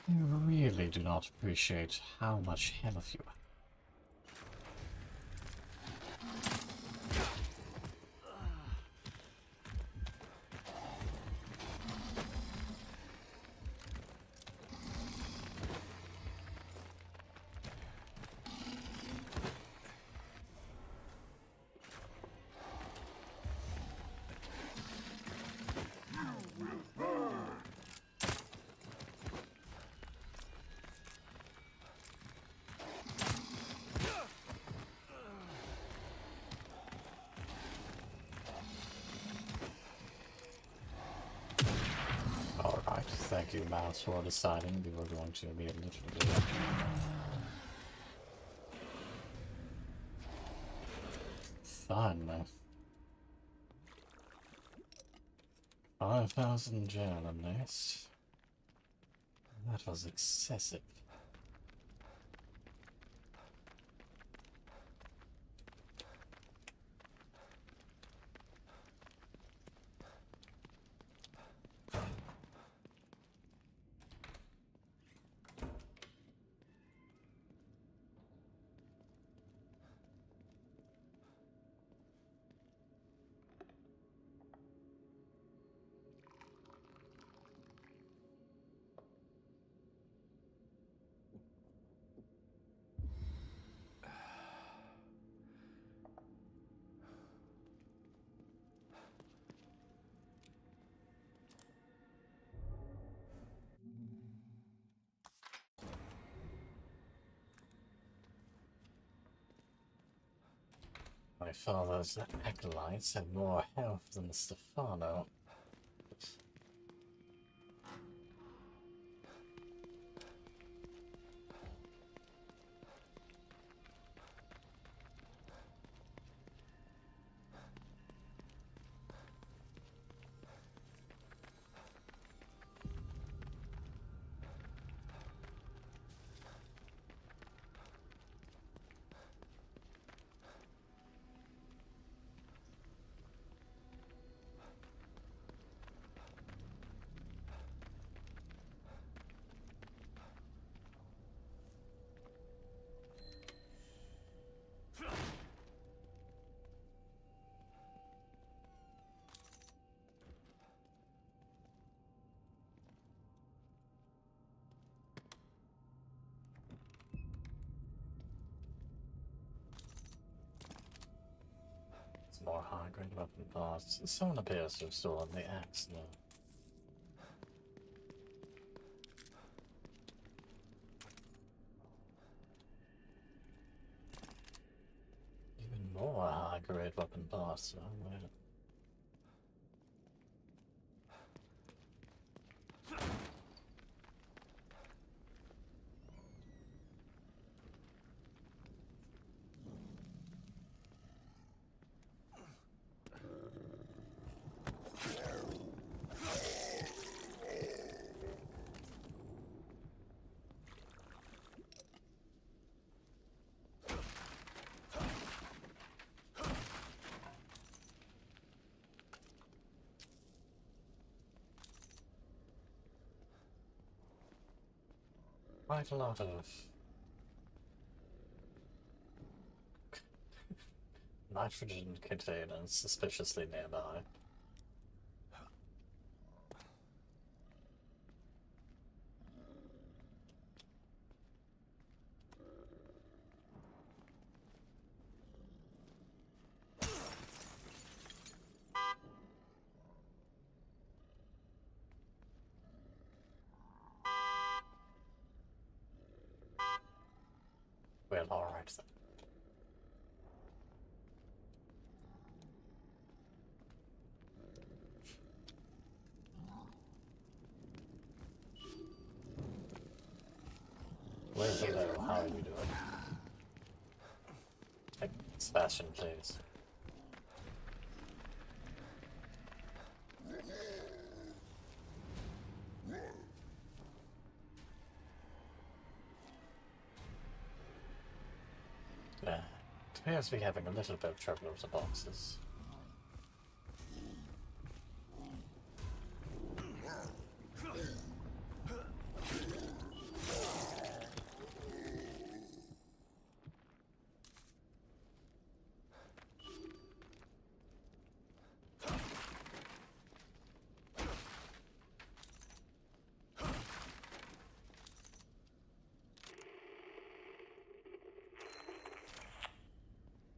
You really do not appreciate how much health you have. Alright, thank you, Mouse, for deciding we were going to be a little bit... Fun. 5,000 gel at least. That was excessive. My father's acolytes have more health than Stefano. More high-grade weapon parts. Someone appears to have stolen the axe now. Even more high-grade weapon parts. Oh, wait. Quite a lot of nitrogen containers suspiciously nearby. Well, alright then. Where's the level? How are you doing? Hey, Sebastian, please. Yeah, it appears to be having a little bit of trouble with the boxes.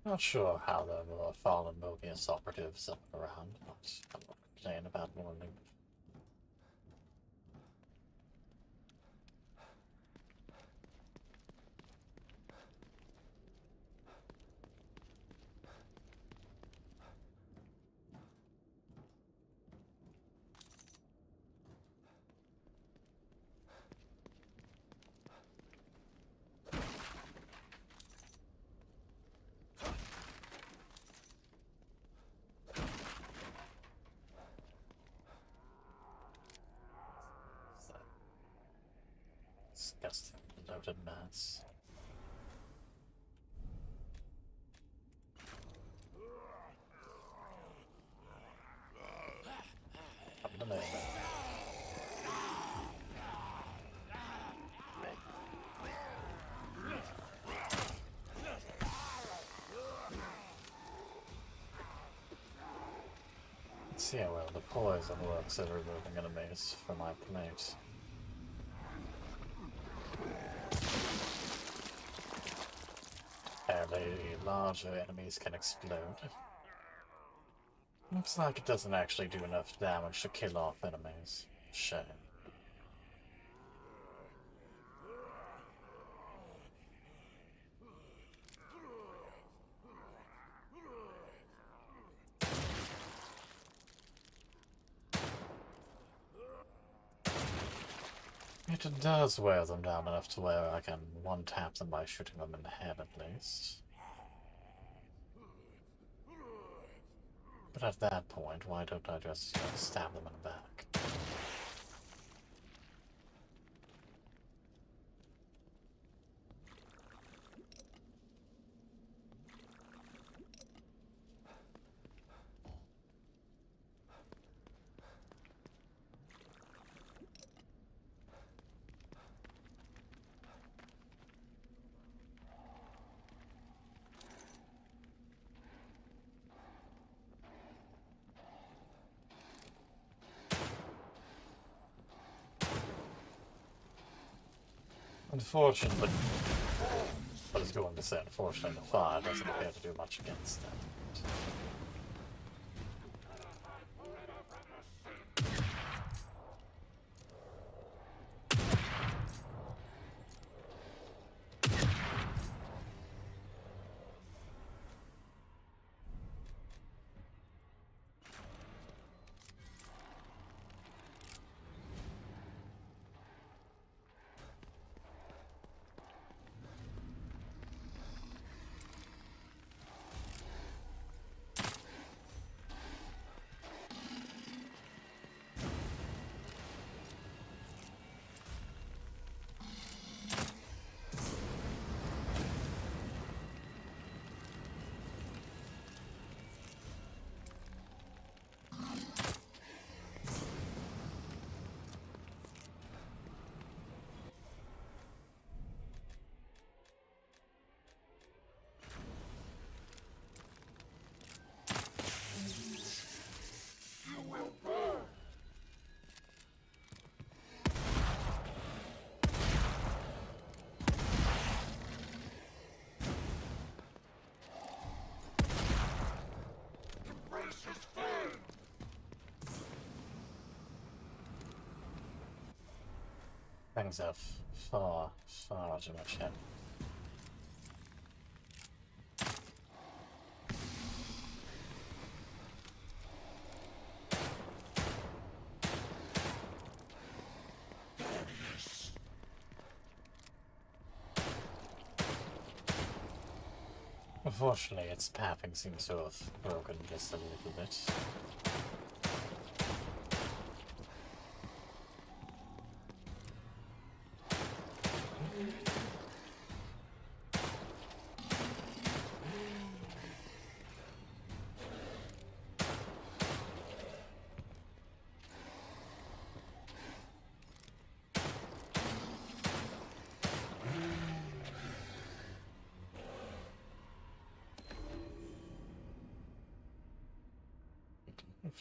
Not sure how the fallen Mobius operatives are around, but I'm not complaining about warning. Disgusting loaded mass. Come to me. Let's see how well the poison works at removing enemies from my plate. Apparently, larger enemies can explode. Looks like it doesn't actually do enough damage to kill off enemies. Shame. It does wear them down enough to where I can one-tap them by shooting them in the head at least. But at that point, why don't I just stab them in the back? Unfortunately, I was going to say, unfortunately, the fire doesn't appear to do much against that. Things have far, far too much hit. Unfortunately, its pathing seems to have broken just a little bit.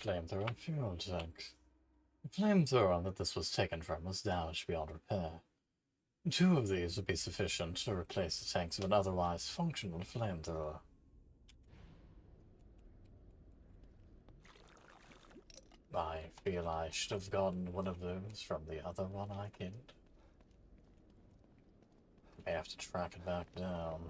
Flamethrower fuel tank. The flamethrower that this was taken from was damaged beyond repair. 2 of these would be sufficient to replace the tanks of an otherwise functional flamethrower. I feel I should have gotten one of those from the other one I killed. May have to track it back down.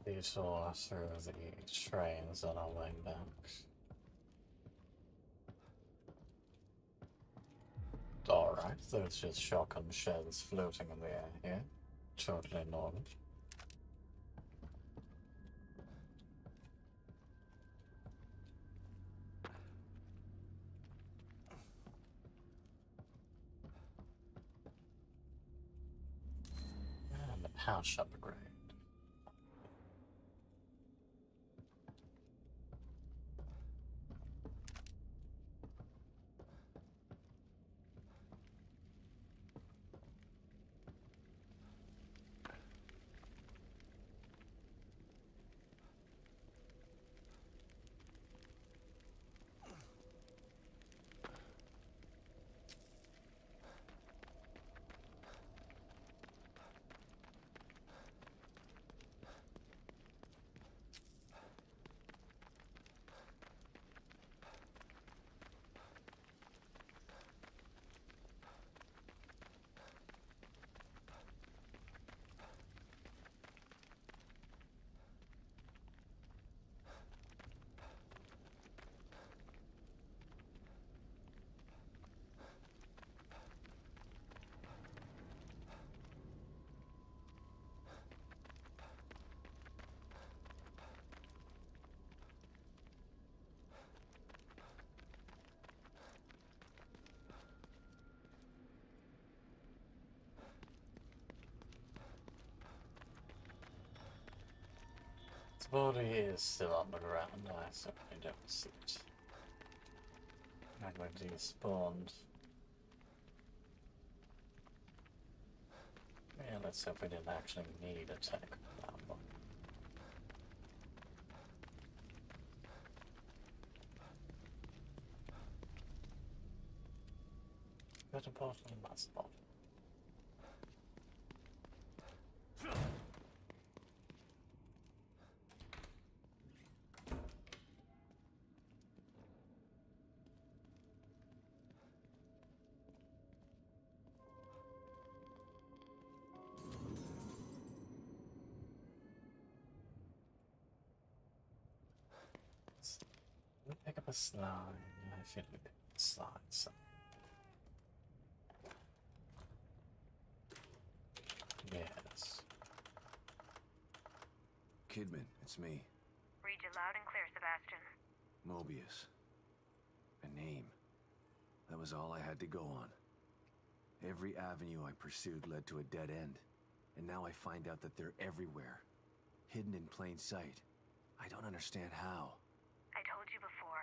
These are through the trains on our way back. Alright, there's just shotgun shells floating in the air here. Totally normal. And a pouch upgrade. The body is still on the ground, I certainly don't see it. I'm going to despawned. let's hope we didn't actually need a tech for that one. Got a bottle in my spot. Let me pick up a slide. I feel like we pick up a slide, so. Yes. Kidman, it's me. Read you loud and clear, Sebastian. Mobius. A name. That was all I had to go on. Every avenue I pursued led to a dead end. And now I find out that they're everywhere. Hidden in plain sight. I don't understand how. I told you before.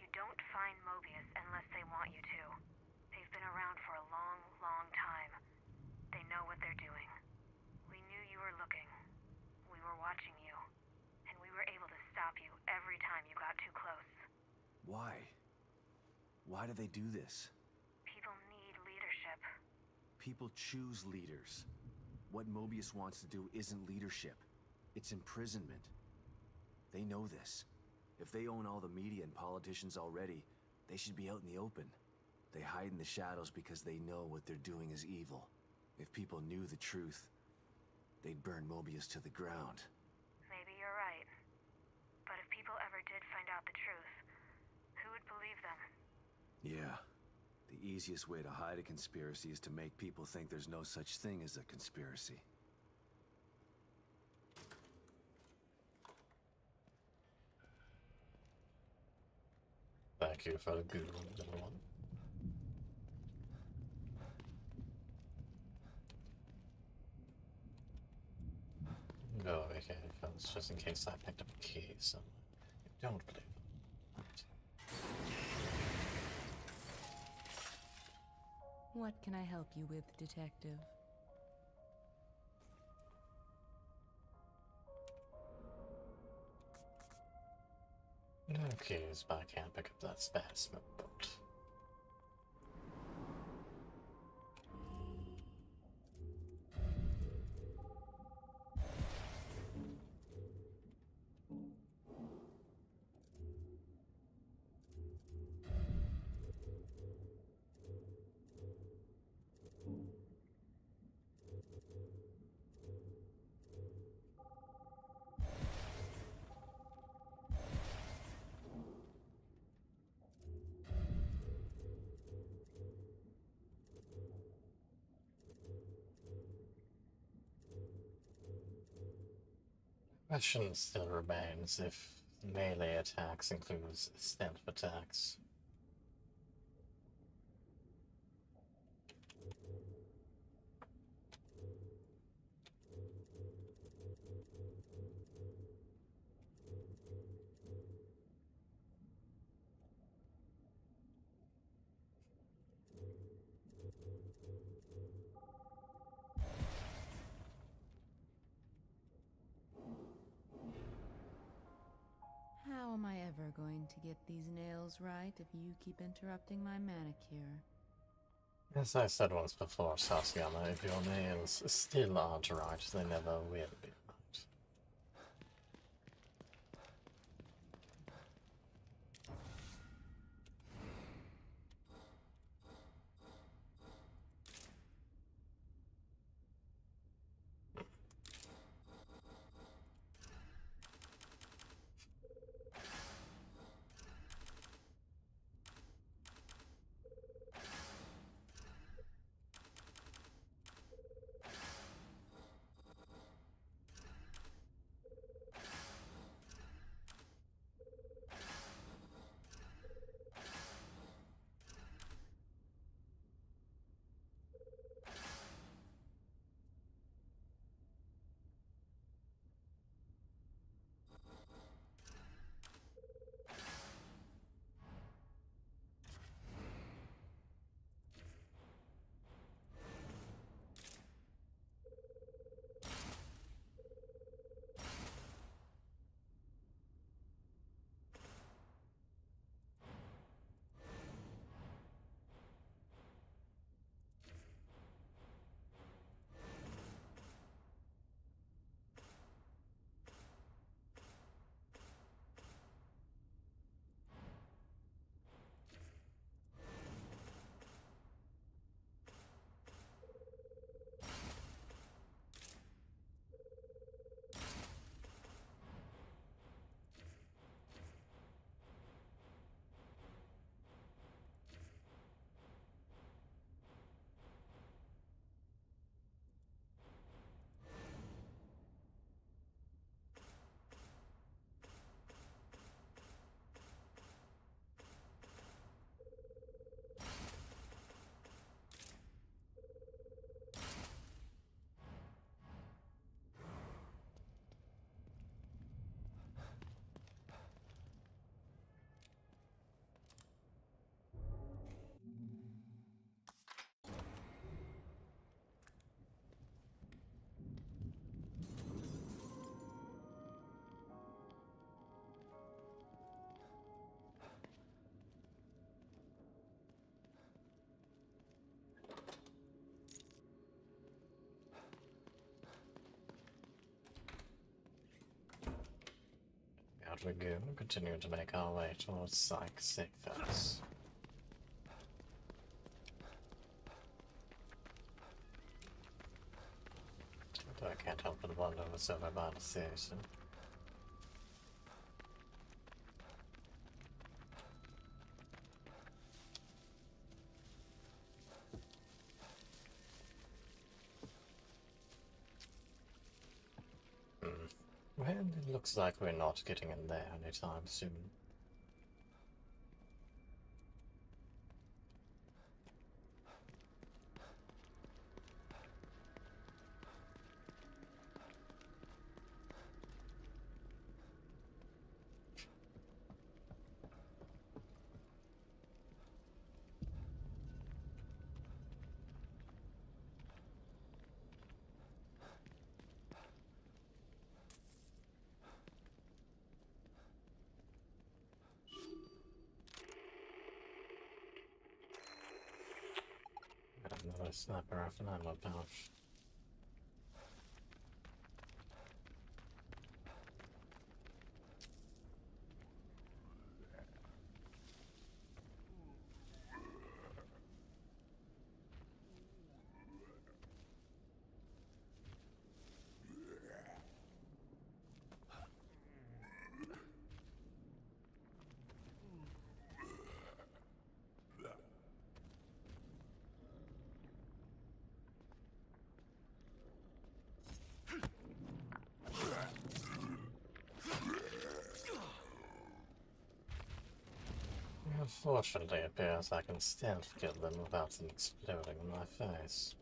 You don't find Mobius unless they want you to. They've been around for a long, long time. They know what they're doing. We knew you were looking. We were watching you. And we were able to stop you every time you got too close. Why? Why do they do this? People need leadership. People choose leaders. What Mobius wants to do isn't leadership. It's imprisonment. They know this. If they own all the media and politicians already, they should be out in the open. They hide in the shadows because they know what they're doing is evil. If people knew the truth, they'd burn Mobius to the ground. Maybe you're right. But if people ever did find out the truth, who would believe them? Yeah. The easiest way to hide a conspiracy is to make people think there's no such thing as a conspiracy. Thank you for the good one, everyone. No, okay, folks, just in case I picked up a key, so I don't believe it. What can I help you with, Detective? No keys, but I can't pick up that spare smoke bolt. Question still remains if melee attacks includes stealth attacks. How am I ever going to get these nails right if you keep interrupting my manicure? As I said once before, Tatiana, if your nails still aren't right, they never will be right. Lagoon, continue to make our way towards Safe House. Although I can't help but wonder what's over by the Seizure. Well, it looks like we're not getting in there anytime soon. Got another sniper rifle ammo pouch. Unfortunately, it appears I can stealth kill them without them exploding in my face.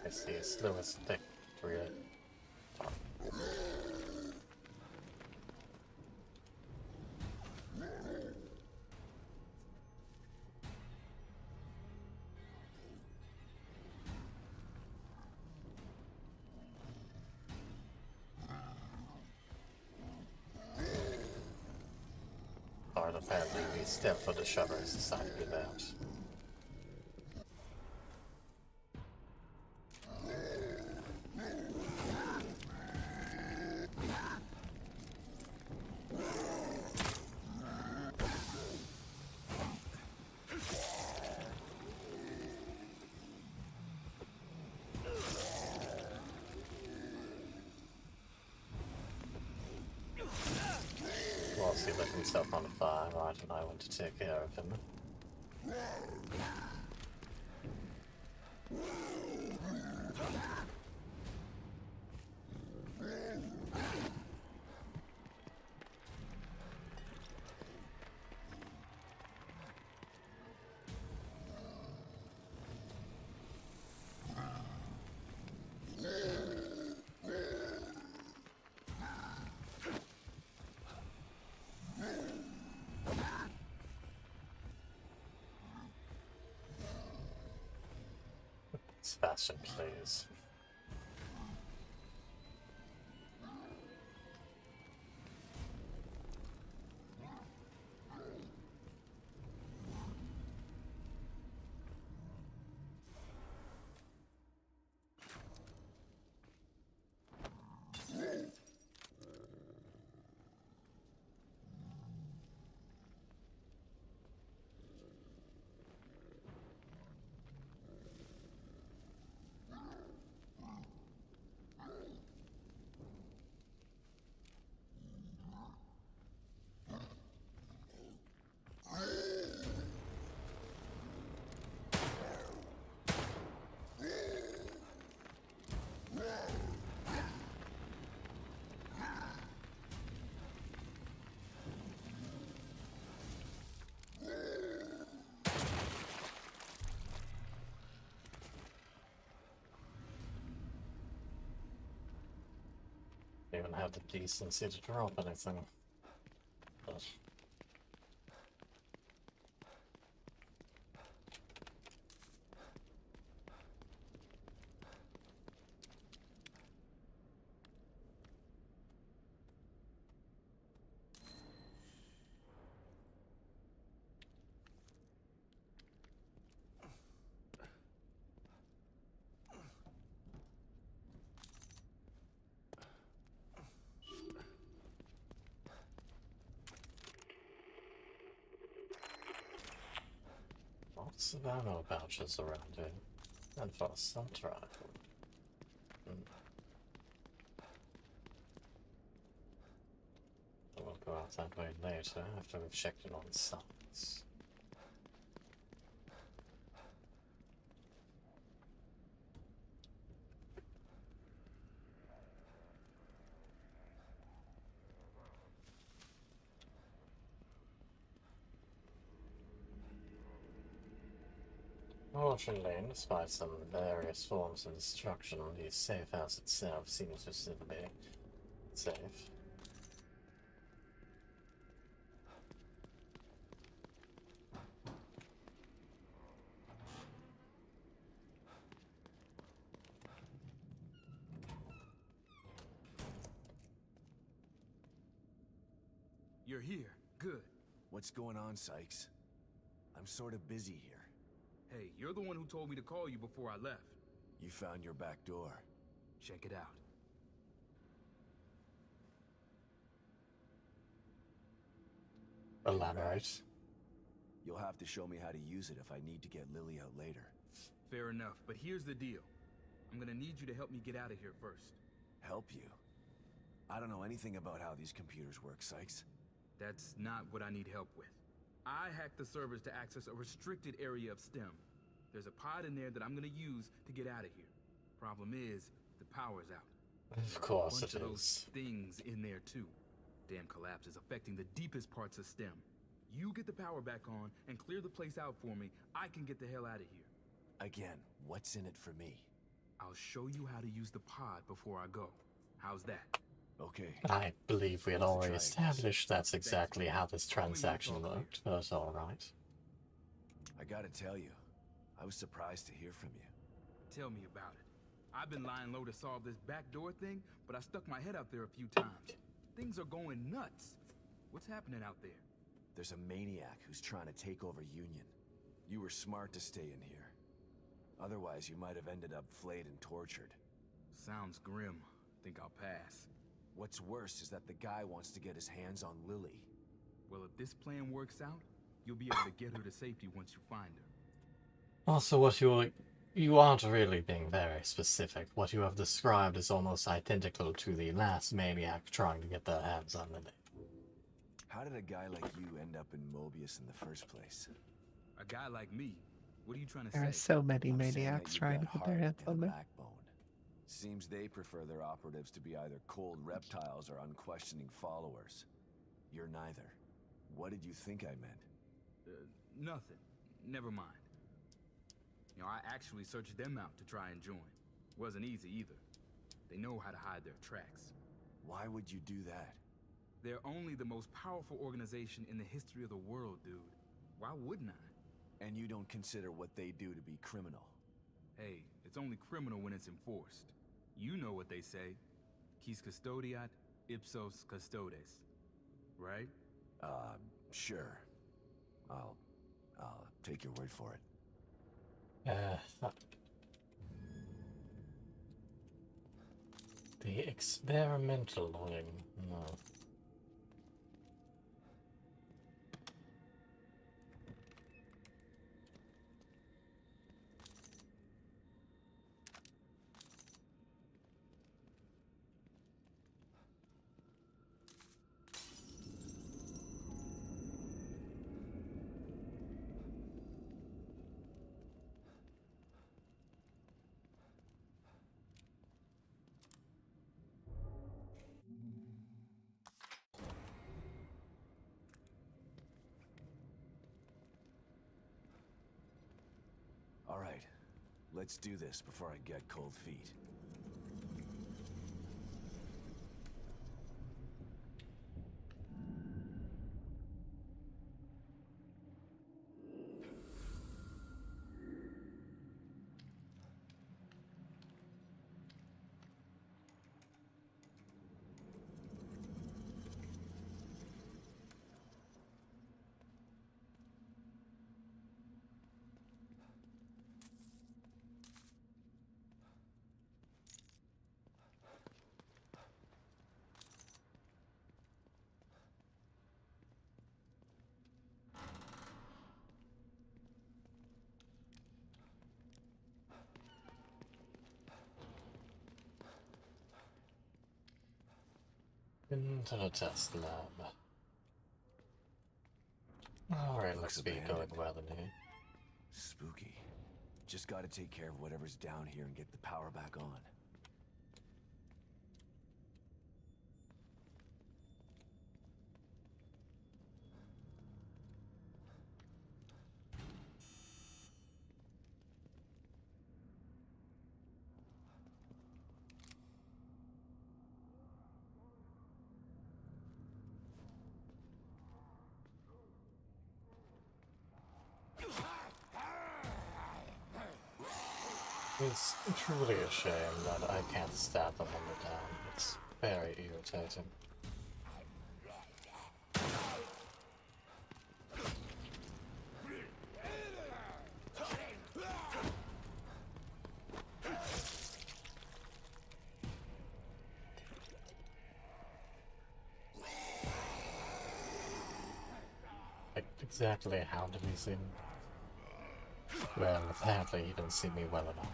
It's the slowest victory. Or apparently the stealth for the shover is decided about. Whilst he lit himself on fire, right, and I went to take care of him. Sebastian, please. have the decency to drop anything. But lots of ammo pouches around here. And for a assault rifle. We'll go out that way later, after we've checked in on the sides. Fortunately, despite some various forms of destruction, the safe house itself seems to still be safe. You're here. Good. What's going on, Sykes? I'm sort of busy here. Hey, you're the one who told me to call you before I left. You found your back door. Check it out. Elaborate. You'll have to show me how to use it if I need to get Lily out later. Fair enough, but here's the deal. I'm gonna need you to help me get out of here first. Help you? I don't know anything about how these computers work, Sykes. That's not what I need help with. I hacked the servers to access a restricted area of STEM. There's a pod in there that I'm gonna use to get out of here. Problem is, the power's out. Of course it There's a bunch of those is. things in there too. Damn collapse is affecting the deepest parts of STEM. You get the power back on and clear the place out for me. I can get the hell out of here. Again, what's in it for me? I'll show you how to use the pod before I go. How's that? Okay. I believe we had Let's already try established that's exactly how this transaction worked, but alright. I gotta tell you, I was surprised to hear from you. Tell me about it. I've been lying low to solve this backdoor thing, but I stuck my head out there a few times. Things are going nuts. What's happening out there? There's a maniac who's trying to take over Union. You were smart to stay in here. Otherwise, you might have ended up flayed and tortured. Sounds grim. Think I'll pass. What's worse is that the guy wants to get his hands on Lily. Well, if this plan works out, you'll be able to get her to safety once you find her. Also, what you aren't really being very specific. What you have described is almost identical to the last maniac trying to get their hands on Lily. How did a guy like you end up in Mobius in the first place? A guy like me? What are you trying to There say? are so many I'm saying that maniacs you've trying to got get their heart hands and on a me. backbone. Seems they prefer their operatives to be either cold reptiles or unquestioning followers. You're neither. What did you think I meant? Nothing. Never mind. You know, I actually searched them out to try and join. Wasn't easy either. They know how to hide their tracks. Why would you do that? They're only the most powerful organization in the history of the world, dude. Why wouldn't I? And you don't consider what they do to be criminal? Hey, it's only criminal when it's enforced. You know what they say. Quis custodiat, ipsos custodes. Right? Sure. I'll take your word for it. The experimental wing. No. All right. Let's do this before I get cold feet. Into the test lab. Alright, looks to be going well in here. Spooky. Just gotta take care of whatever's down here and get the power back on. It's truly a shame that I can't stab them when they're down. It's very irritating. Like, exactly how did he see me? Well, apparently he didn't see me well enough.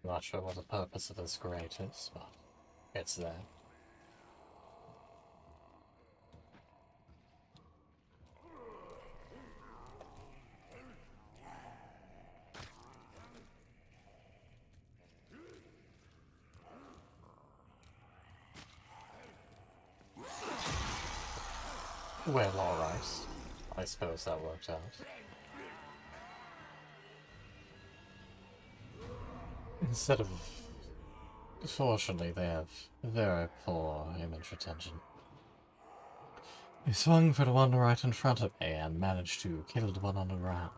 Not sure what the purpose of this grate is, but it's there. Well, alright. I suppose that worked out. Instead of... Fortunately, they have very poor image retention. He swung for the one right in front of me and managed to kill the one on the ground.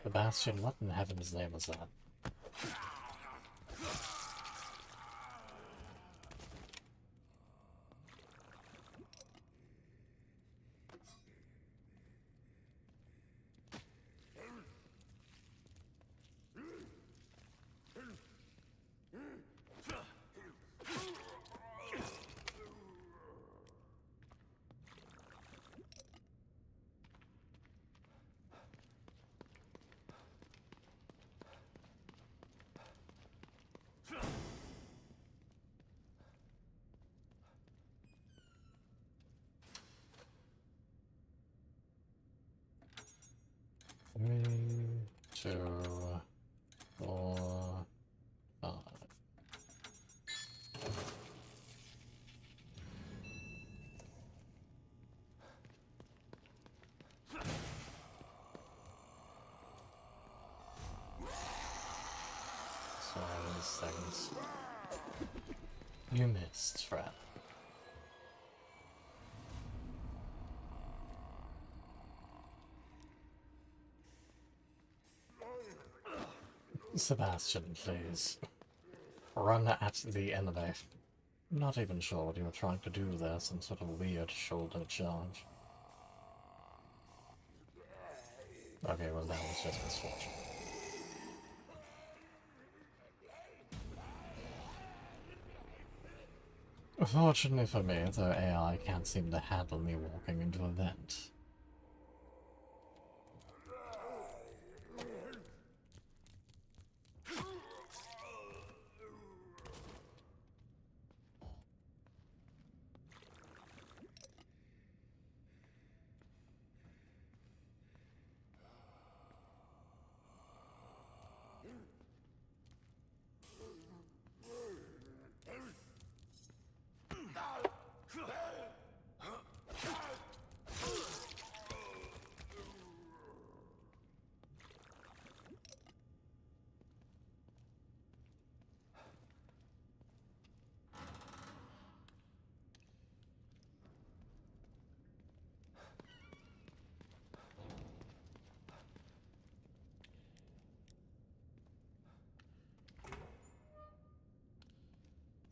Sebastian, what in heaven's name was that? Three, 2, 4, 5. Sorry, seconds. You missed, Fred. Sebastian, please. Run at the enemy. Not even sure what you were trying to do there, some sort of weird shoulder charge. Okay, well that was just misfortune. Fortunately for me, the AI can't seem to handle me walking into a vent.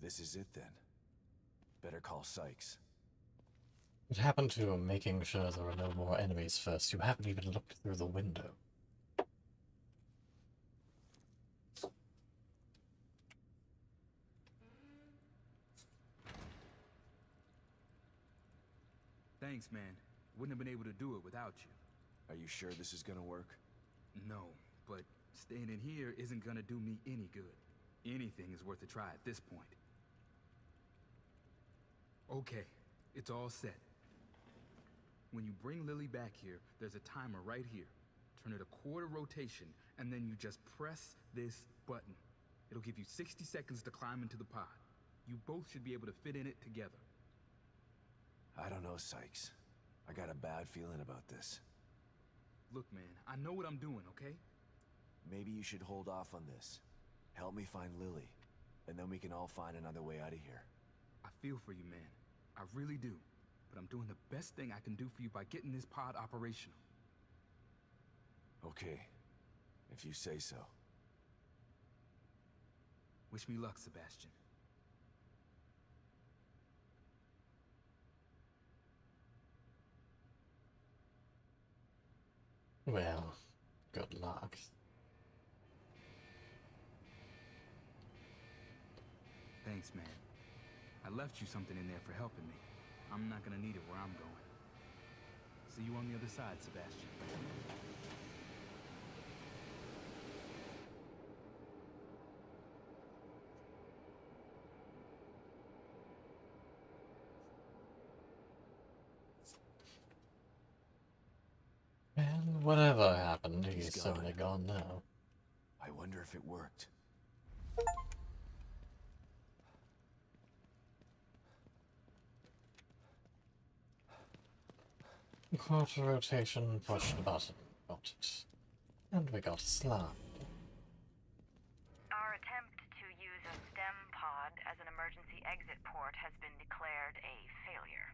This is it then. Better call Sykes. What happened to making sure there are no more enemies first? You haven't even looked through the window. Thanks, man. Wouldn't have been able to do it without you. Are you sure this is gonna work? No, but staying in here isn't gonna do me any good. Anything is worth a try at this point. Okay, it's all set. When you bring Lily back here, there's a timer right here. Turn it a quarter rotation, and then you just press this button. It'll give you 60 seconds to climb into the pod. You both should be able to fit in it together. I don't know, Sykes. I got a bad feeling about this. Look, man, I know what I'm doing, okay? Maybe you should hold off on this. Help me find Lily, and then we can all find another way out of here. I feel for you, man. I really do. But I'm doing the best thing I can do for you by getting this pod operational. Okay, if you say so. Wish me luck, Sebastian. Well, good luck. Thanks, man. I left you something in there for helping me. I'm not gonna need it where I'm going. See you on the other side, Sebastian. And whatever happened, he's gone. certainly gone now. I wonder if it worked. Quarter rotation, push the button. Got it. And we got a slide. Our attempt to use a STEM pod as an emergency exit port has been declared a failure.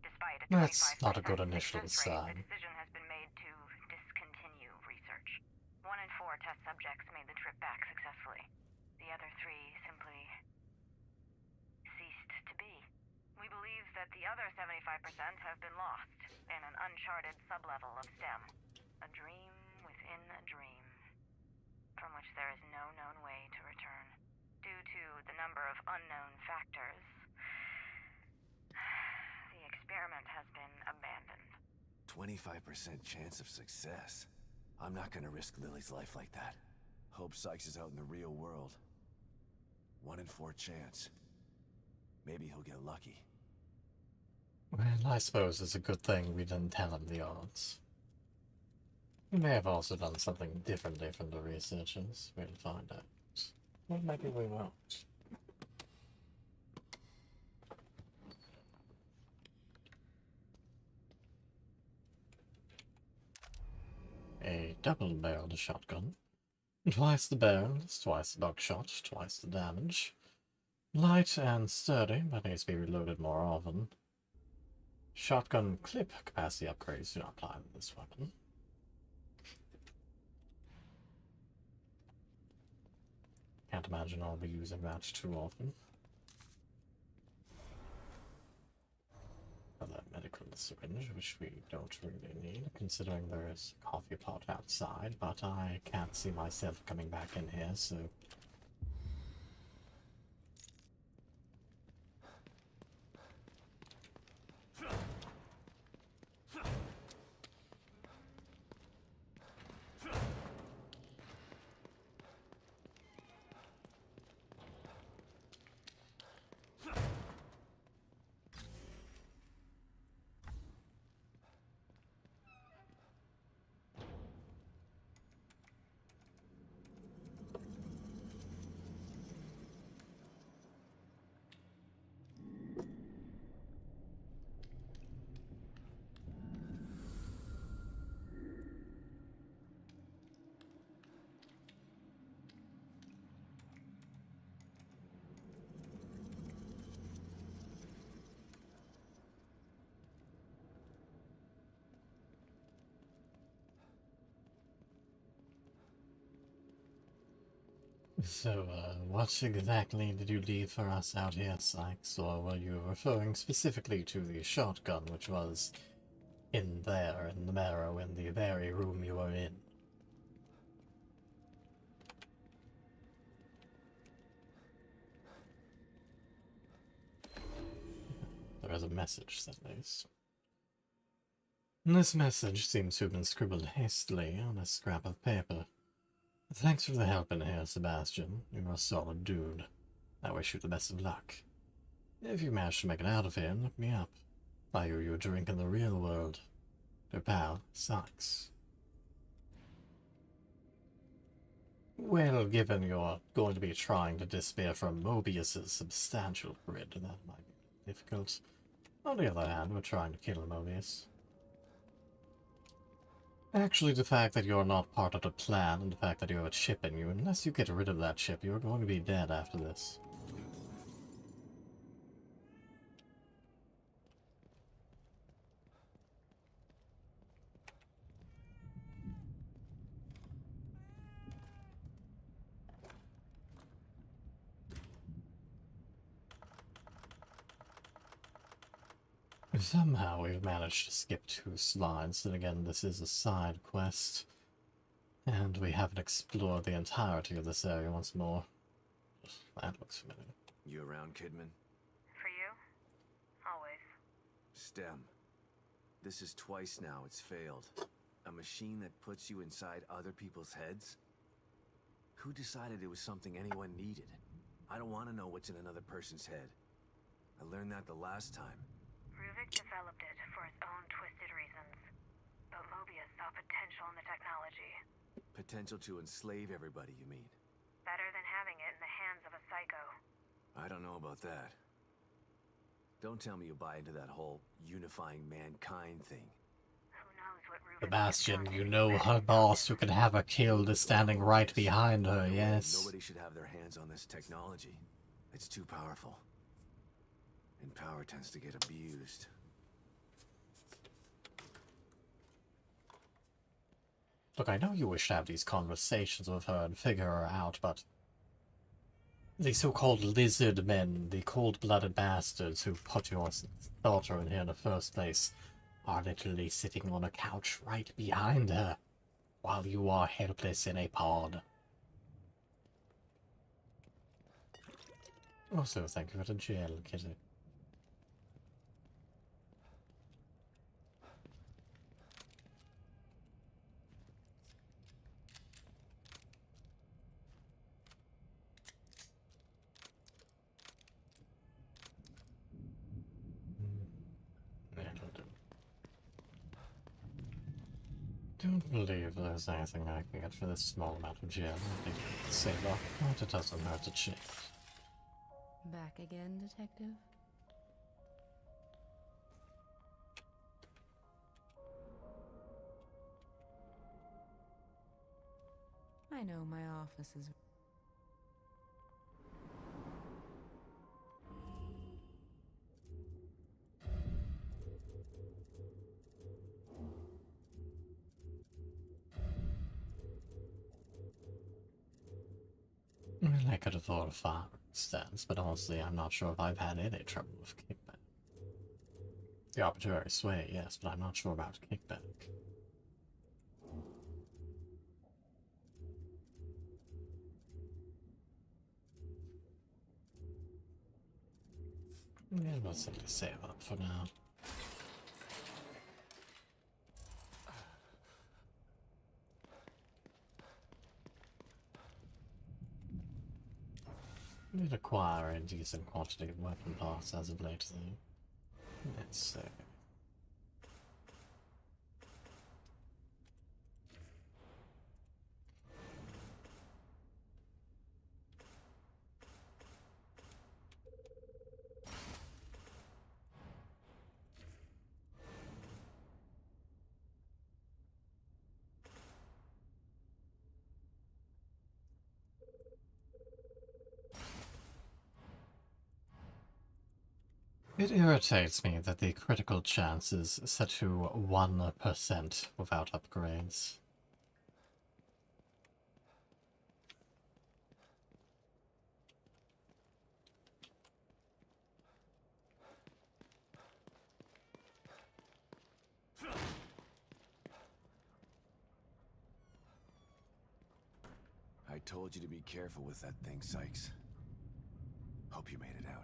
Despite a 25% That's not a good initial success rate, sign. the decision has been made to discontinue research. 1 in 4 test subjects made the trip back successfully. The other 3 simply ceased to be. We believe that the other 75% have been lost in an uncharted sublevel of STEM. A dream within a dream, from which there is no known way to return. Due to the number of unknown factors, the experiment has been abandoned. 25% chance of success. I'm not gonna risk Lily's life like that. Hope Sykes is out in the real world. 1 in 4 chance. Maybe he'll get lucky. Well, I suppose it's a good thing we didn't tell him the odds. We may have also done something differently from the researchers. We'll find out. Or maybe we won't. A double-barreled shotgun. Twice the barrels, twice the buckshot, twice the damage. Light and sturdy, but needs to be reloaded more often. Shotgun clip capacity upgrades do not apply to this weapon. Can't imagine I'll be using that too often. Another medical syringe, which we don't really need, considering there is a coffee pot outside, but I can't see myself coming back in here, so... So, what exactly did you leave for us out here, Sykes? Or were you referring specifically to the shotgun, which was in there, in the marrow, in the very room you were in? There is a message, at least. This message seems to have been scribbled hastily on a scrap of paper. Thanks for the help in here, Sebastian. You're a solid dude. I wish you the best of luck. If you manage to make it out of here, look me up. I owe you a drink in the real world. Your pal, Sykes. Well, given you're going to be trying to disappear from Mobius's substantial grid, that might be difficult. On the other hand, we're trying to kill Mobius. Actually, the fact that you're not part of the plan, and the fact that you have a chip in you, unless you get rid of that chip, you're going to be dead after this. Somehow we've managed to skip 2 slides, and again, this is a side quest. And we haven't explored the entirety of this area once more. That looks familiar. You around, Kidman? For you? Always. STEM. This is twice now it's failed. A machine that puts you inside other people's heads? Who decided it was something anyone needed? I don't want to know what's in another person's head. I learned that the last time. Ruvik developed it for his own twisted reasons. But Mobius saw potential in the technology. Potential to enslave everybody, you mean? Better than having it in the hands of a psycho. I don't know about that. Don't tell me you buy into that whole unifying mankind thing. Who knows what Ruvik Sebastian, you know her boss who can have her killed is standing right behind her, yes? Nobody should have their hands on this technology. It's too powerful. And power tends to get abused. Look, I know you wish to have these conversations with her and figure her out, but the so-called lizard men, the cold-blooded bastards who put your daughter in here in the first place, are literally sitting on a couch right behind her, while you are helpless in a pod. Also, thank you for the jail, kitty. Don't believe there's anything I can get for this small amount of gem. I think I can save up, but it doesn't hurt to check. Back again, Detective? I know my office is... Well, I could afford a fire stance, but honestly, I'm not sure if I've had any trouble with kickback. The arbitrary sway, yes, but I'm not sure about kickback. Yeah, we'll simply save up for now. Did acquire a decent quantity of weapon parts as of late, though. Let's see. It irritates me that the critical chance is set to 1% without upgrades. I told you to be careful with that thing, Sykes. Hope you made it out.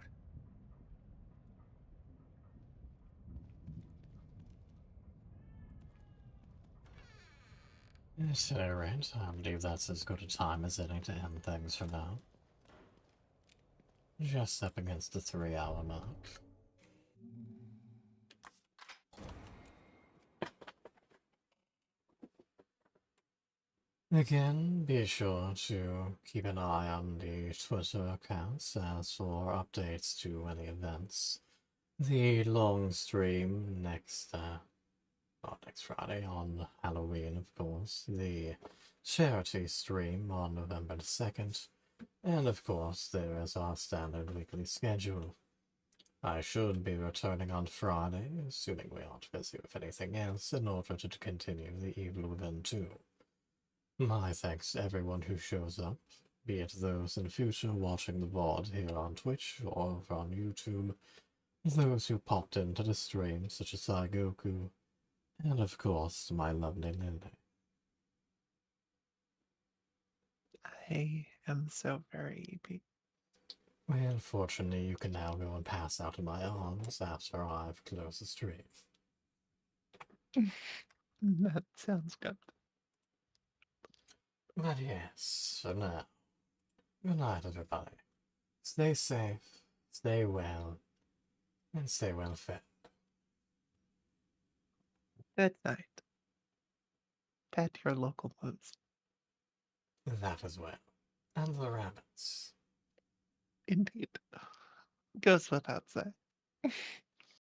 At any rate, I believe that's as good a time as any to end things for now. Just up against the 3-hour mark. Again, be sure to keep an eye on the Twitter accounts as for updates to any events. The long stream not next Friday, on Halloween, of course. The charity stream on November the 2nd. And of course, there is our standard weekly schedule. I should be returning on Friday, assuming we aren't busy with anything else, in order to continue the Evil Within 2. My thanks to everyone who shows up, be it those in future watching the VOD here on Twitch or over on YouTube, those who popped into the stream, such as Goku, and of course, my lovely Lily. I am so very happy. Well, fortunately, you can now go and pass out in my arms after I've closed the stream. That sounds good. But yes, for now, good night, everybody. Stay safe, stay well, and stay well fed. Good night. Pet your local moose. That as well. And the rabbits. Indeed. Goes without saying.